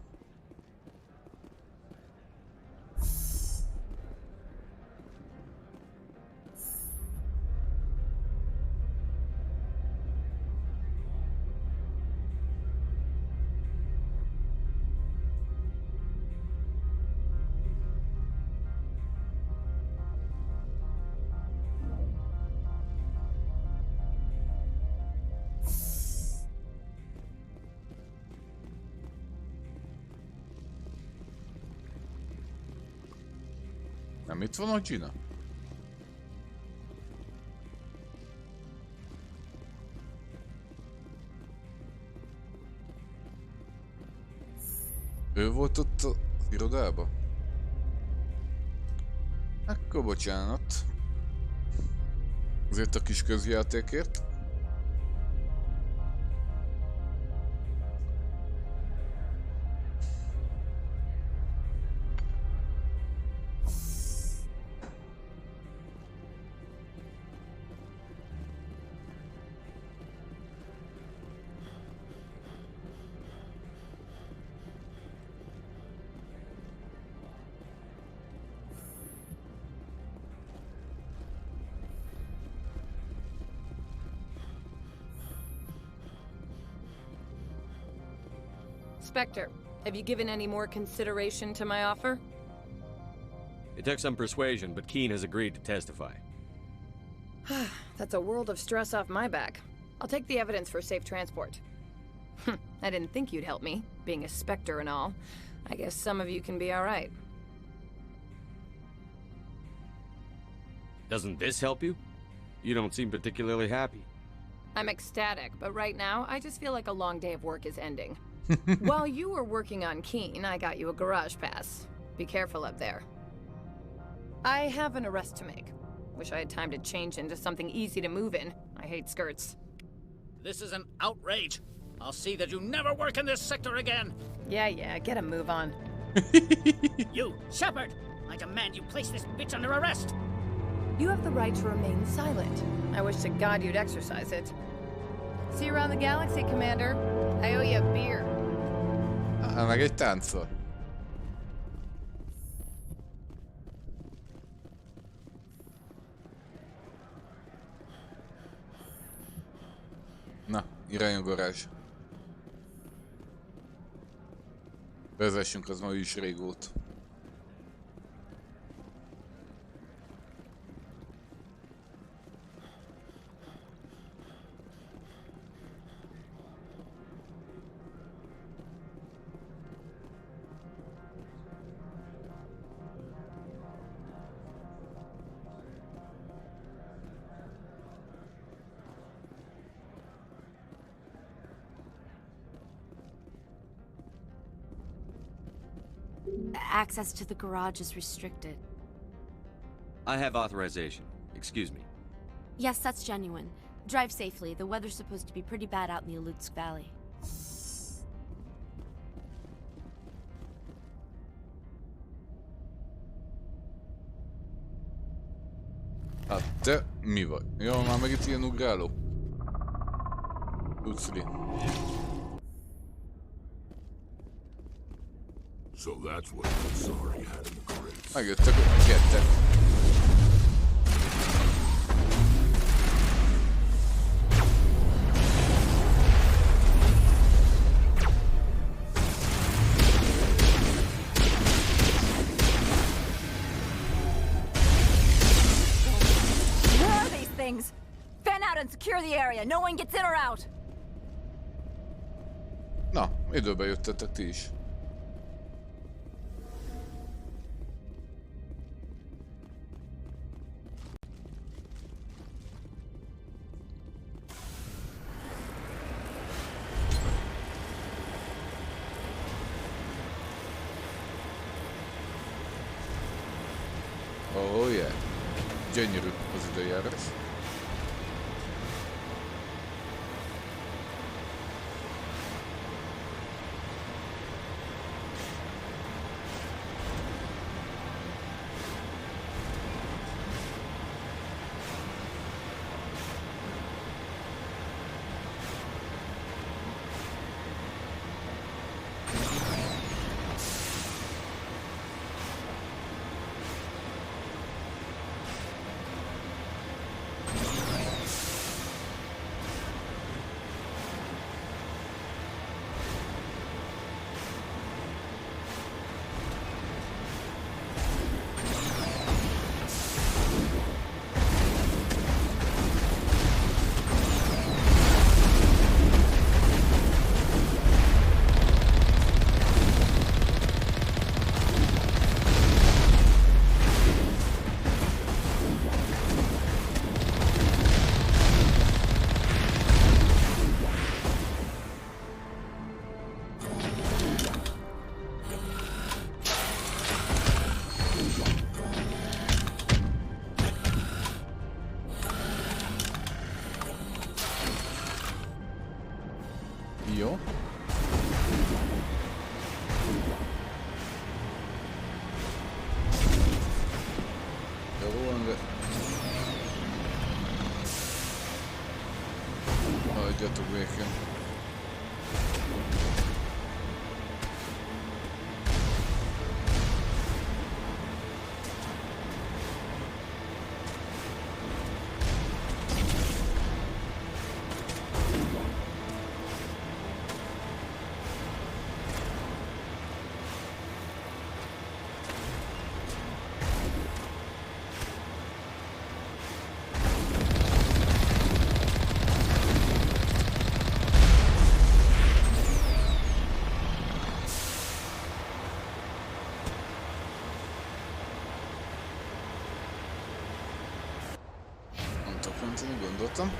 Nem itt van a Gina? Ő volt ott az irodában? Akkor bocsánat. Azért a kis közjátékért. Spectre, have you given any more consideration to my offer? It took some persuasion, but Keen has agreed to testify. That's a world of stress off my back. I'll take the evidence for safe transport. I didn't think you'd help me, being a Spectre and all. I guess some of you can be alright. Doesn't this help you? You don't seem particularly happy. I'm ecstatic, but right now, I just feel like a long day of work is ending. While you were working on Keen, I got you a garage pass. Be careful up there. I have an arrest to make. Wish I had time to change into something easy to move in. I hate skirts. This is an outrage. I'll see that you never work in this sector again. Yeah, get a move on. You, Shepard! I demand you place this bitch under arrest! You have the right to remain silent. I wish to God you'd exercise it. See you around the galaxy, Commander. I owe you a beer. Meg egy táncol. Na, irány a garázs. Vezessünk, az ma is régóta. access to the garage is restricted. I have authorization. Excuse me. Yes, that's genuine. Drive safely. The weather's supposed to be pretty bad out in the Alutsk Valley. Hát te mi vagy? Jó, már meg itt ilyen ugráló. Lucli. So that's what Sorry had in the crates. Megjöttek a ketten. Fan out and secure the area. No one gets in or out. Na, időbe jöttetek ti is. Oh yeah. Gyönyörű az időjárás. Jó. Jó van, de... Hagyjatok békén. Gondoltam.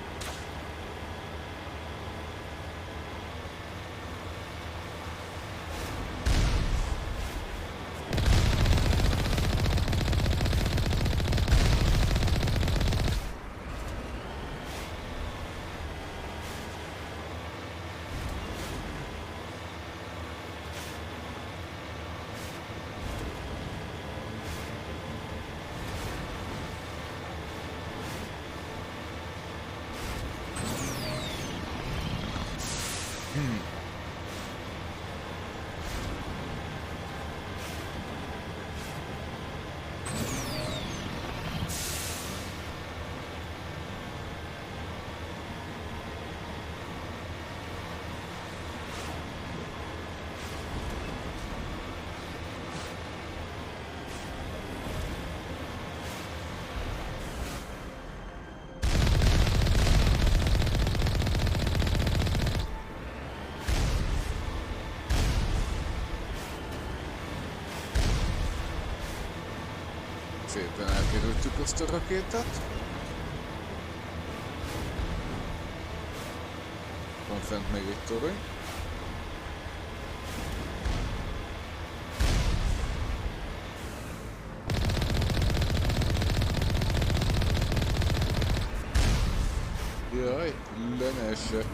Szépen elkerültük azt a rakétát. Van fent még egy torony. Jaj, le ne essek.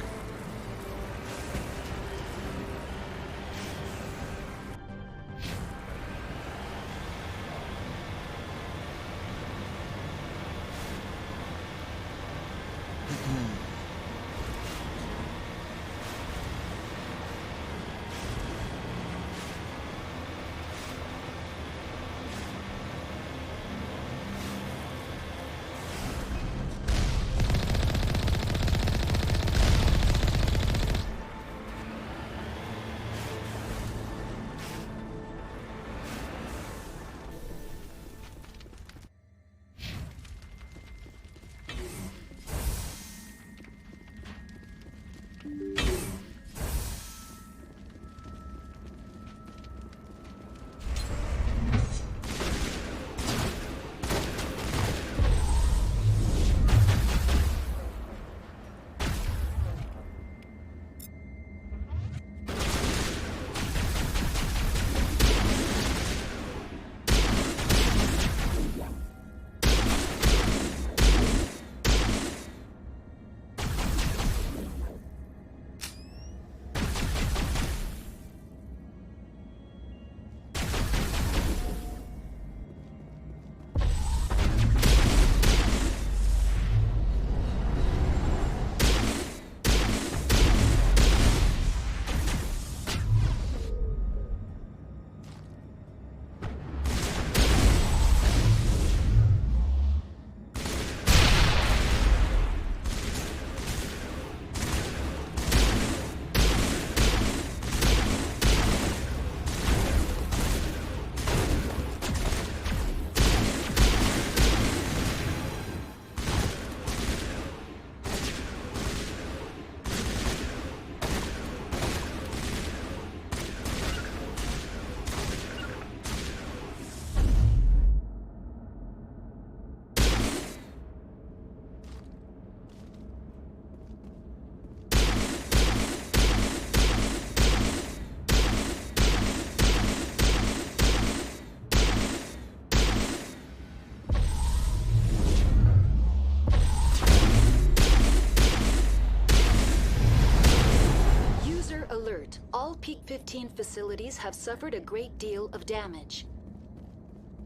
All Peak 15 facilities have suffered a great deal of damage.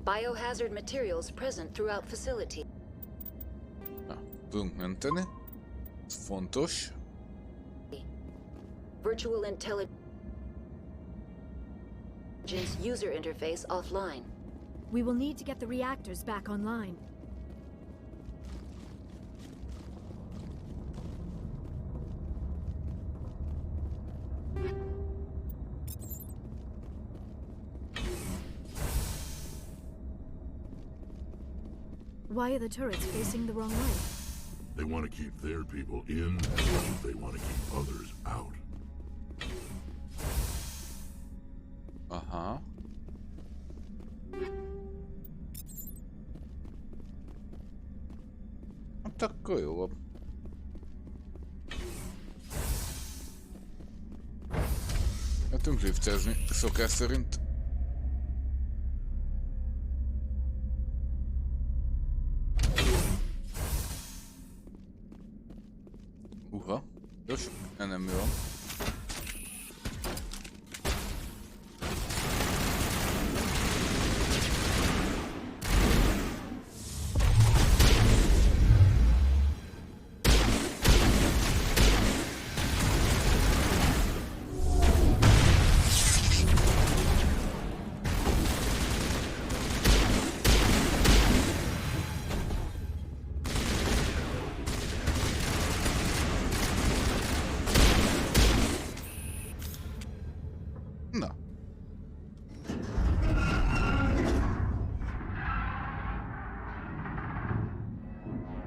Biohazard materials present throughout facility. Tudunk menteni. Fontos. Virtual intelligence user interface offline. We will need to get the reactors back online. Why are the turrets facing the wrong way? They want to keep their people in as much as they want to keep others out. Aha. Hát akkor jó. Jöttünk liftezni, szokás szerint. Jó sok enemy van.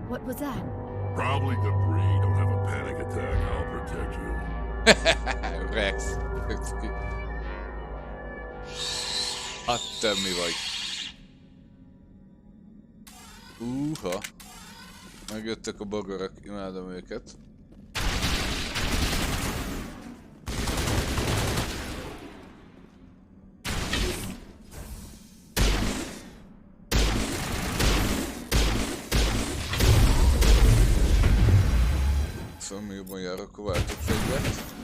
What was that? Probably debris. Don't have a panic attack. I'll protect you. Rex. Hát te mi vagy? Megjöttek a bagarok, imádom őket. valami jobban jár, akkor váltok fegyvert.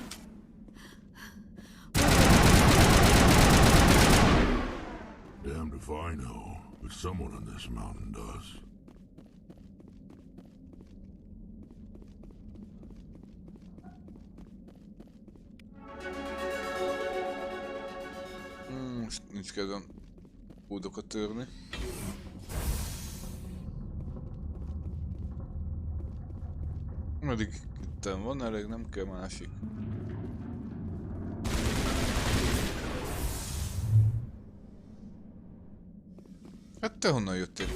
Damned if I know, but someone on this mountain does. Most nincs kedvem kódokat törni. Meddig itten van elég, nem kell másik. Hát te honnan jöttél?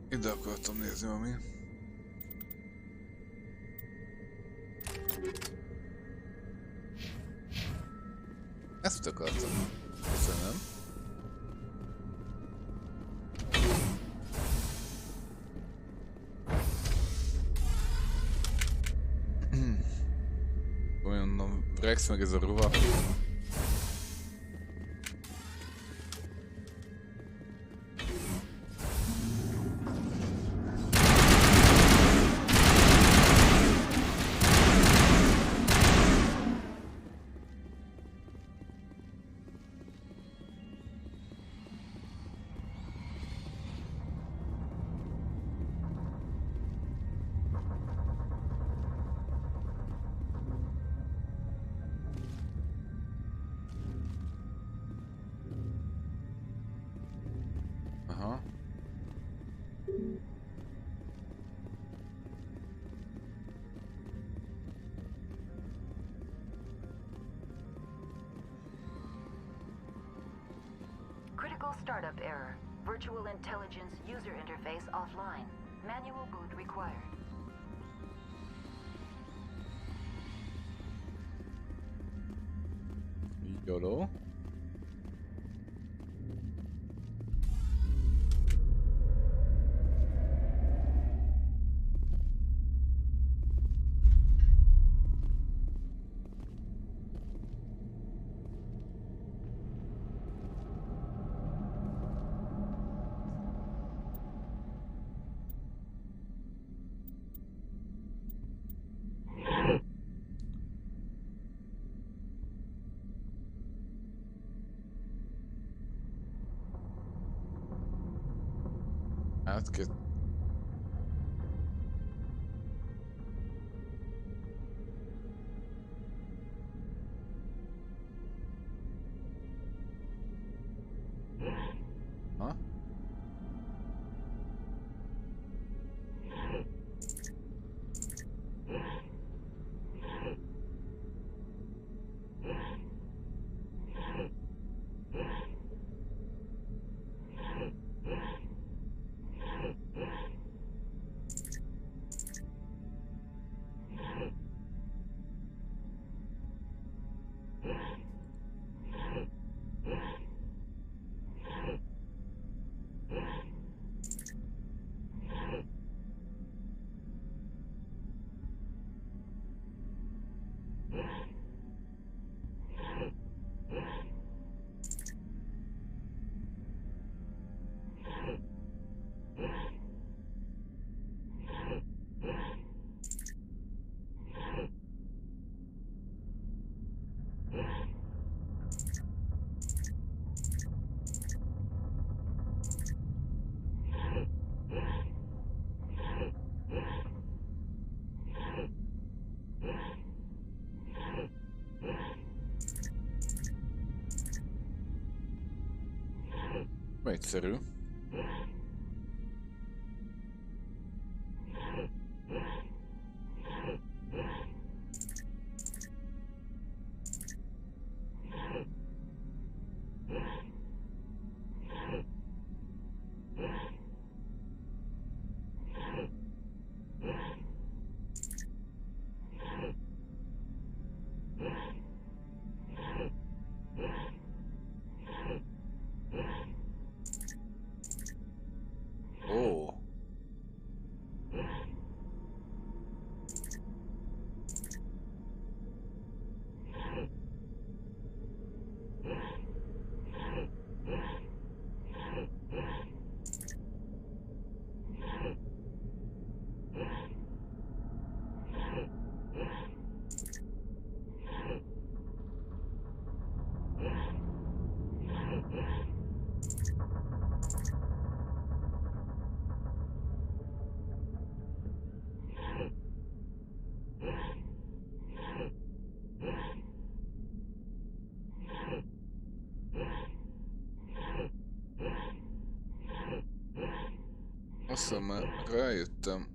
Ide akartam nézni, ami. Ezt akartam. Köszönöm. Olyan Rex meg ez a ruha. Aha. Critical startup error. Virtual intelligence user interface offline. Manual boot required. YOLO. Átket. Ha? Egyszerű. Aztán már rájöttem.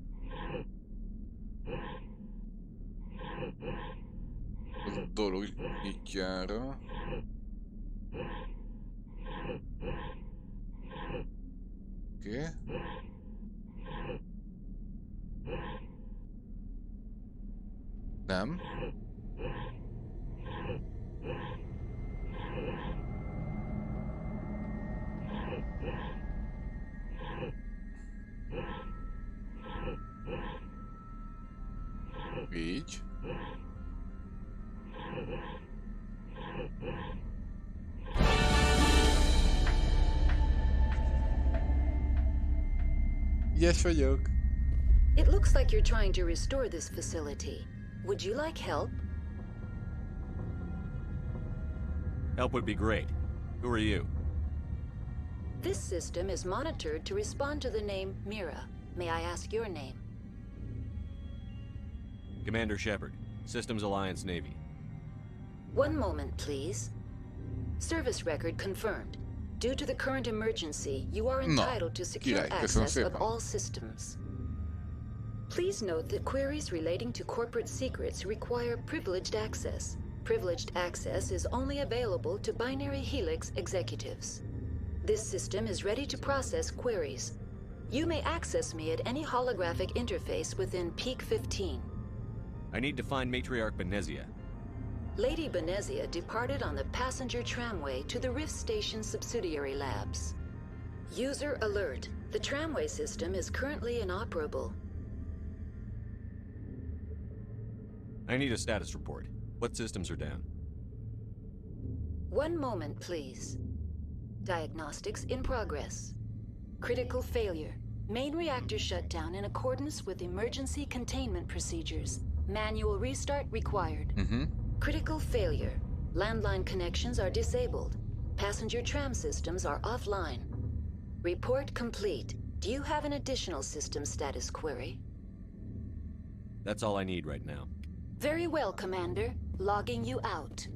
A dolog nyitjára. Oké. Nem. Így. Ügyes vagyok. It looks like you're trying to restore this facility. Would you like help? Help would be great. Who are you? This system is monitored to respond to the name Mira. May I ask your name? Commander Shepard, Systems Alliance Navy. One moment, please. Service record confirmed. Due to the current emergency, you are entitled to secure access of all systems. Please note that queries relating to corporate secrets require privileged access. Privileged access is only available to Binary Helix executives. This system is ready to process queries. You may access me at any holographic interface within Peak 15. I need to find Matriarch Benezia. Lady Benezia departed on the passenger tramway to the Rift Station subsidiary labs. User alert. The tramway system is currently inoperable. I need a status report. What systems are down? One moment, please. Diagnostics in progress. Critical failure. Main reactor shut down in accordance with emergency containment procedures. Manual restart required. Critical failure. Landline connections are disabled. Passenger tram systems are offline. Report complete. Do you have an additional system status query? That's all I need right now. Very well, Commander. Logging you out.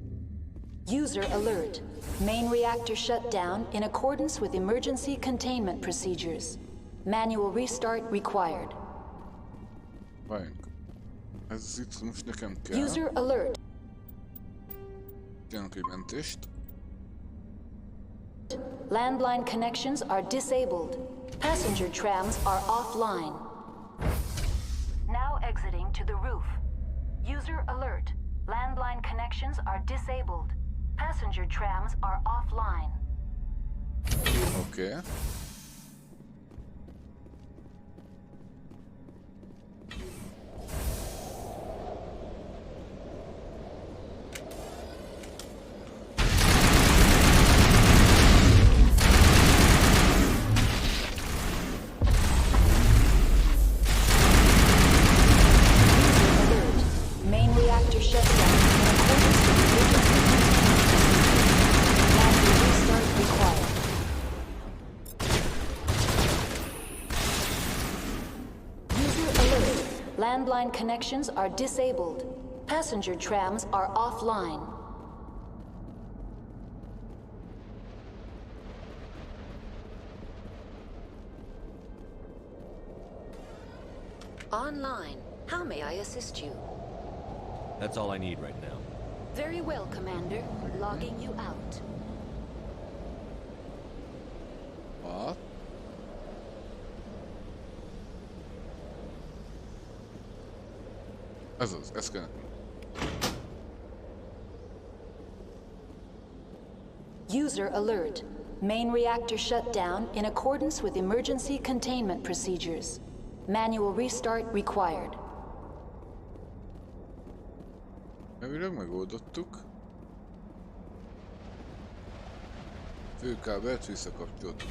User alert. Main reactor shut down in accordance with emergency containment procedures. Manual restart required. Várjunk. Ez itt most nekem kell. User alert. Csinálunk egy mentést. Landline connections are disabled. Passenger trams are offline. Now exiting to the roof. User alert. Landline connections are disabled. Passenger trams are offline. Okay. Landline connections are disabled. Passenger trams are offline. Online. How may I assist you? That's all I need right now. Very well, Commander. Logging you out. What? Ez kell. User alert. Main reactor shut down in accordance with emergency containment procedures. Manual restart required. Elvileg megoldottuk. Főkábelt visszakapcsoltuk.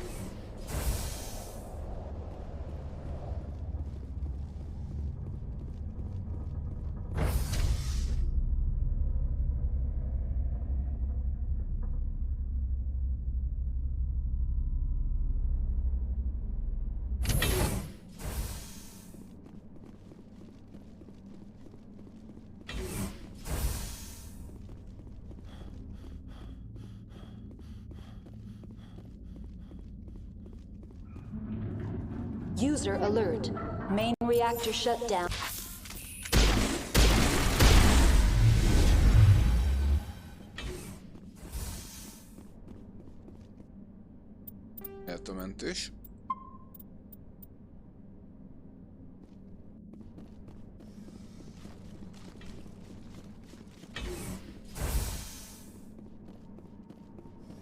User alert. Main reactor shut down. Lehet a mentés.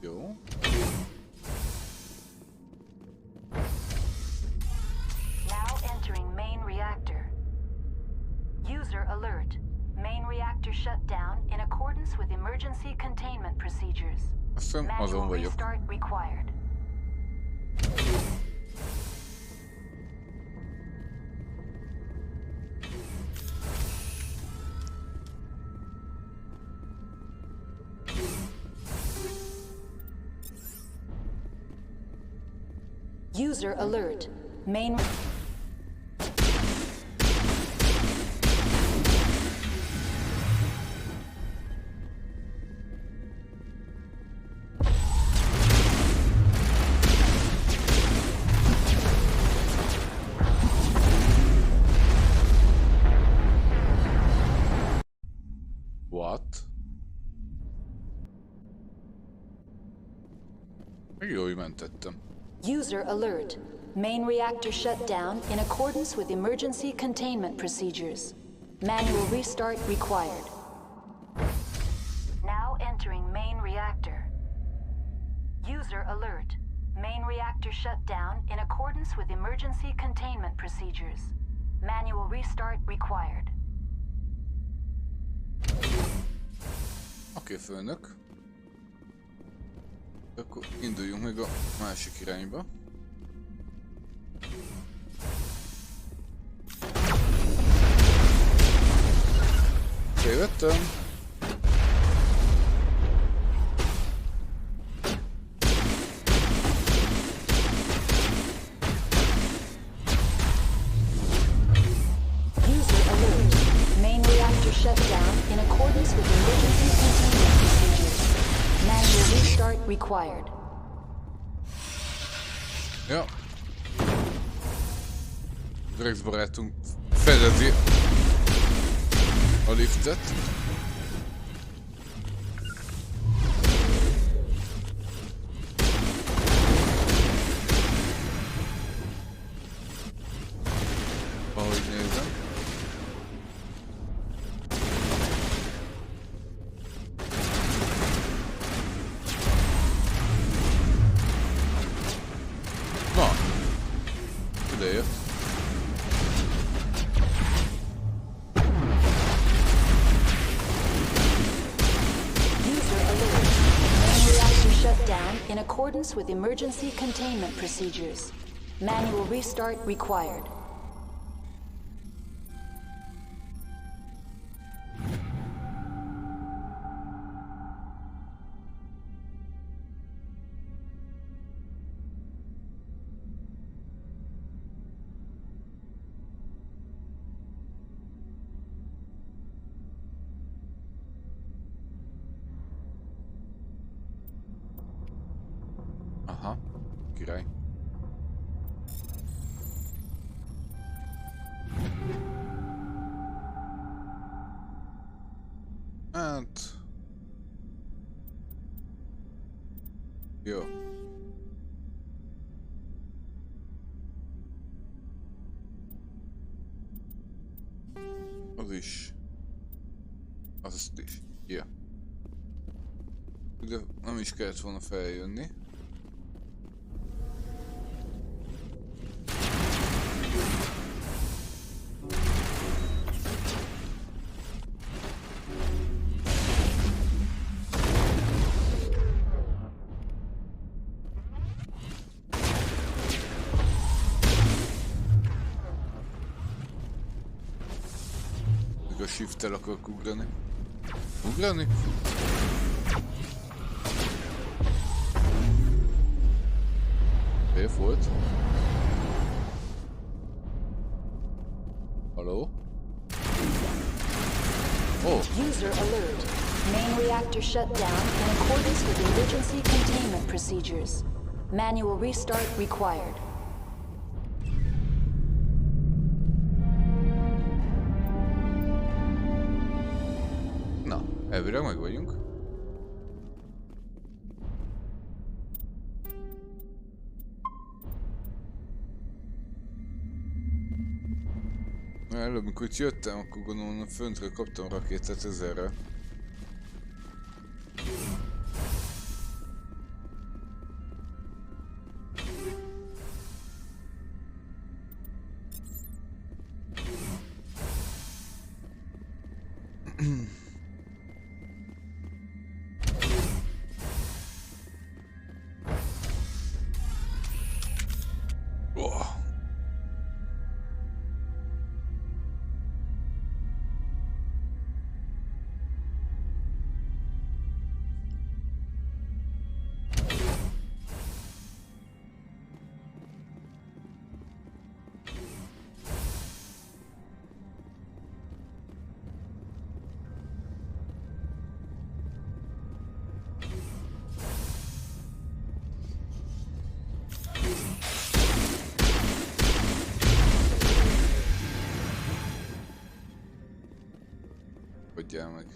Jó. Now entering main reactor. User alert. Main reactor shut down in accordance with emergency containment procedures. Manual restart required. User alert. Main... What? Jól mentettem. User alert. Main reactor shut down in accordance with emergency containment procedures. Manual restart required. Now entering main reactor. User alert. Main reactor shut down in accordance with emergency containment procedures. Manual restart required. Oké, főnök. Akkor induljunk meg a másik irányba. Tévedtem. User alert. Main reactor shut down in accordance with emergency containment procedures. Manual restart required. Ja. Drex barátunk fedezi a liftet. Ahogy nézem. Na, ide jött. Shut down in accordance with emergency containment procedures. Manual restart required. Aha, király. Hát... Jó. Az is. Azt is. Ja. De nem is kellett volna feljönni. A shift-tel akarok ugrani. Ugrani? Év volt. Haló? Oh. User alert. Main reactor shut down in accordance with emergency containment procedures. Manual restart required. Elvileg meg vagyunk. Előbb, amikor itt jöttem, akkor gondolom föntről kaptam rakétát 1000-re. Hagyjál meg.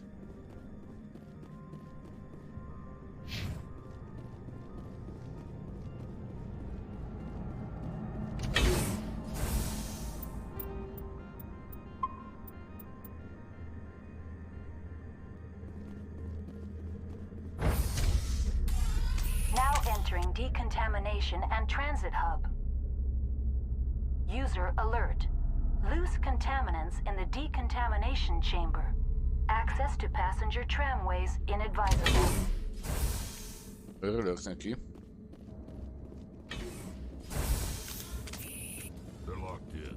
Now entering decontamination and transit hub. User alert. Loose contaminants in the decontamination chamber. Access to passenger tramways inadvisable. Örülök neki. They're locked in.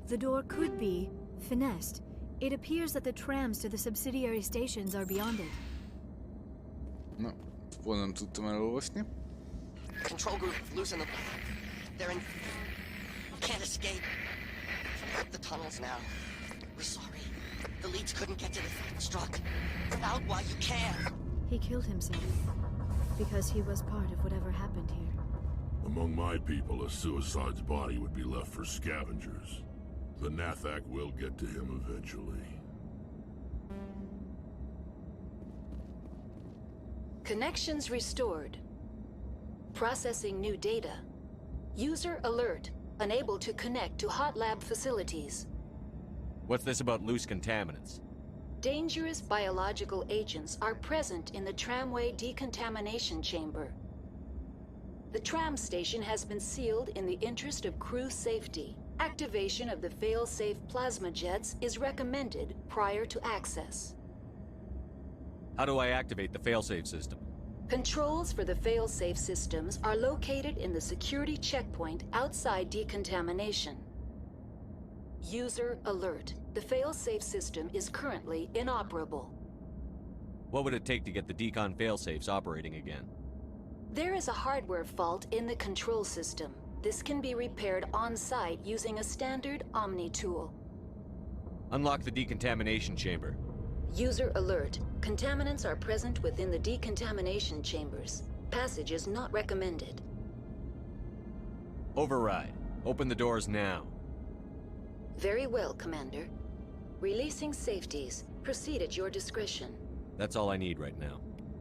The door could be finessed. It appears that the trams to the subsidiary stations are beyond it. No, pont nem tudtam elolvasni. Control group, loosen them. They're in... Can't escape. The tunnels now. We're sorry. The leads couldn't get to the struck. Out while you can. He killed himself because he was part of whatever happened here. Among my people, a suicide's body would be left for scavengers. The Nathak will get to him eventually. Connections restored. Processing new data. User alert. Unable to connect to hot lab facilities. What's this about loose contaminants? Dangerous biological agents are present in the tramway decontamination chamber. The tram station has been sealed in the interest of crew safety. Activation of the fail-safe plasma jets is recommended prior to access. How do I activate the failsafe system? Controls for the fail-safe systems are located in the security checkpoint outside decontamination. User alert. The fail-safe system is currently inoperable. What would it take to get the decon failsafes operating again? There is a hardware fault in the control system. This can be repaired on-site using a standard Omni tool. Unlock the decontamination chamber. User alert. Contaminants are present within the decontamination chambers. Passage is not recommended. Override. Open the doors now. Very well, Commander. Releasing safeties. Proceed at your discretion. That's all I need right now.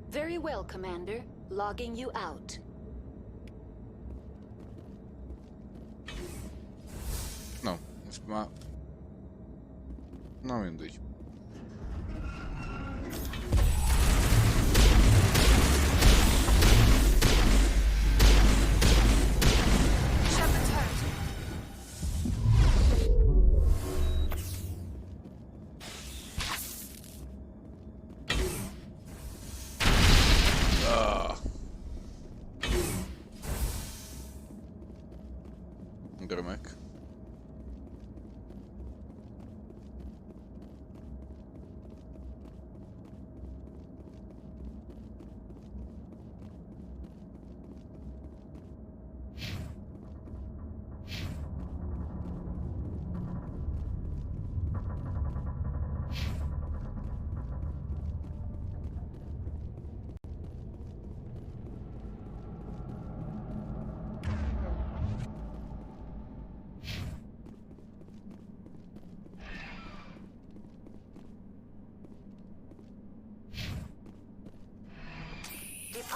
Very well, Commander. Logging you out. No, most már... Na mindegy. Remek.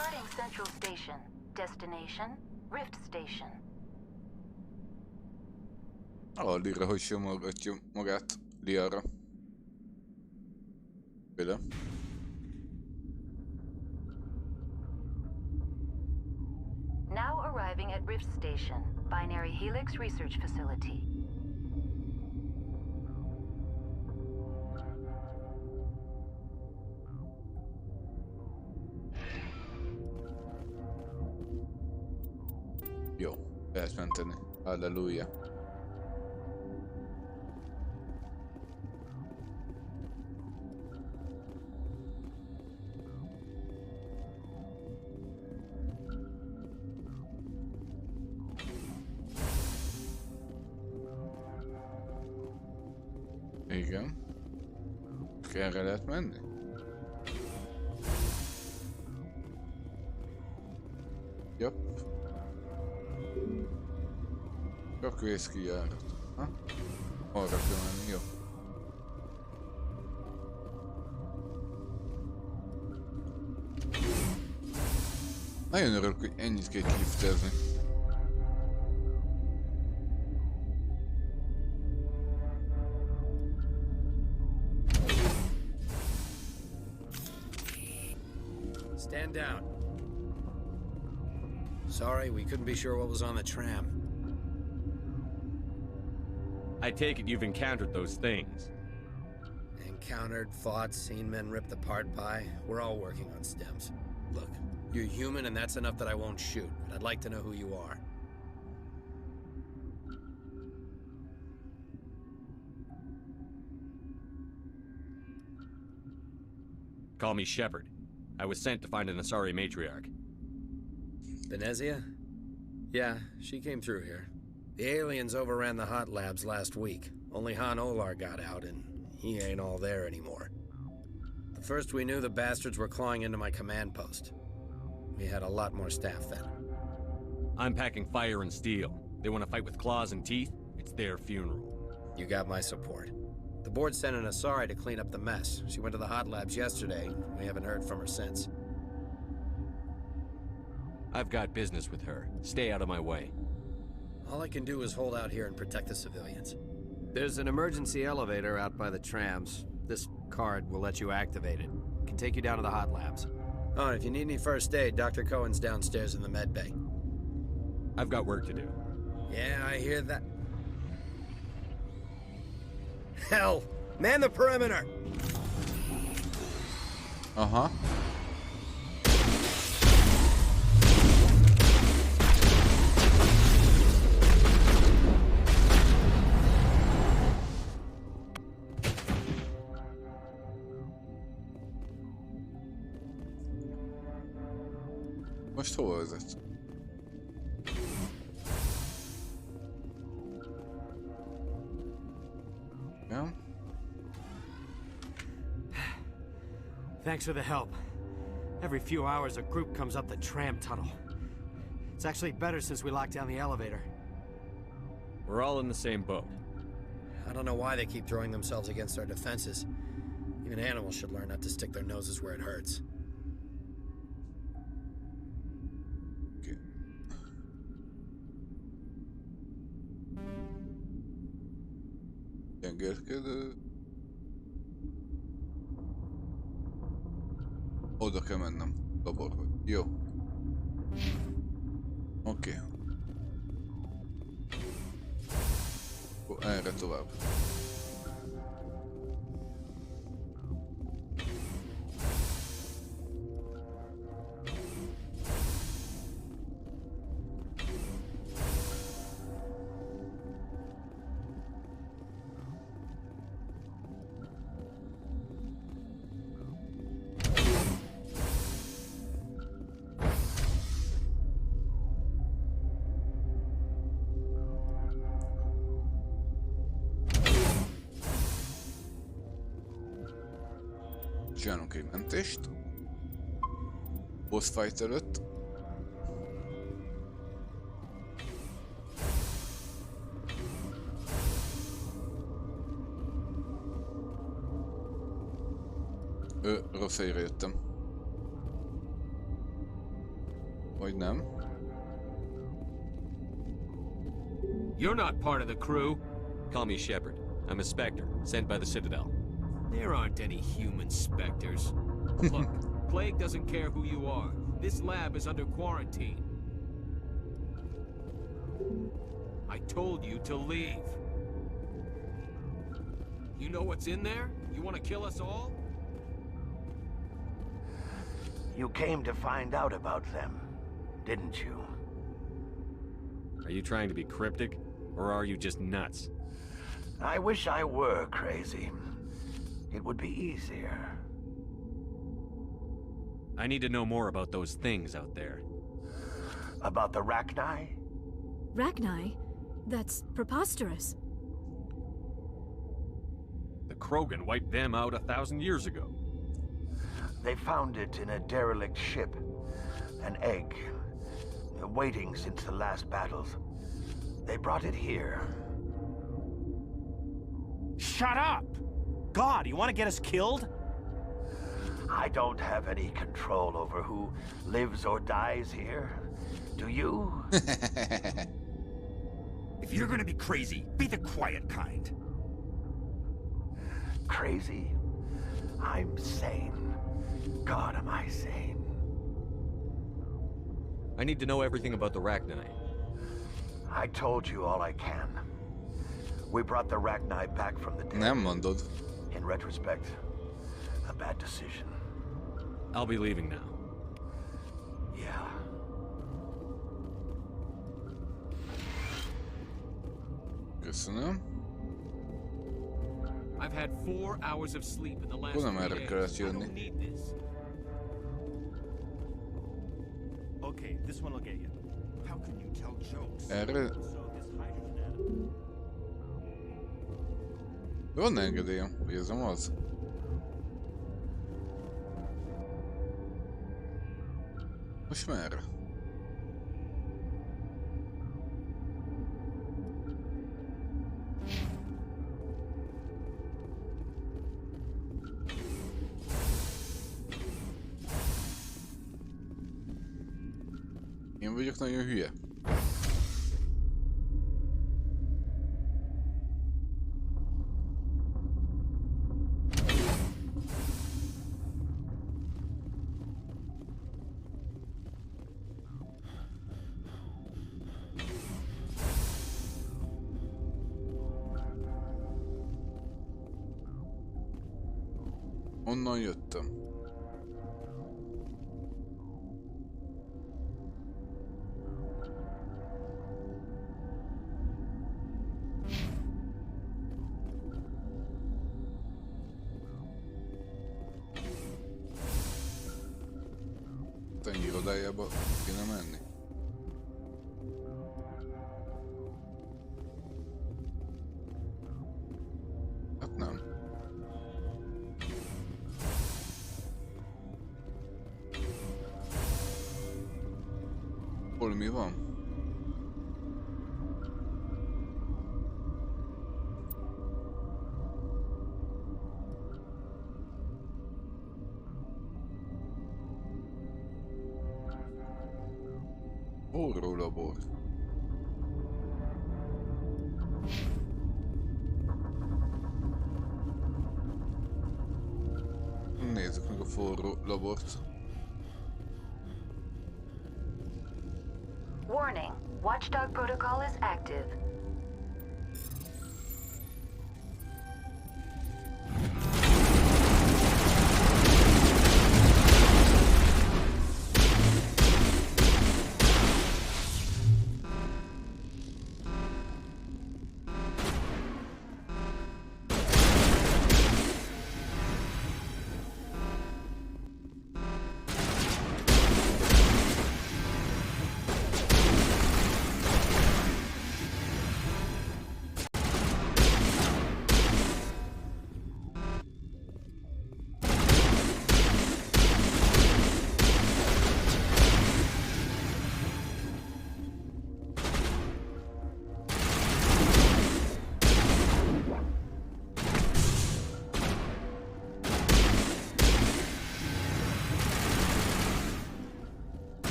Departing Central Station. Destination, Rift Station. Lira, hogy simogatja magát Liara. Például. Now arriving at Rift Station, Binary Helix Research Facility. Jó, lehet menteni. Halleluja. Igen. Erre lehet menni? Jobb. Csak vészkijárat. Ha? Arra kell menni, jó. Nagyon örülök, hogy ennyit kell liftezni. Stand down. Sorry, we couldn't be sure what was on the tram. I take it you've encountered those things. Encountered, fought, seen men ripped apart by. We're all working on stems. Look, you're human and that's enough that I won't shoot, but I'd like to know who you are. Call me Shepard. I was sent to find an Asari matriarch. Venezia? Yeah, she came through here. The aliens overran the hot labs last week. Only Han Olar got out, and he ain't all there anymore. The first we knew, the bastards were clawing into my command post. We had a lot more staff then. I'm packing fire and steel. They want to fight with claws and teeth? It's their funeral. You got my support. The board sent an Asari to clean up the mess. She went to the hot labs yesterday. We haven't heard from her since. I've got business with her. Stay out of my way. All I can do is hold out here and protect the civilians. There's an emergency elevator out by the trams. This card will let you activate it. It can take you down to the hot labs. Oh, and if you need any first aid, Dr. Cohen's downstairs in the med bay. I've got work to do. Yeah, I hear that. Hell! Man the perimeter! Uh-huh. Most hol vezet? Yeah? Thanks for the help. Every few hours a group comes up the tram tunnel. It's actually better since we locked down the elevator. We're all in the same boat. I don't know why they keep throwing themselves against our defenses. Even animals should learn not to stick their noses where it hurts. Okay. Gyengélkedő. Oda kell mennem, laborba. Jó. Oké. Erre tovább. Csinálunk egy mentést. Boss fight előtt. Rossz helyre jöttem. Vagy nem. You're not part of the crew. Call me Shepard. I'm a Spectre, sent by the Citadel. There aren't any human specters. Look, Plague doesn't care who you are. This lab is under quarantine. I told you to leave. You know what's in there? You want to kill us all? You came to find out about them, didn't you? Are you trying to be cryptic, or are you just nuts? I wish I were crazy. It would be easier. I need to know more about those things out there. About the Rachni? Rachni? That's preposterous. The Krogan wiped them out 1,000 years ago. They found it in a derelict ship. An egg. Waiting since the last battles. They brought it here. Shut up! God, you want to get us killed? I don't have any control over who lives or dies here. Do you? If you're gonna be crazy, be the quiet kind. Crazy? I'm sane. God, am I sane? I need to know everything about the Rachni. I told you all I can. We brought the Rachni back from the dead. Nem mondod. In retrospect, a bad decision. I'll be leaving now. Yeah. Köszönöm. I've had 4 hours of sleep in the last Tudom, 3 erre days. kellett I jönni. don't need this. Okay, this one will get you. How can you tell jokes? Erre... Van engedélyem, hogy ez nem az? Most merre? Én vagyok nagyon hülye. Onnan jöttem. Ennyi irodájába kéne menni. Hát nem. Hol mi van? Forró labor. Nézzük meg a forró labort. Warning, Watchdog protocol is active.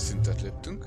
szintet léptünk.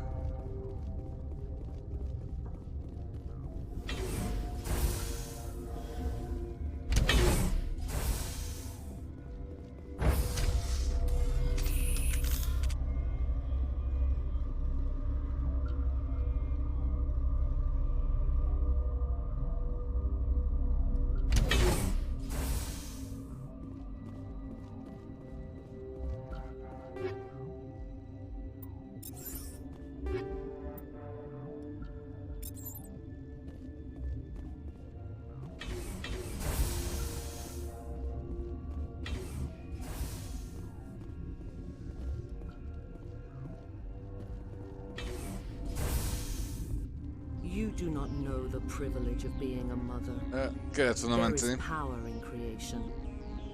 You do not know the privilege of being a mother. Kellett volna There is menteni. power in creation.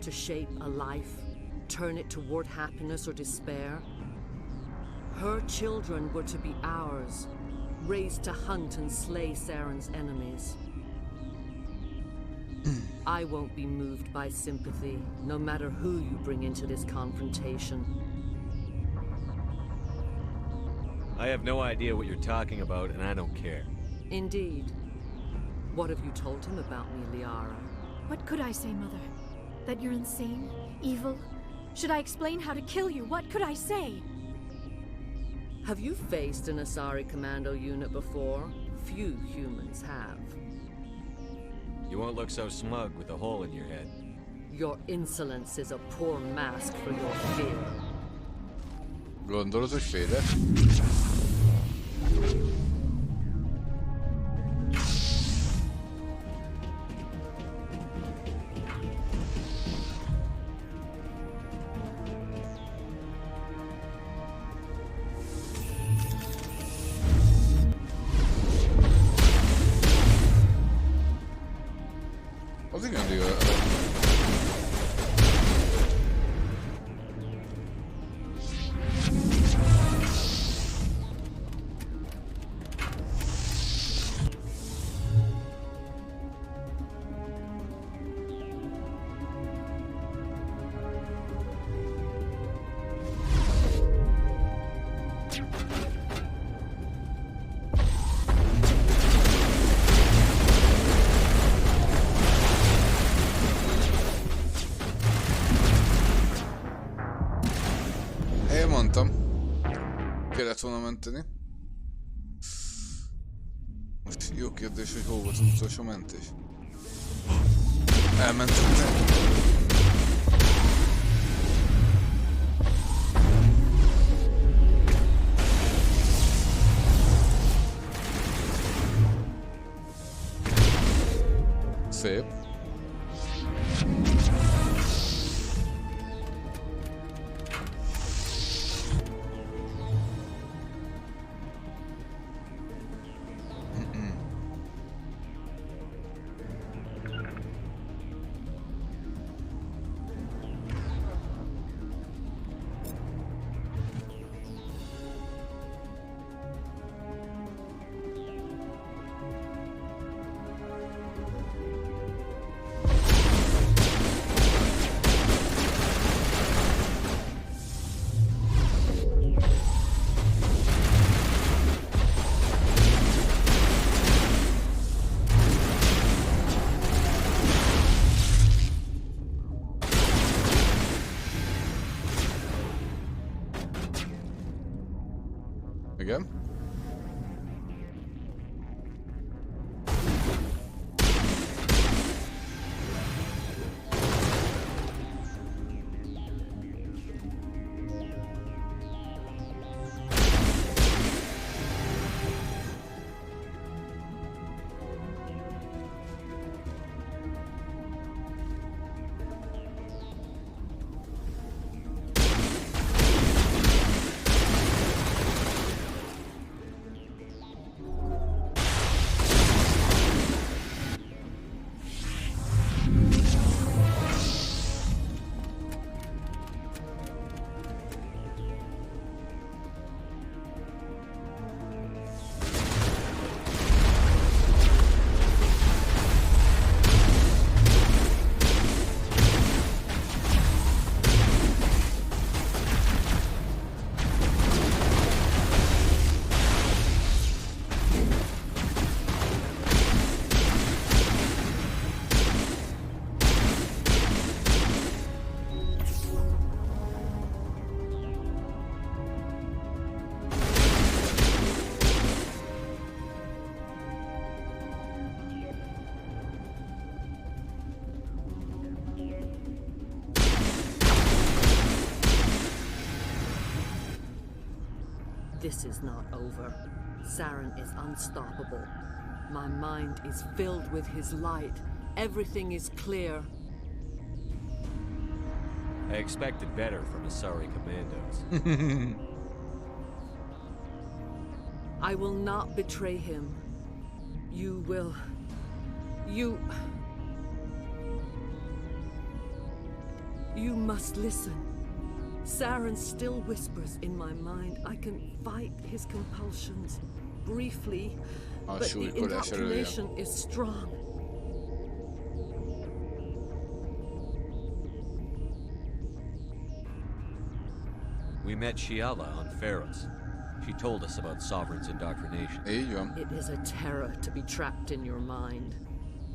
To shape a life, turn it toward happiness or despair. Her children were to be ours, raised to hunt and slay Saren's enemies. I won't be moved by sympathy, no matter who you bring into this confrontation. I have no idea what you're talking about, and I don't care. Indeed. What have you told him about me, Liara? What could I say, Mother? That you're insane? Evil? Should I explain how to kill you? What could I say? Have you faced an Asari commando unit before? Few humans have. You won't look so smug with a hole in your head. Your insolence is a poor mask for your fear. Gondolod, hogy félek? Az igen jó. Mondtam. Kellett volna menteni. Most jó kérdés, hogy hol volt az utolsó mentés. Elmentünk meg. Szép. Igen. This is not over. Saren is unstoppable. My mind is filled with his light. Everything is clear. I expected better from Asari commandos. I will not betray him. You will... You must listen. Saren still whispers in my mind. I can fight his compulsions briefly, but the indoctrination is strong. We met Shiala on Pharos. She told us about Sovereign's indoctrination. It is a terror to be trapped in your mind,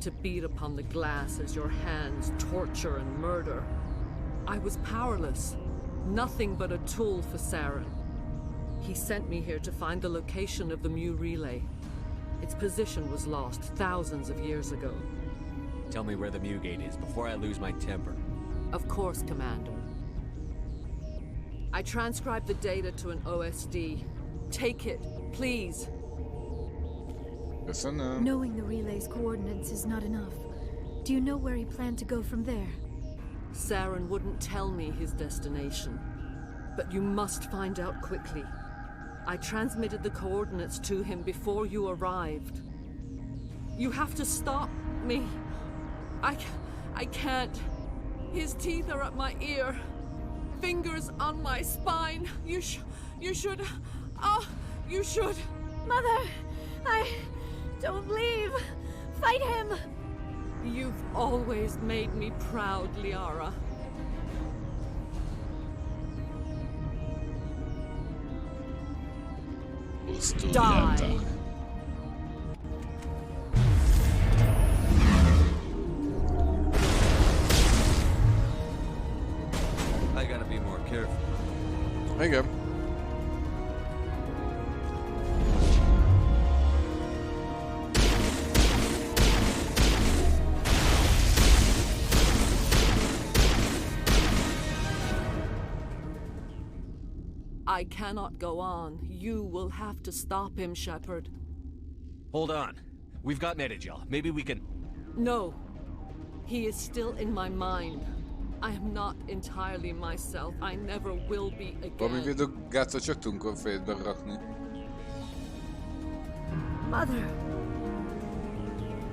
to beat upon the glass as your hands torture and murder. I was powerless, nothing but a tool for Saren. He sent me here to find the location of the Mu relay. Its position was lost thousands of years ago. Tell me where the Mu gate is before I lose my temper. Of course, Commander. I transcribed the data to an OSD. Take it, please. Knowing the relay's coordinates is not enough. Do you know where he planned to go from there? Saren wouldn't tell me his destination, but you must find out quickly. I transmitted the coordinates to him before you arrived. You have to stop me. I can't. His teeth are at my ear. Fingers on my spine. You should... Oh, you should... Mother! Don't leave! Fight him! You've always made me proud, Liara. Die! I gotta be more careful. There you go. I cannot go on. You will have to stop him, Shepard. Hold on. We've got Medigel. Maybe we can... No. He is still in my mind. I am not entirely myself. I never will be Valami again. védőgácot csak tudunk a fejedbe rakni. Mother.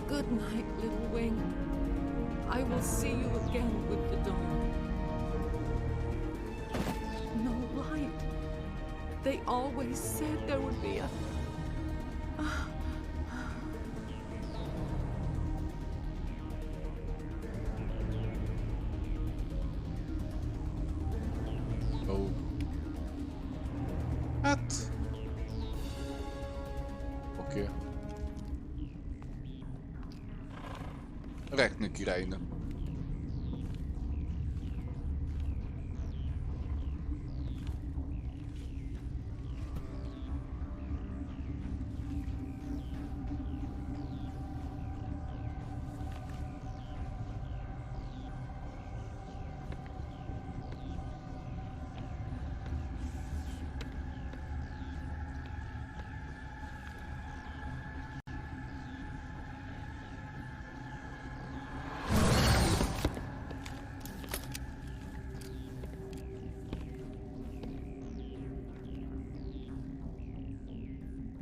Good night, little wing. I will see you again with the dawn. No light. They always said there would be a... Oh. Hát... Oké. Rekni királynak.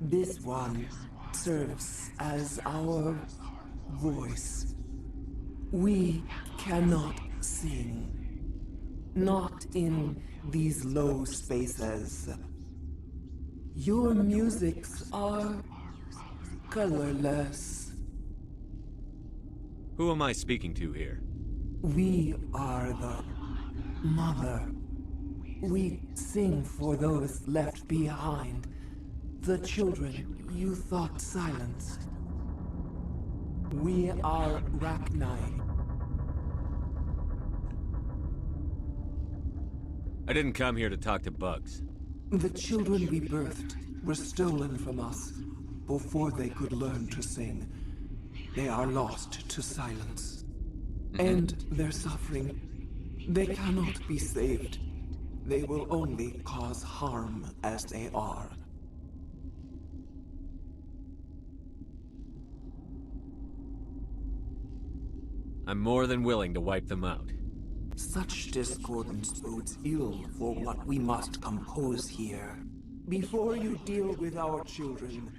This one serves as our voice. We cannot sing. Not in these low spaces. Your musics are colorless. Who am I speaking to here? We are the mother. We sing for those left behind. The children you thought silenced. We are Rachni. I didn't come here to talk to bugs. The children we birthed were stolen from us before they could learn to sing. They are lost to silence. And their suffering, they cannot be saved. They will only cause harm as they are. I'm more than willing to wipe them out. Such discordance bodes ill for what we must compose here. Before you deal with our children,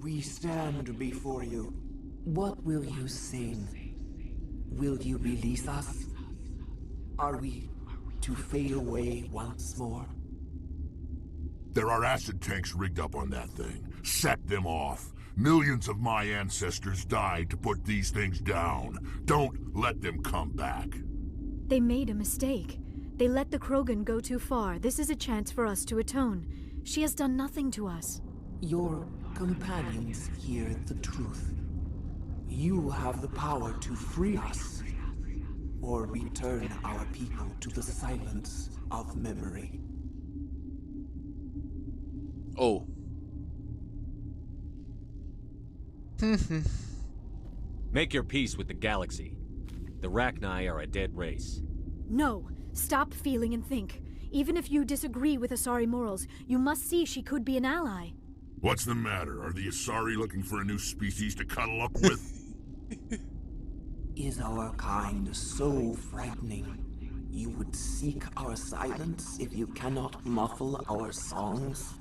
we stand before you. What will you sing? Will you release us? Are we to fade away once more? There are acid tanks rigged up on that thing. Set them off. Millions of my ancestors died to put these things down. Don't let them come back. They made a mistake. They let the Krogan go too far. This is a chance for us to atone. She has done nothing to us. Your companions hear the truth. You have the power to free us, or return our people to the silence of memory. Oh. Make your peace with the galaxy. The Rachni are a dead race. No. Stop feeling and think. Even if you disagree with Asari morals, you must see she could be an ally. What's the matter? Are the Asari looking for a new species to cuddle up with? Is our kind so frightening? You would seek our silence if you cannot muffle our songs?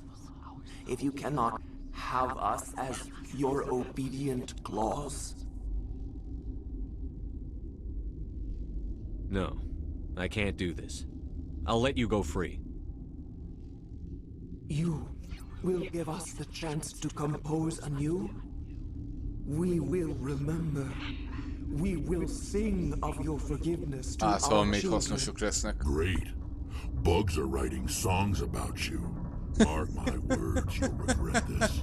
If you cannot have us as your obedient claws? No, I can't do this. I'll let you go free. You will give us the chance to compose anew? We will remember. We will sing of your forgiveness to szóval our még children. hasznosok lesznek. Great. Bugs are writing songs about you. Mark my words, you'll regret this.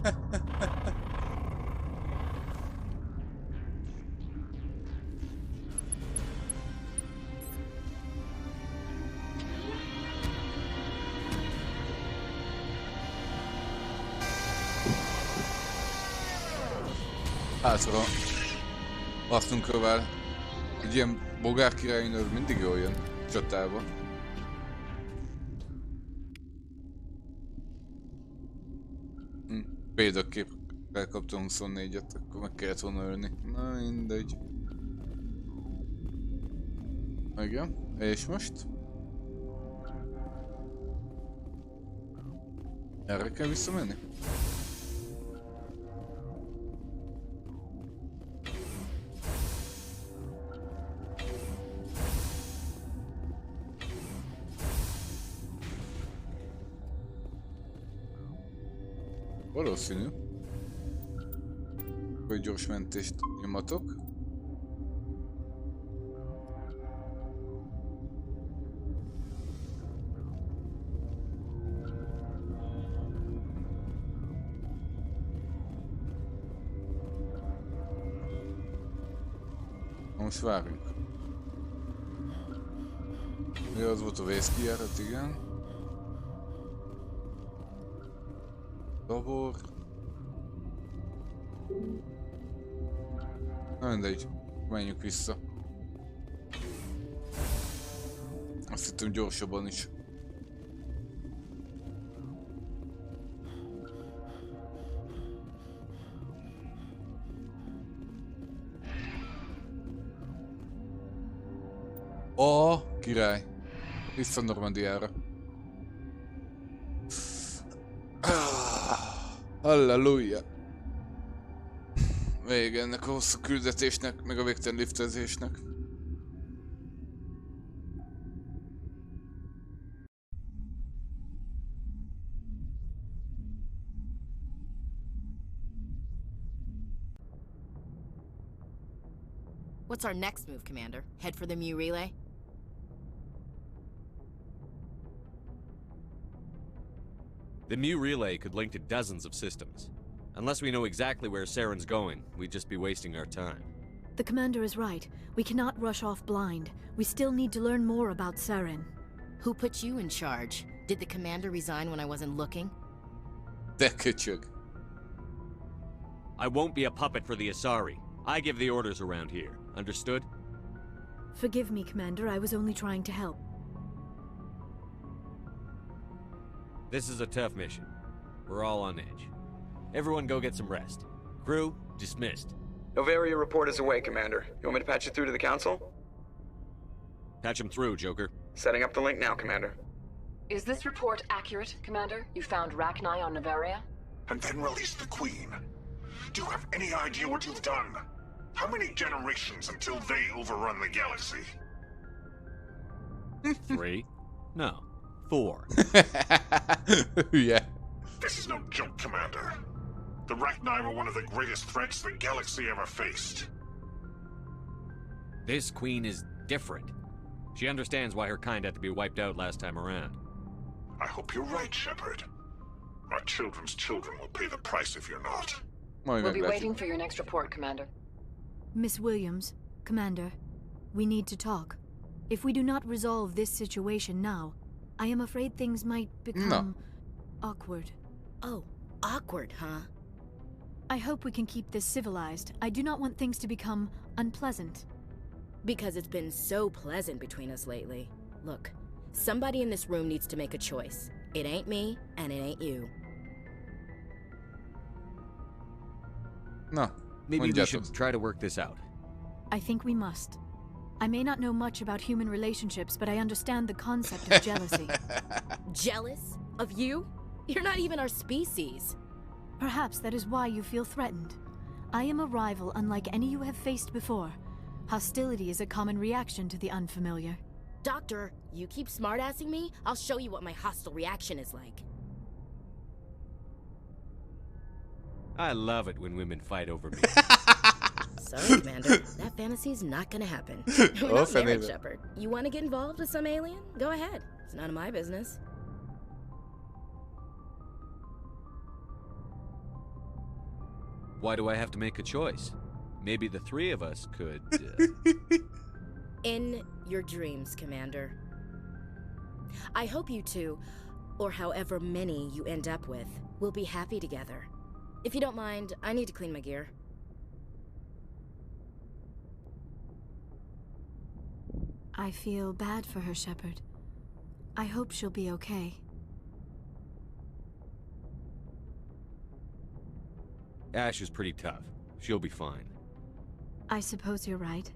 Szóval azt kövel, hogy ilyen bogár királynő mindig jól jön csatába. Példaképre kaptam 24-et, akkor meg kellett volna ölni. Na mindegy. Igen, és most? Erre kell visszamenni? Valószínű, hogy gyors mentést nyomatok. Most várjunk. Mi az volt a vészkijárat, igen. Dobor. Na mindegy, menjünk vissza. Azt hittem gyorsabban is. Ó, király. Vissza Normandiára. Halleluja! Vége ennek a hosszú küldetésnek, meg a végtelen liftezésnek. What's our next move, Commander? Head for the Mu relay? The Mu relay could link to dozens of systems. Unless we know exactly where Saren's going, we'd just be wasting our time. The commander is right. We cannot rush off blind. We still need to learn more about Saren. Who put you in charge? Did the commander resign when I wasn't looking? De köcsög. I won't be a puppet for the Asari. I give the orders around here. Understood? Forgive me, Commander. I was only trying to help. This is a tough mission. We're all on edge. Everyone go get some rest. Crew, dismissed. Novaria report is away, Commander. You want me to patch you through to the Council? Patch him through, Joker. Setting up the link now, Commander. Is this report accurate, Commander? You found Rachni on Novaria? And then released the Queen. Do you have any idea what you've done? How many generations until they overrun the galaxy? 3? No. 4. Yeah. This is no joke, Commander. The Rachni were one of the greatest threats the galaxy ever faced. This Queen is different. She understands why her kind had to be wiped out last time around. I hope you're right, Shepard. Our children's children will pay the price if you're not. We'll be waiting for your next report, Commander. Miss Williams, Commander, we need to talk. If we do not resolve this situation now, I am afraid things might become awkward. Oh, awkward, huh? I hope we can keep this civilized. I do not want things to become unpleasant. Because it's been so pleasant between us lately. Look, somebody in this room needs to make a choice. It ain't me, and it ain't you. No. Maybe we should try to work this out. I think we must. I may not know much about human relationships, but I understand the concept of jealousy. Jealous? Of you? You're not even our species. Perhaps that is why you feel threatened. I am a rival unlike any you have faced before. Hostility is a common reaction to the unfamiliar. Doctor, you keep smartassing me, I'll show you what my hostile reaction is like. I love it when women fight over me. Sorry, Commander. That fantasy's not gonna happen. We're not married, Shepard. You want to get involved with some alien? Go ahead. It's none of my business. Why do I have to make a choice? Maybe the 3 of us could... In your dreams, Commander. I hope you two, or however many you end up with, will be happy together. If you don't mind, I need to clean my gear. I feel bad for her, Shepard. I hope she'll be okay. Ash is pretty tough. She'll be fine. I suppose you're right.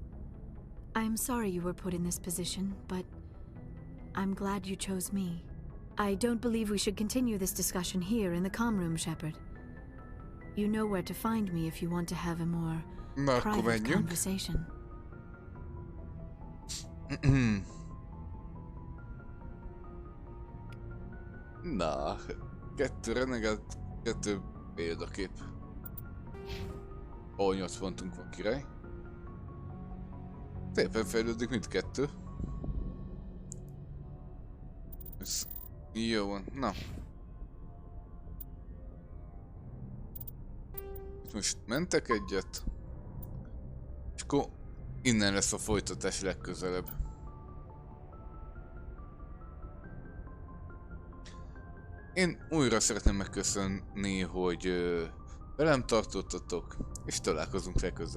I'm sorry you were put in this position, but I'm glad you chose me. I don't believe we should continue this discussion here in the comm room, Shepard. You know where to find me if you want to have a more private conversation. Na, 2 renegát, 2 példakép. Ahol 8 pontunk van, király. Szépen fejlődik mindkettő. Ez jó van, na. Most mentek egyet. És akkor innen lesz a folytatás legközelebb. Én újra szeretném megköszönni, hogy velem tartottatok, és találkozunk legközelebb.